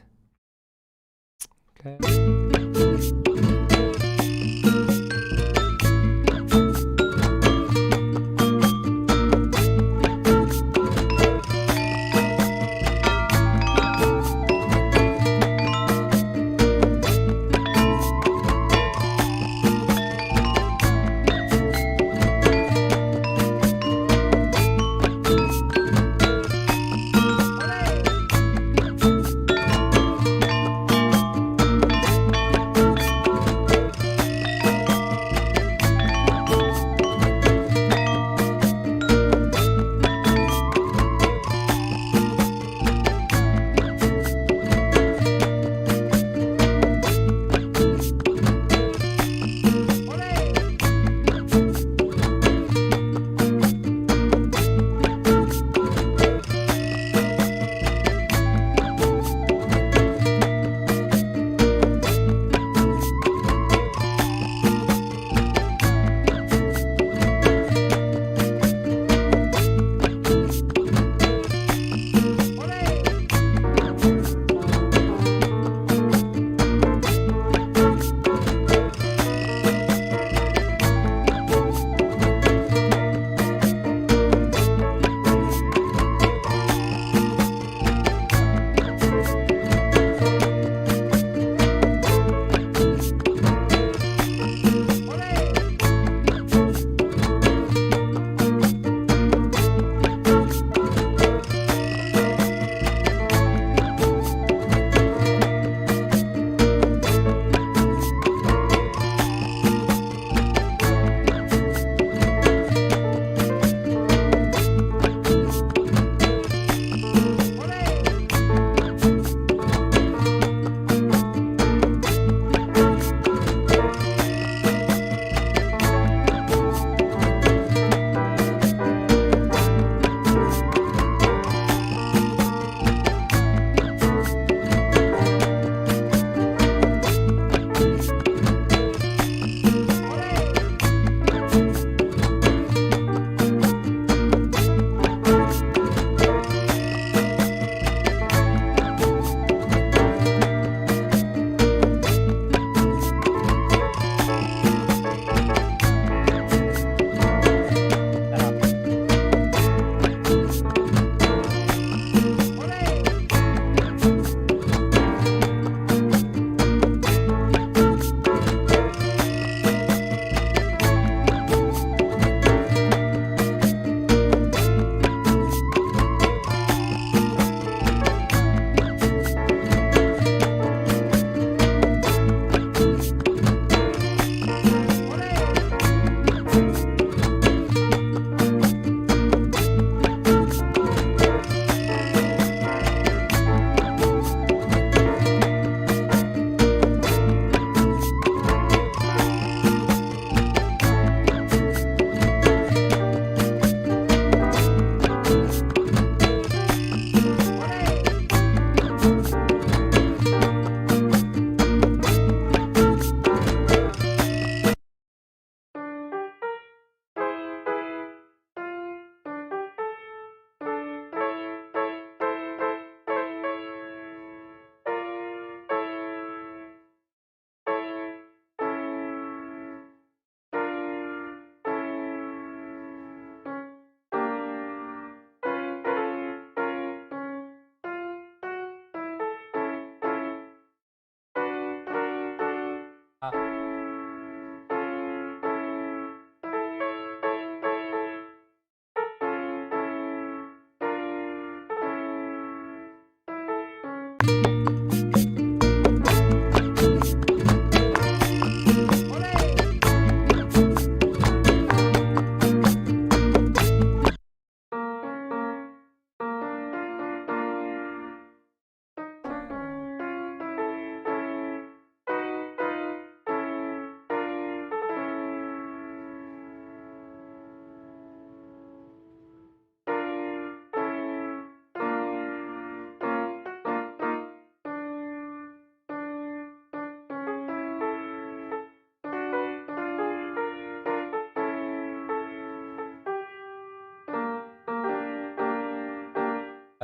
Okay.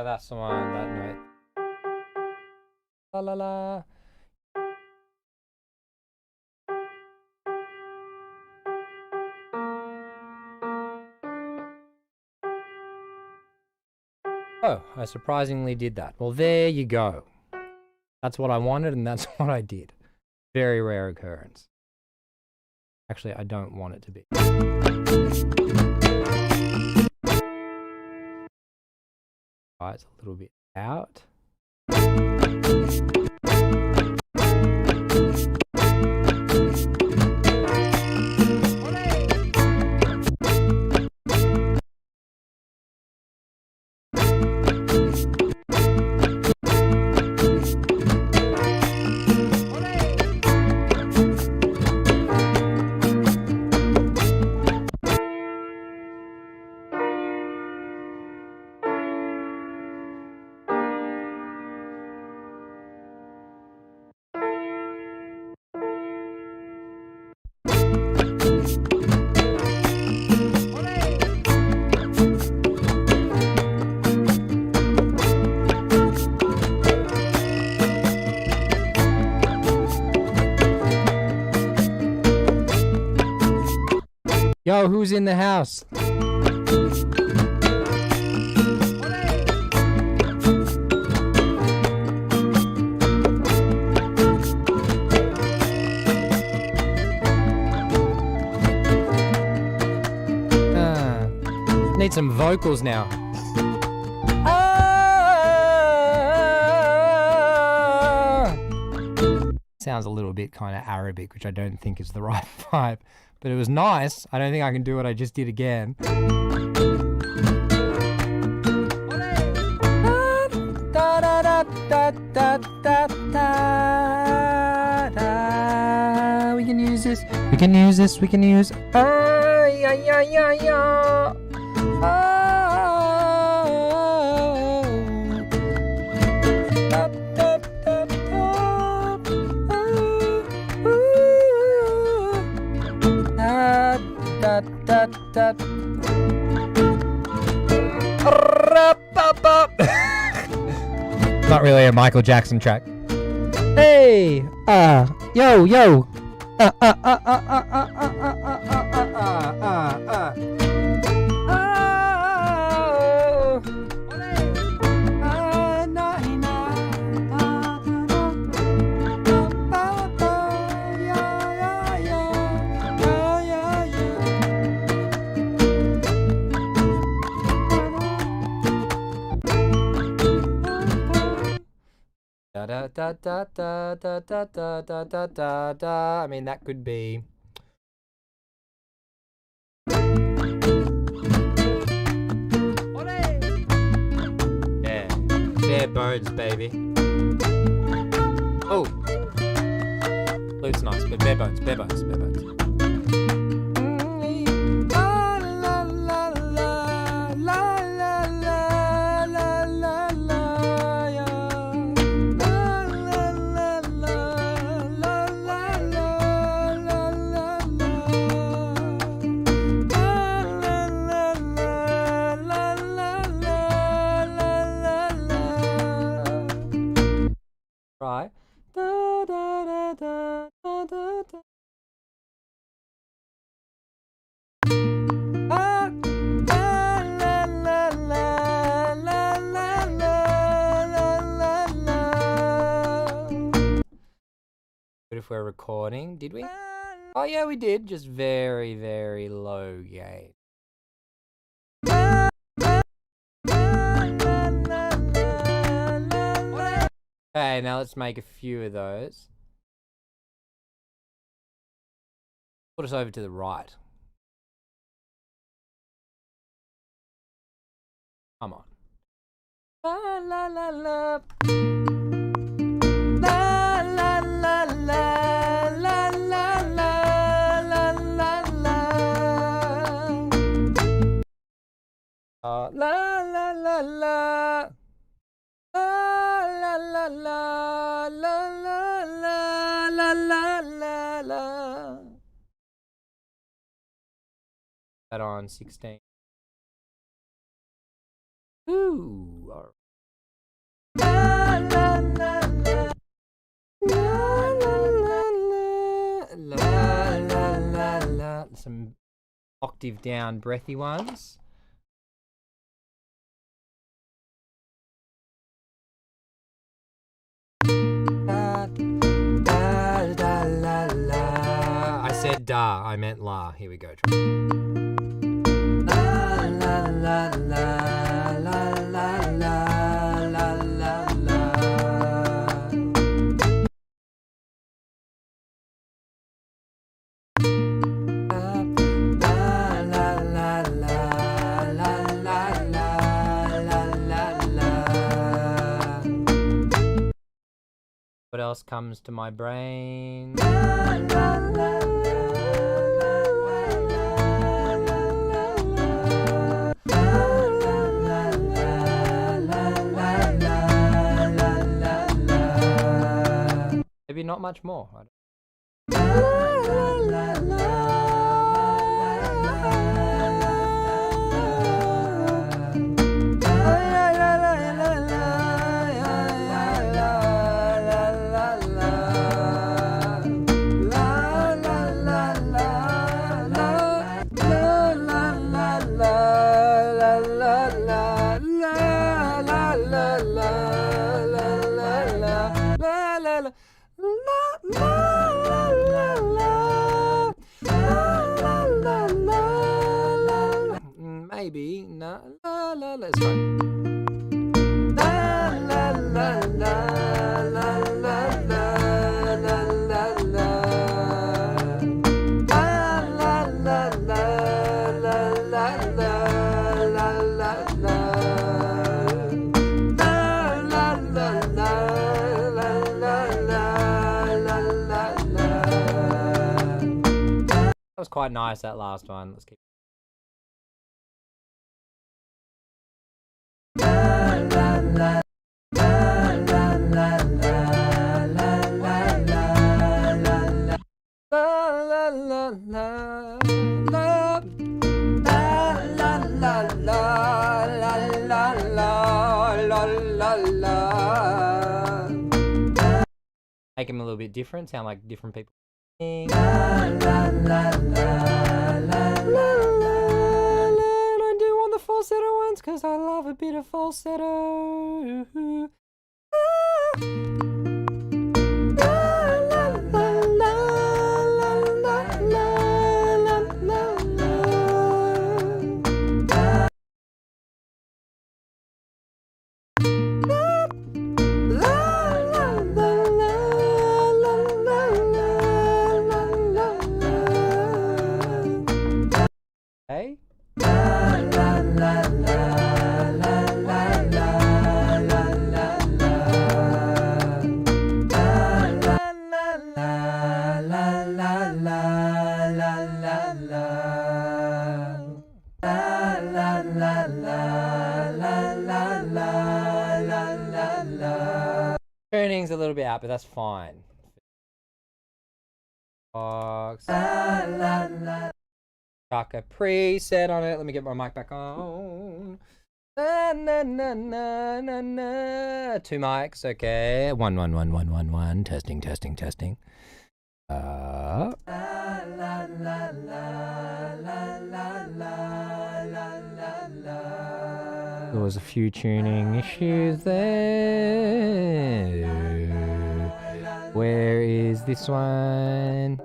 Oh, that's the one, that note. La la la. Oh, I surprisingly did that. Well, there you go. That's what I wanted, and that's what I did. Very rare occurrence. Actually, I don't want it to be. Right, it's a little bit out. Yo, who's in the house? Need some vocals now. Sounds a little bit kind of Arabic, which I don't think is the right vibe. But it was nice. I don't think I can do what I just did again. We can use this. We can use this. We can use. Not really a Michael Jackson track. Hey, yo, yo. Da da da da da da da da da da da. I mean, that could be. Yeah, bare bones, baby. Oh, looks nice, but bare bones, bare bones, bare bones. Right. Da, da, da, da, da, da, da. Ah, ah, la, la, la, la, la, la, la, la. But if we're recording, did we? Oh yeah, we did. Just very, very low gain. Okay, now let's make a few of those. Put us over to the right. Come on. La la la la. La la la la la la la la la. La la la la. La la la la la la la la la la. That on 16. Ooh. All right. some octave down breathy ones. I said da, I meant la. Here we go. La la la la la la la la la la. What else comes to my brain? Maybe not much more. Maybe no. La la. Let's go. La la la la la la la la la la. La la la la la la la la la la. La la la la la la la la la. That was quite nice, that last one. Let's keep. Make them a little bit different, sound like different people. I do want the falsetto ones because I love a bit of falsetto. Hey? Tuning's a little bit out, but that's fine. Box. Chuck a preset on it. Let me get my mic back on. Na, na, na, na, na, na. 2 mics, okay. One. Testing. There was a few tuning issues there. Where is this one?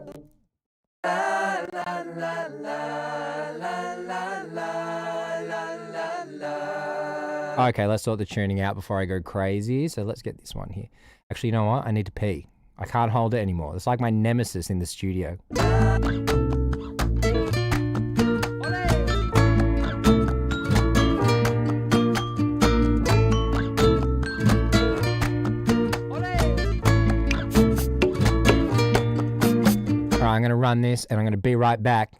Okay, let's sort the tuning out before I go crazy. So let's get this one here. Actually, you know what? I need to pee. I can't hold it anymore. It's like my nemesis in the studio. Alright, I'm going to run this and I'm going to be right back.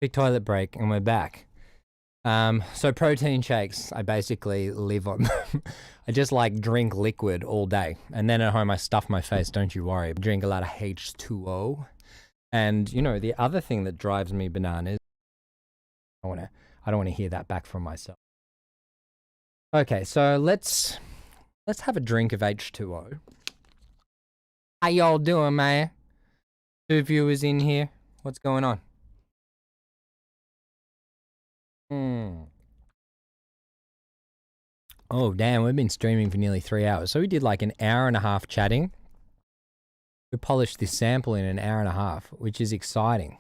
Big toilet break, and we're back. So protein shakes, I basically live on them. I just like drink liquid all day. And then at home I stuff my face, don't you worry. Drink a lot of H2O. And, you know, the other thing that drives me bananas, I don't want to hear that back from myself. Okay, so let's have a drink of H2O. How y'all doing, man? 2 viewers in here. What's going on? Oh, damn, we've been streaming for nearly 3 hours. So we did like an hour and a half chatting. We polished this sample in an hour and a half, which is exciting.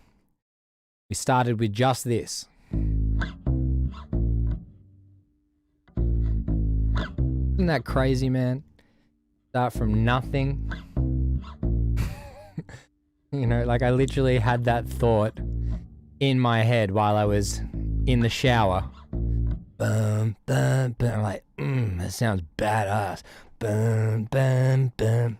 We started with just this. Isn't that crazy, man? Start from nothing. You know, like I literally had that thought in my head while I was in the shower. Boom, boom, boom. I'm like, that sounds badass. Boom, boom, boom.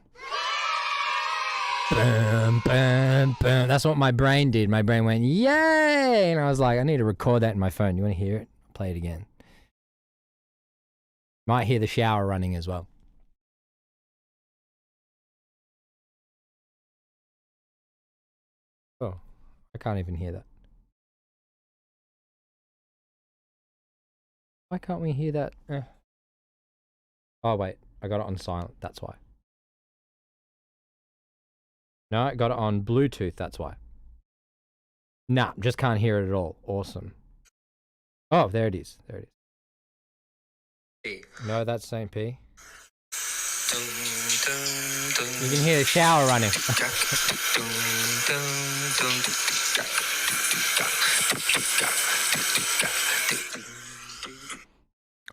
Boom, boom, boom. That's what my brain did. My brain went, yay! And I was like, I need to record that in my phone. You want to hear it? Play it again. Might hear the shower running as well. Oh, I can't even hear that. Why can't we hear that? Oh, wait. I got it on silent. That's why. No, I got it on Bluetooth. That's why. Nah, just can't hear it at all. Awesome. Oh, there it is. There it is. No, that's St. P. You can hear the shower running.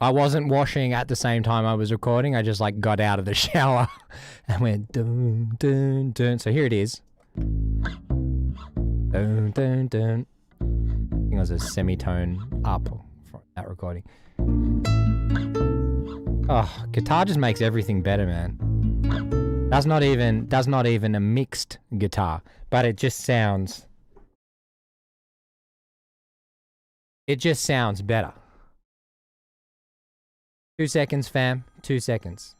I wasn't washing at the same time I was recording. I just like got out of the shower and went dun dun dun. So here it is. Dun dun dun. I think it was a semitone up from that recording. Oh, guitar just makes everything better, man. That's not even a mixed guitar, but it just sounds better. 2 seconds, fam. 2 seconds.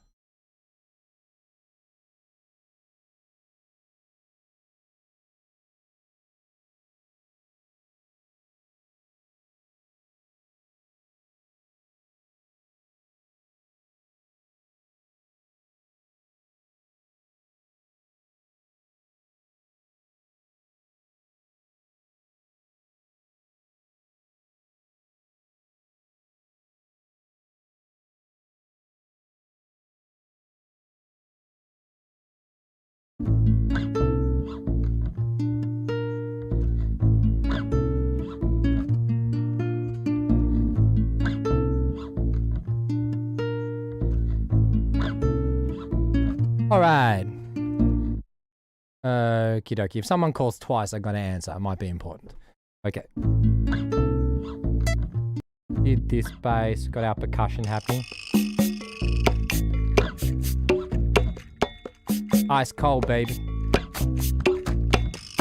All right. Okie dokie. If someone calls twice, I gotta answer. It might be important. Okay. Did this bass. Got our percussion happening. Ice cold, baby.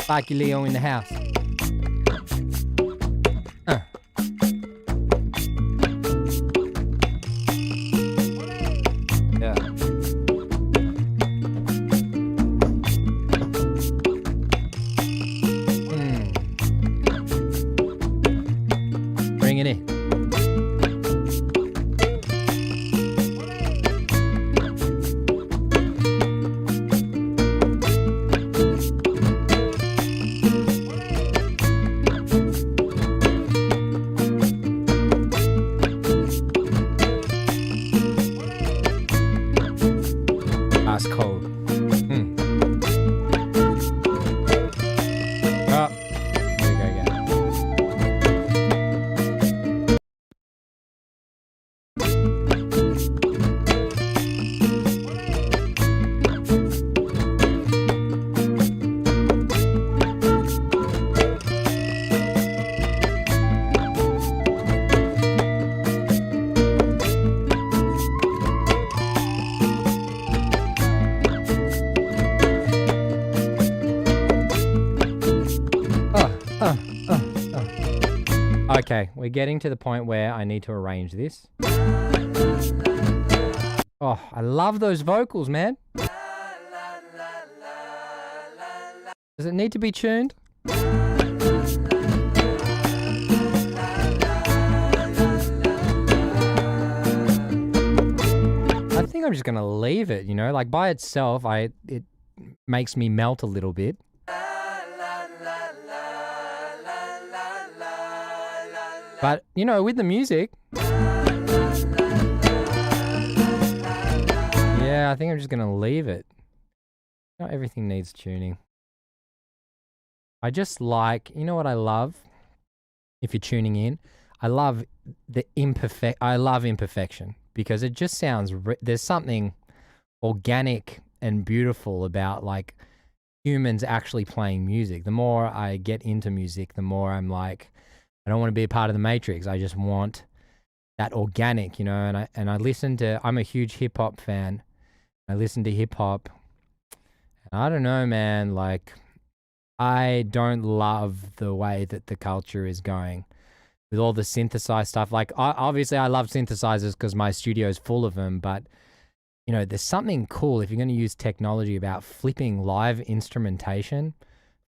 Spikey Leo in the house. Yeah. Bring it in. Okay, we're getting to the point where I need to arrange this. Oh, I love those vocals, man. Does it need to be tuned? I think I'm just gonna leave it, you know, like by itself, it makes me melt a little bit. But, you know, with the music, yeah, I think I'm just gonna leave it. Not everything needs tuning. I just like, you know what I love? If you're tuning in, I love imperfection because it just sounds, there's something organic and beautiful about like humans actually playing music. The more I get into music, the more I'm like, I don't want to be a part of the matrix. I just want that organic, you know, and I listen to, I'm a huge hip hop fan. I listen to hip hop. I don't know, man, like I don't love the way that the culture is going with all the synthesized stuff. Like obviously I love synthesizers because my studio is full of them, but you know, there's something cool if you're going to use technology about flipping live instrumentation,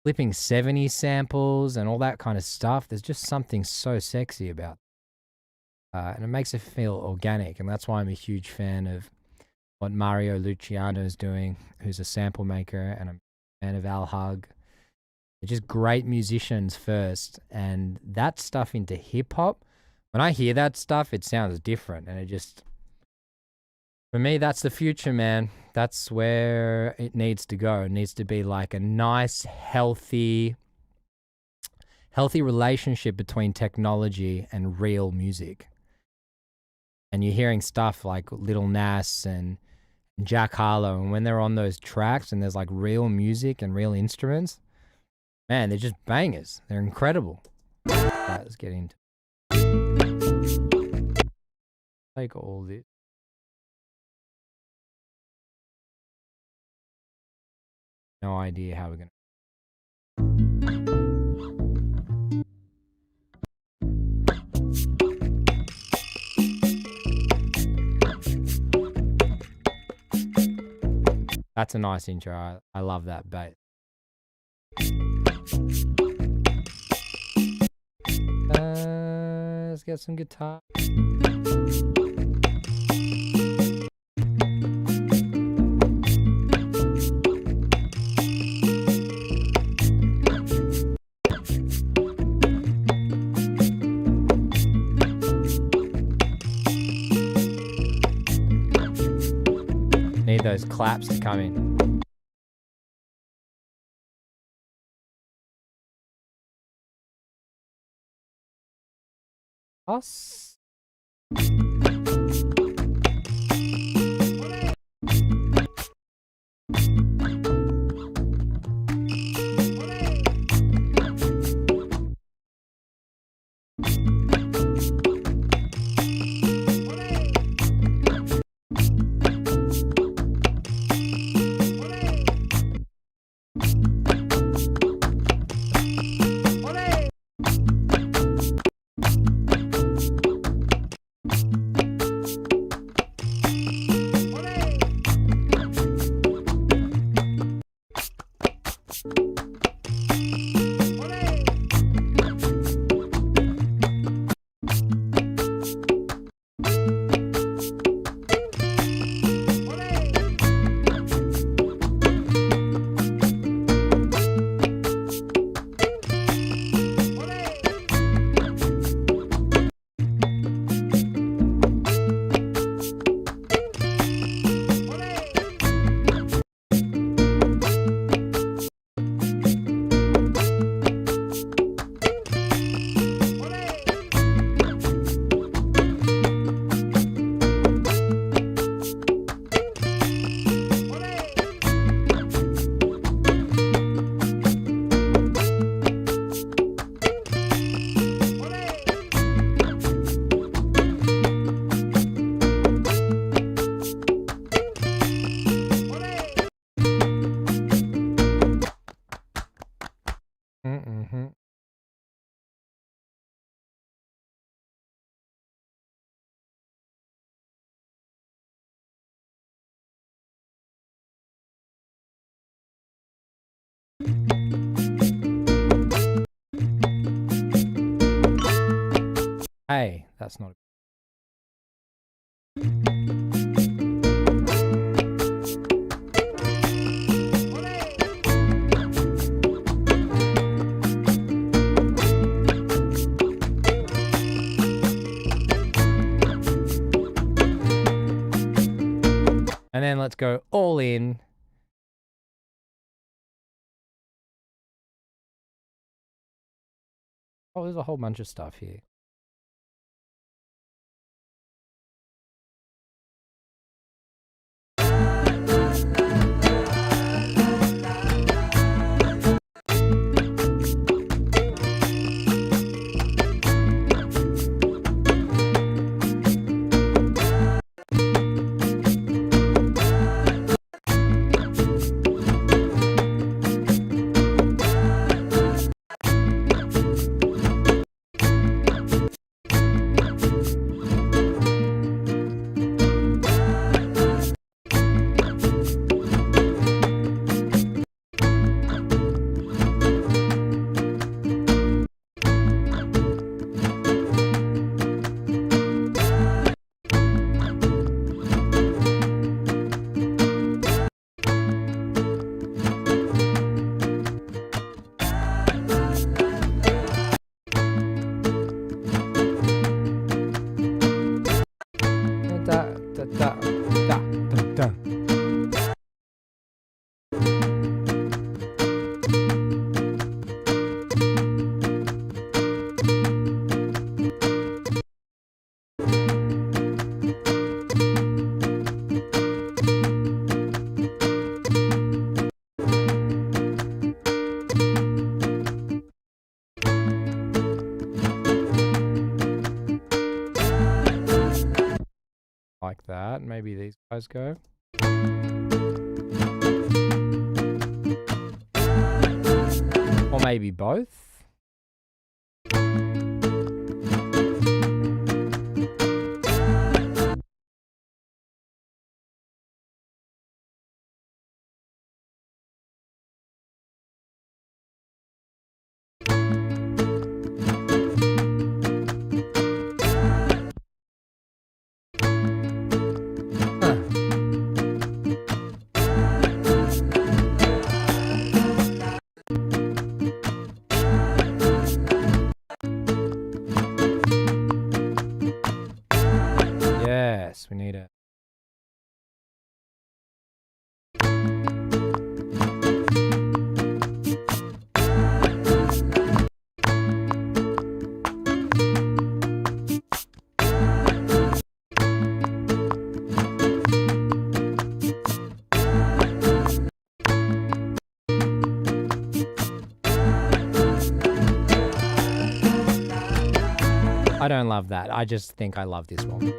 flipping 70s samples and all that kind of stuff. There's just something so sexy about it. And it makes it feel organic. And that's why I'm a huge fan of what Mario Luciano is doing, who's a sample maker, and I'm a fan of Al Hug. They're just great musicians first. And that stuff into hip hop, when I hear that stuff, it sounds different. And it just, for me, that's the future, man. That's where it needs to go. It needs to be like a nice, healthy relationship between technology and real music. And you're hearing stuff like Lil Nas and Jack Harlow, and when they're on those tracks and there's like real music and real instruments, man, they're just bangers. They're incredible. Right, let's get into it. Take all this. No idea how we're going to. That's a nice intro. I love that bass. Let's get some guitar. Need those claps to come in. Us. Okay, that's not. And then let's go all in. Oh, there's a whole bunch of stuff here. Like that. Maybe these guys go. Or maybe both. Yes, we need it. I don't love that. I just think I love this one.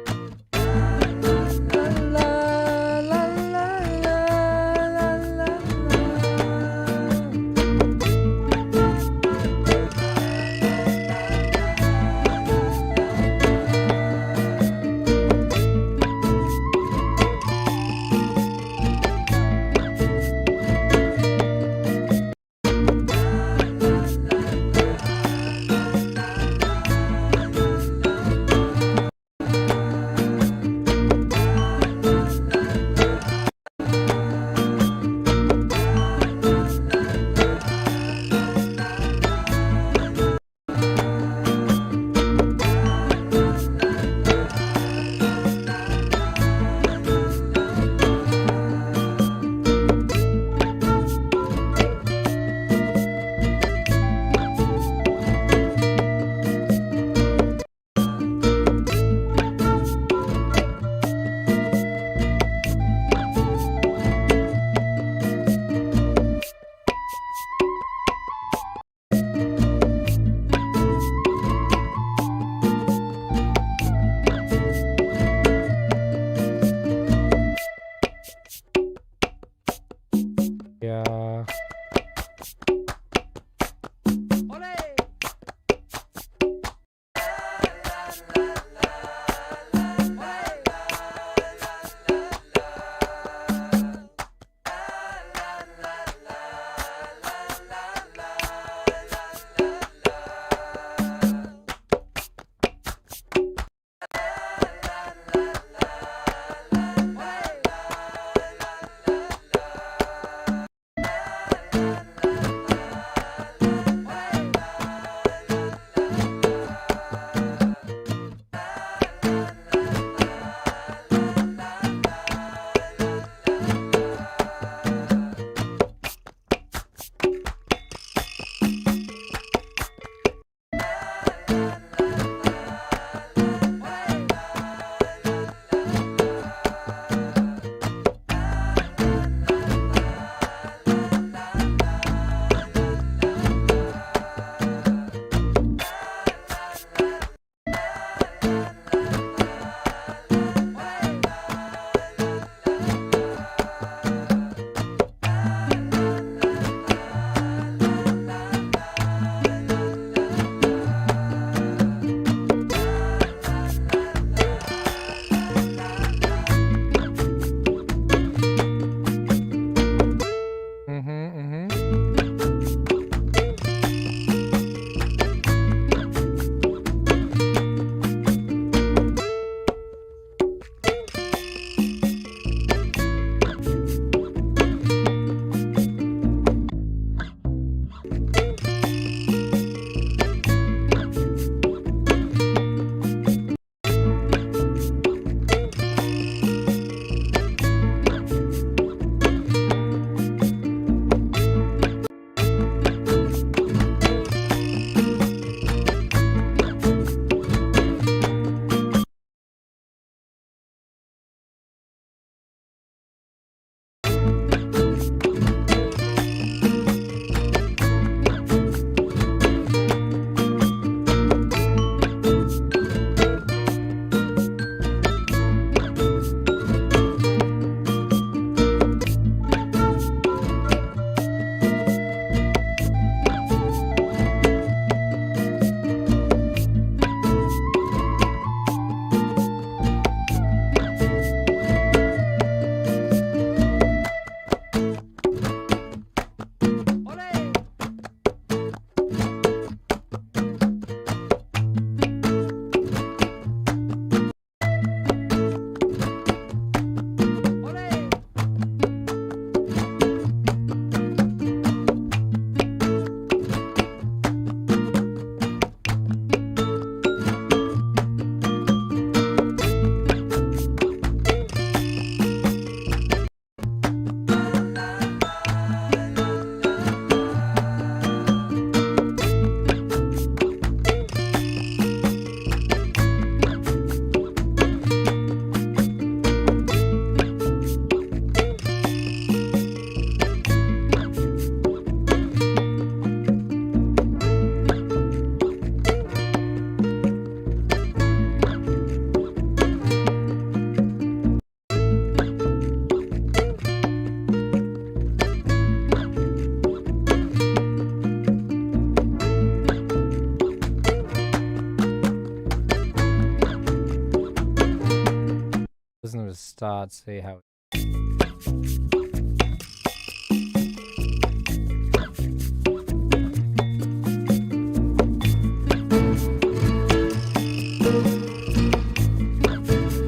Listen to the start, see how.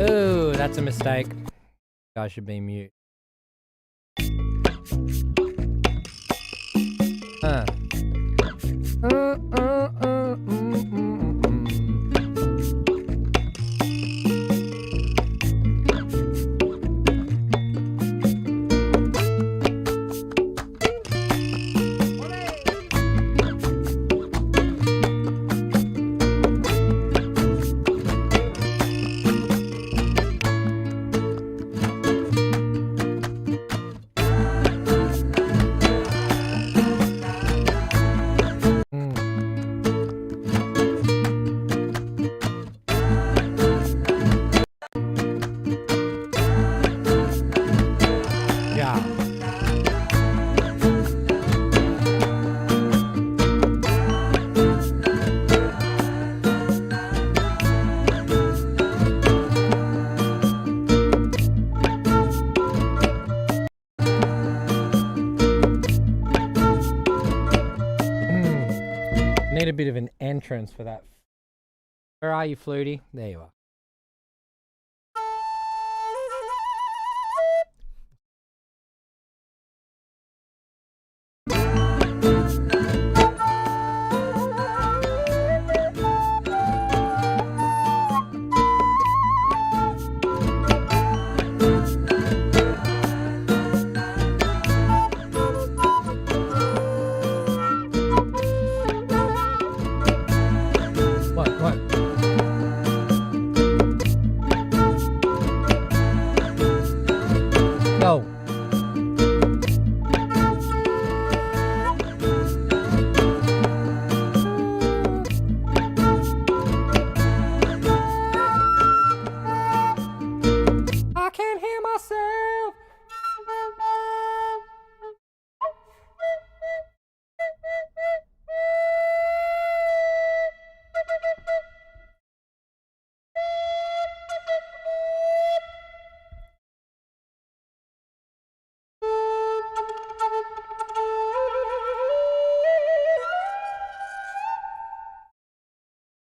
Oh, that's a mistake. I should be mute. Need a bit of an entrance for that. Where are you, Flutie? There you are.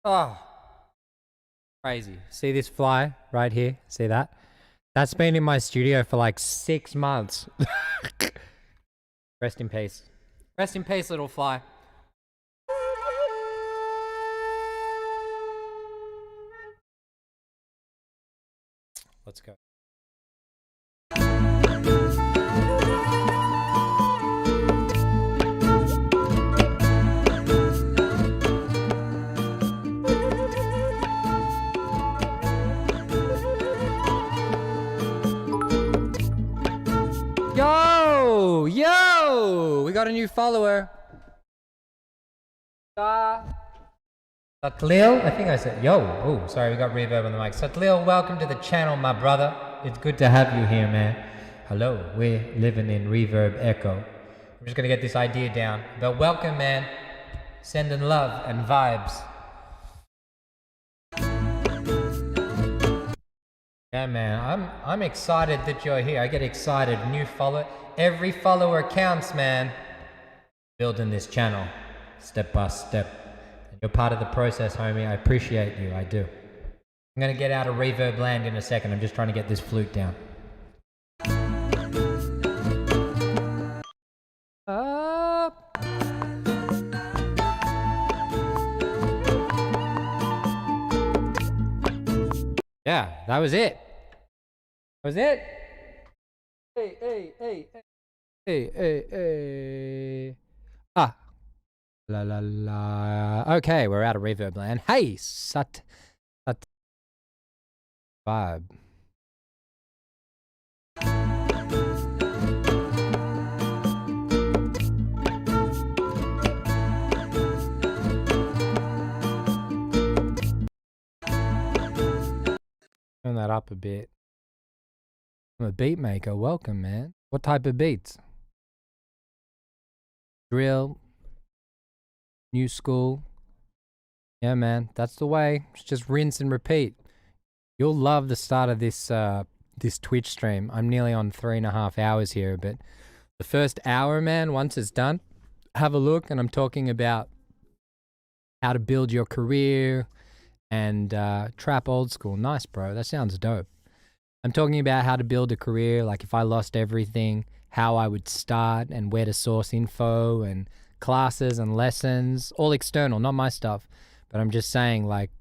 Oh, crazy. See this fly right here? See that? That's been in my studio for like 6 months. Rest in peace. Rest in peace, little fly. Let's go. Yo, we got a new follower. Satlil, I think I said yo. Oh, sorry, we got reverb on the mic. Satlil, welcome to the channel, my brother. It's good to have you here, man. Hello, we're living in reverb echo. I'm just gonna get this idea down. But welcome, man. Sending love and vibes. Yeah, man, I'm excited that you're here. I get excited. New follower. Every follower counts, man. Building this channel, step by step. And you're part of the process, homie. I appreciate you. I do. I'm gonna get out of reverb land in a second. I'm just trying to get this flute down. Up. Yeah, that was it. That was it. Hey, hey, hey, hey. Hey, hey, hey. Ah. La, la, la. Okay, we're out of reverb land. Hey, sat vibe. Turn that up a bit. I'm a beat maker. Welcome, man. What type of beats? Drill. New school. Yeah, man. That's the way. It's just rinse and repeat. You'll love the start of this this Twitch stream. I'm nearly on 3.5 hours here, but the first hour, man, once it's done, have a look, and I'm talking about how to build your career and trap old school. Nice, bro. That sounds dope. I'm talking about how to build a career, like if I lost everything, how I would start and where to source info and classes and lessons, all external, not my stuff. But I'm just saying, like,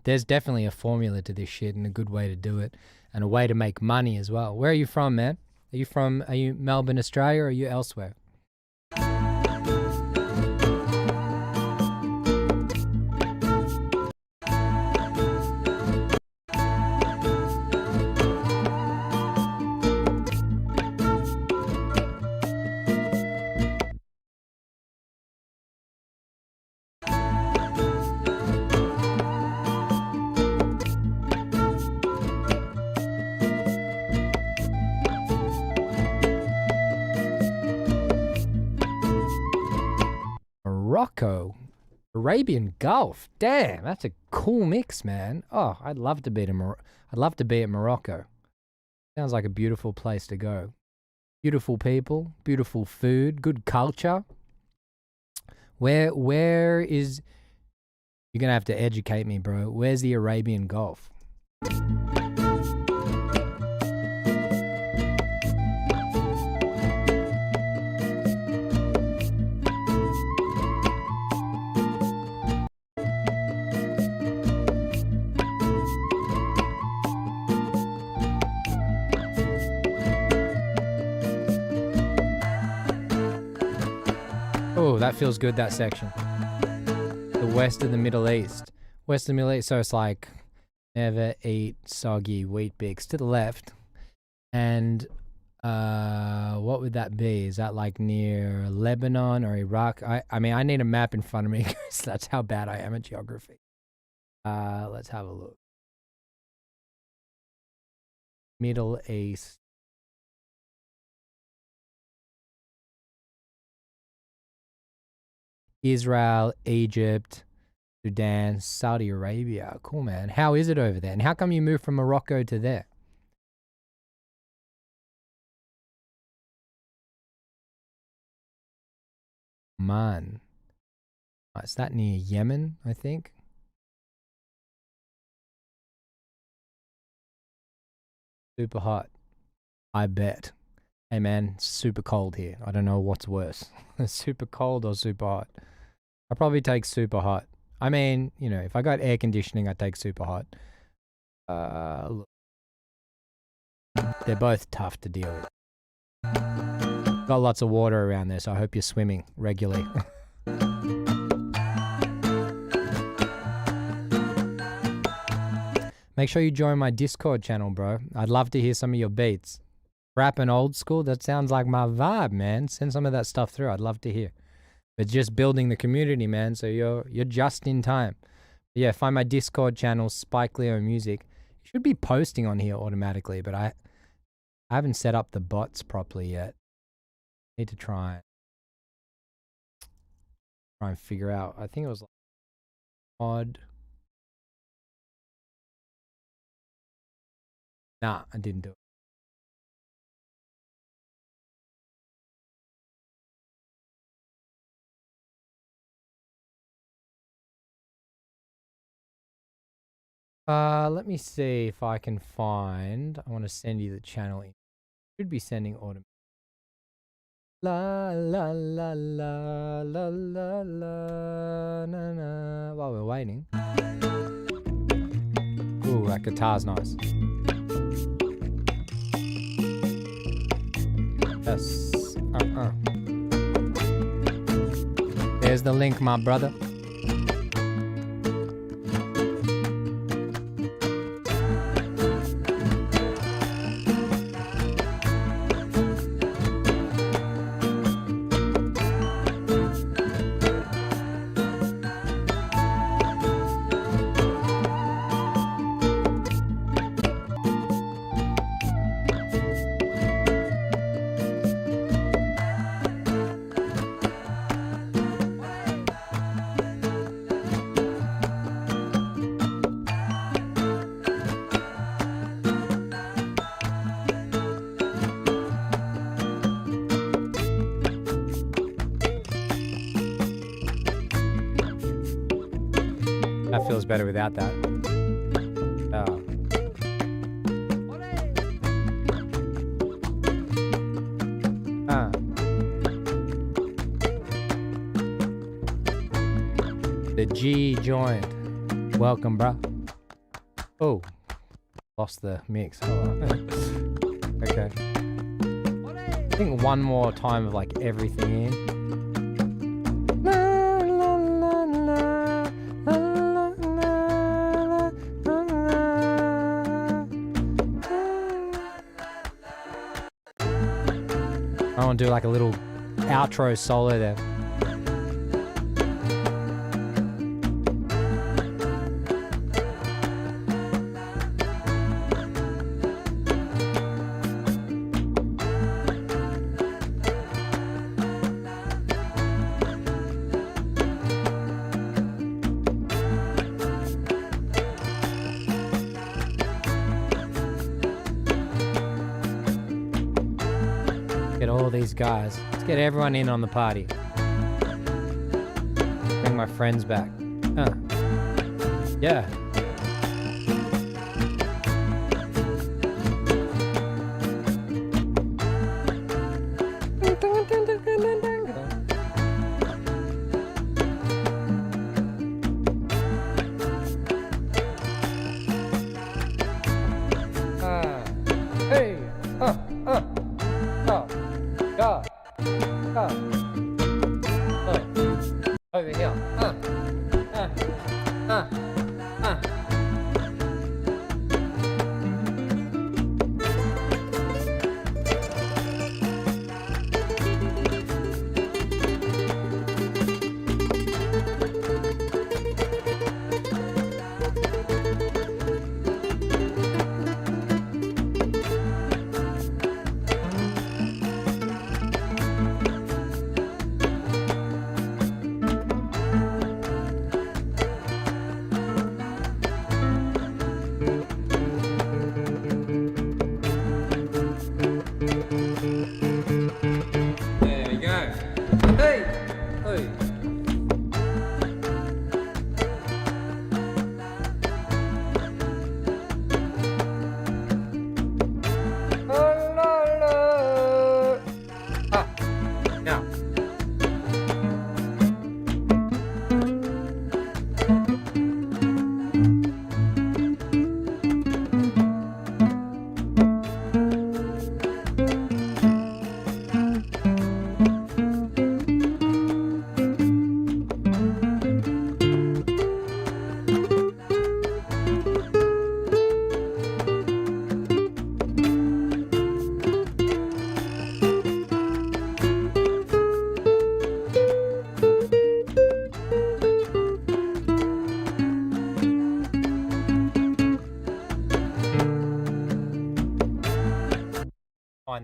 there's definitely a formula to this shit and a good way to do it and a way to make money as well. Where are you from, man? Are you Melbourne, Australia, or are you elsewhere? Morocco, Arabian Gulf. Damn, that's a cool mix, man. Oh, I'd love to be at Morocco. Sounds like a beautiful place to go. Beautiful people, beautiful food, good culture. Where is... You're gonna have to educate me, bro. Where's the Arabian Gulf? Oh, that feels good, that section. The west of the Middle East. West of the Middle East, so it's like never eat soggy wheat bix to the left. And what would that be? Is that like near Lebanon or Iraq? I mean, I need a map in front of me because that's how bad I am at geography. Let's have a look. Middle East. Israel, Egypt, Sudan, Saudi Arabia. Cool, man. How is it over there? And how come you moved from Morocco to there? Man. Is that near Yemen, I think? Super hot. I bet. Hey man, it's super cold here. I don't know what's worse. Super cold or super hot. I probably take super hot. I mean, you know, if I got air conditioning, I take super hot. Look. They're both tough to deal with. Got lots of water around there, so I hope you're swimming regularly. Make sure you join my Discord channel, bro. I'd love to hear some of your beats. Rap and old school, that sounds like my vibe, man. Send some of that stuff through. I'd love to hear. But just building the community, man, so you're just in time. But yeah, find my Discord channel, Spike Leo Music. You should be posting on here automatically, but I haven't set up the bots properly yet. Need to try and figure out. I think it was like odd. Nah, I didn't do it. Let me see if I can find. I want to send you the channel. Should be sending autumn. La la la la la la la na na. While we're waiting. Ooh, that guitar's nice. Yes. There's the link, my brother. That feels better without that. Oh. The G joined. Welcome, bruh. Oh, lost the mix. Oh. Okay. I think one more time of like everything in. I want to do like a little outro solo there. Get all these guys. Let's get everyone in on the party. Bring my friends back. Yeah. Over here.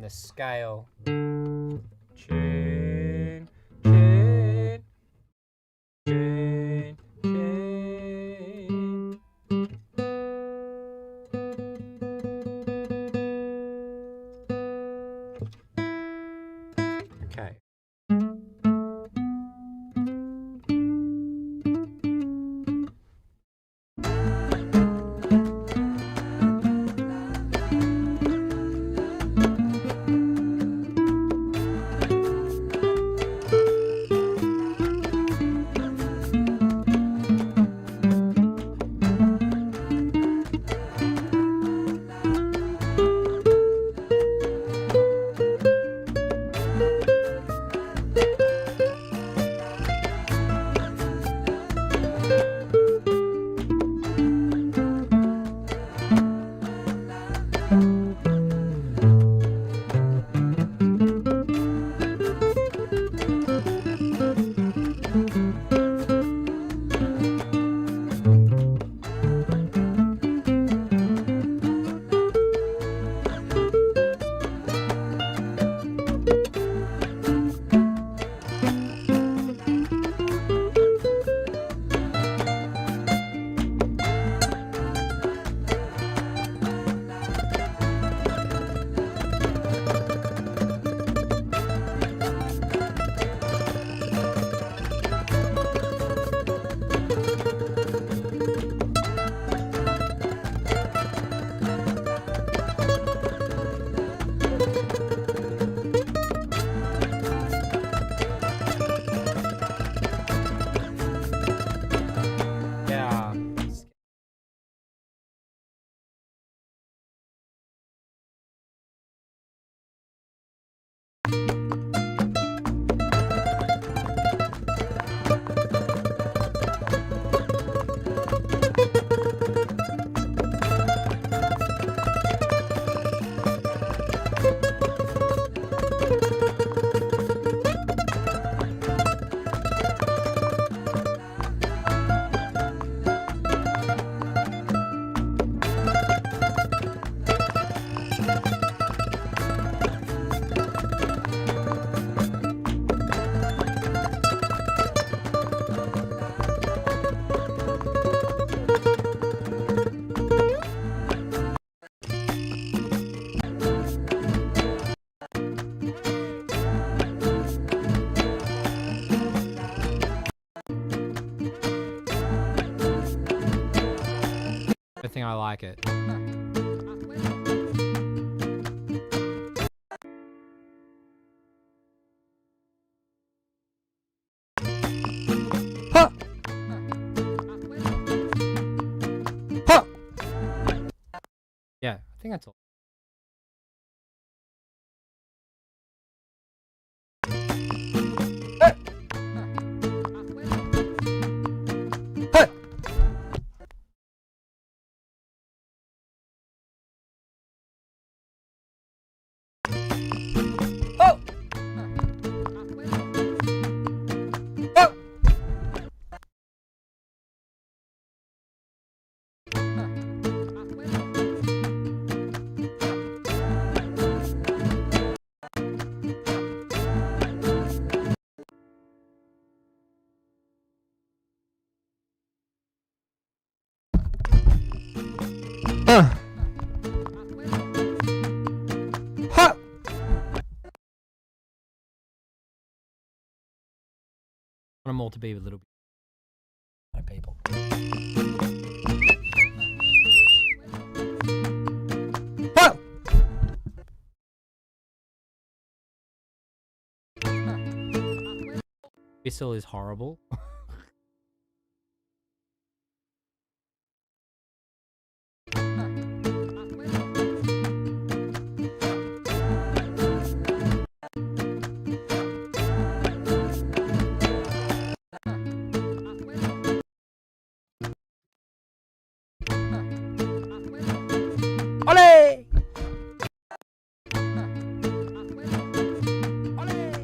the scale. Tune, tune, tune, tune. Okay. Yeah. I think I like it. Huh! Huh! Yeah, I think that's all. Hey! Hey! Oh! Oh! Huh! I want them all to be a little bit of people. Huh! Whistle is horrible. Ole! Ole!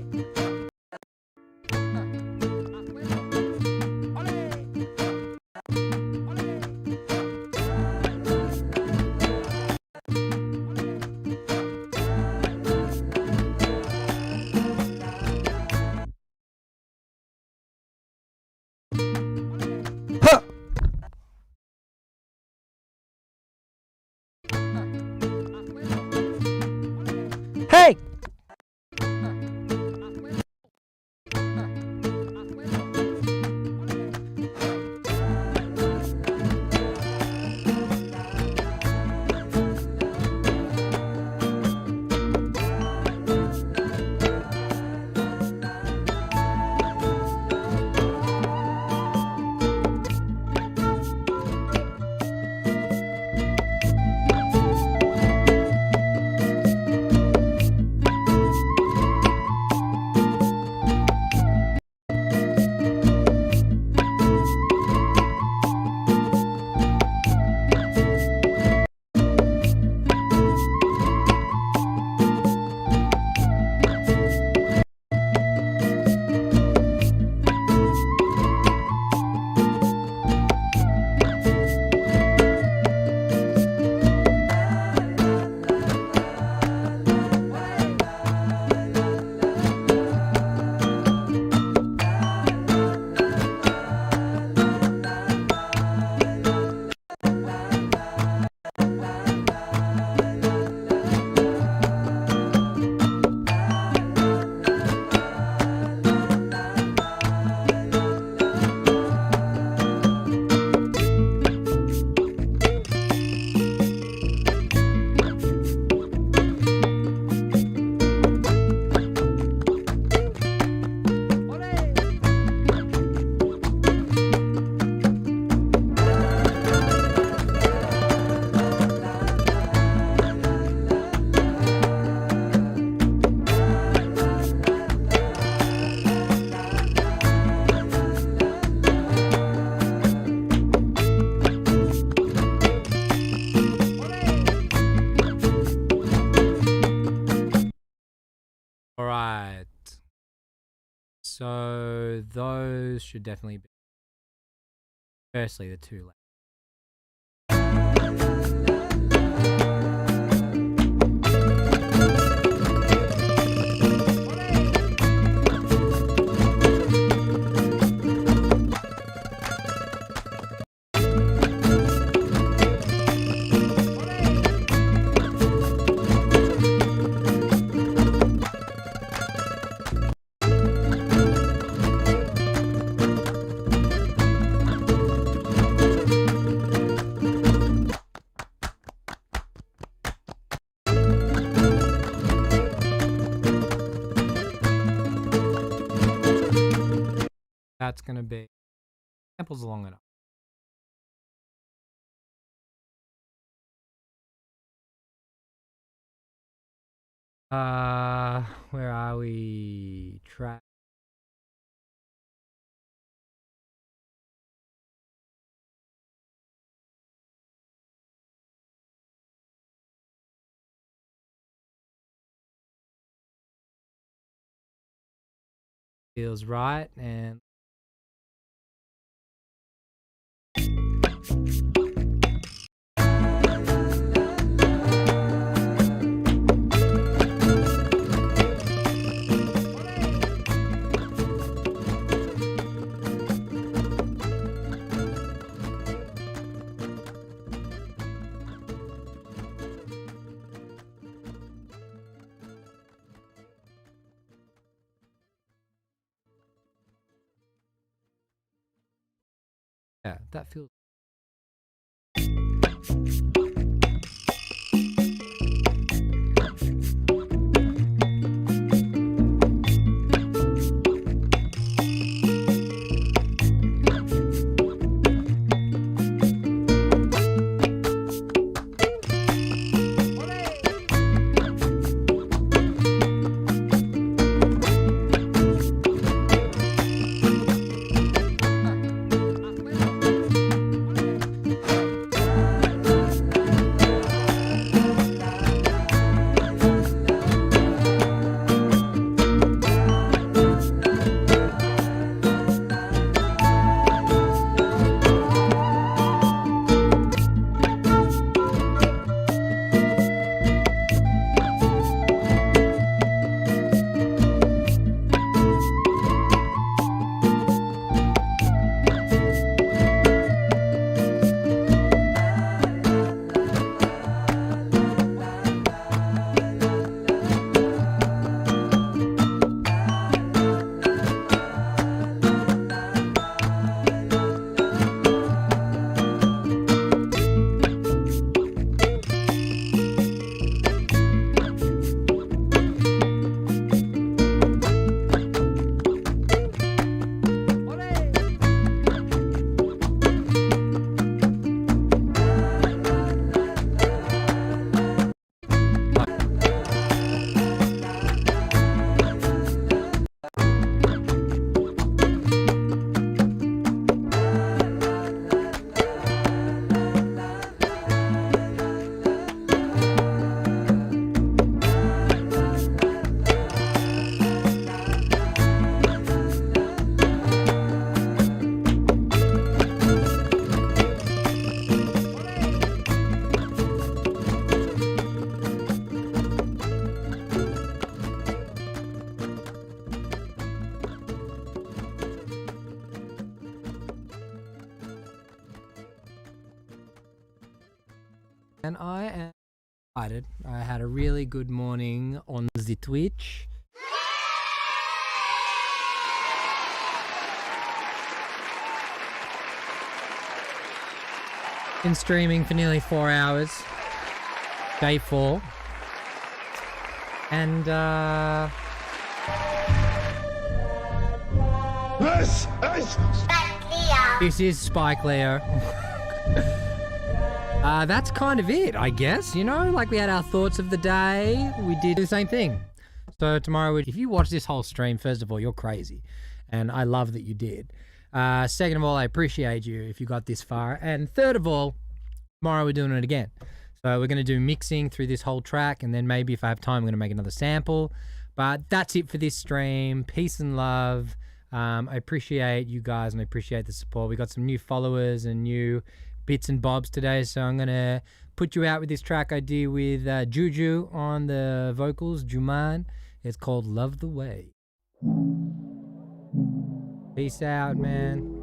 those should definitely be. Firstly, the two left. That's going to be samples long enough. Where are we? Track. Feels right, and yeah, that feels. And I am excited. I had a really good morning on the Twitch. Been streaming for nearly 4 hours. Day 4. And this is Spike Leo. That's kind of it, I guess, you know? Like, we had our thoughts of the day. We did the same thing. So tomorrow, if you watch this whole stream, first of all, you're crazy. And I love that you did. Second of all, I appreciate you if you got this far. And third of all, tomorrow we're doing it again. So we're going to do mixing through this whole track. And then maybe if I have time, I'm going to make another sample. But that's it for this stream. Peace and love. I appreciate you guys and I appreciate the support. We got some new followers and new bits and bobs today, so I'm gonna put you out with this track I did with Juju on the vocals, Juman. It's called Love the Way. Peace out, man.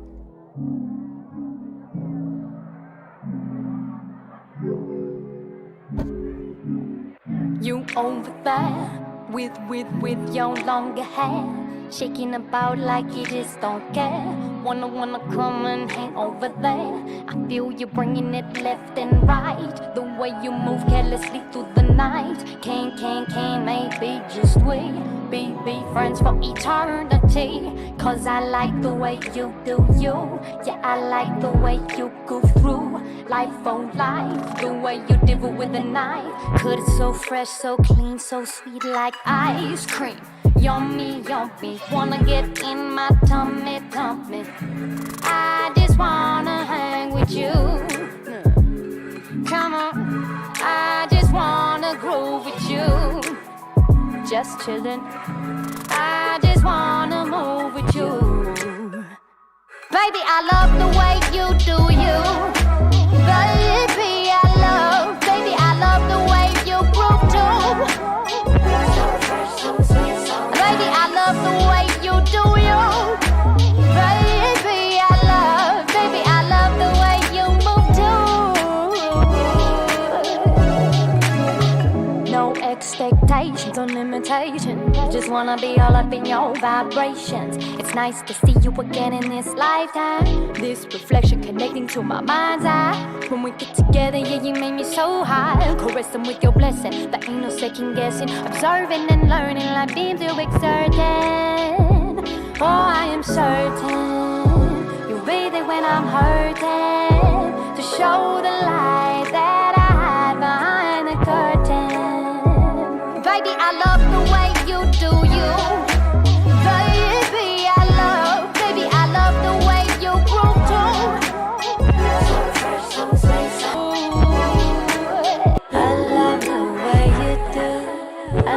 You over there with your longer hair, shaking about like you just don't care. Wanna come and hang over there. I feel you bringing it left and right. The way you move carelessly through the night. Can maybe just we be friends for eternity. Cause I like the way you do you. Yeah, I like the way you go through life for life. The way you deal with the night. Cut it so fresh, so clean, so sweet like ice cream. Yummy, yummy, wanna get in my tummy, tummy. I just wanna hang with you. Come on, I just wanna groove with you. Just chillin', I just wanna move with you. Baby, I love the way you do you. Baby, I love the way you groove too. Baby, I love the way you do you. Baby, I love the way you move too. No expectations, no limitations. Just wanna be all up in your vibrations. It's nice to see you again in this lifetime. This reflection connecting to my mind's eye. When we get together, yeah, you made me so high. Caressing with your blessing, there ain't no second guessing. Observing and learning like being too certain. Oh, I am certain you'll be there when I'm hurting. To show the light that I hide behind the curtain. Baby, I love the way you do you. Baby, I love the way you groove too. I love the way you do. I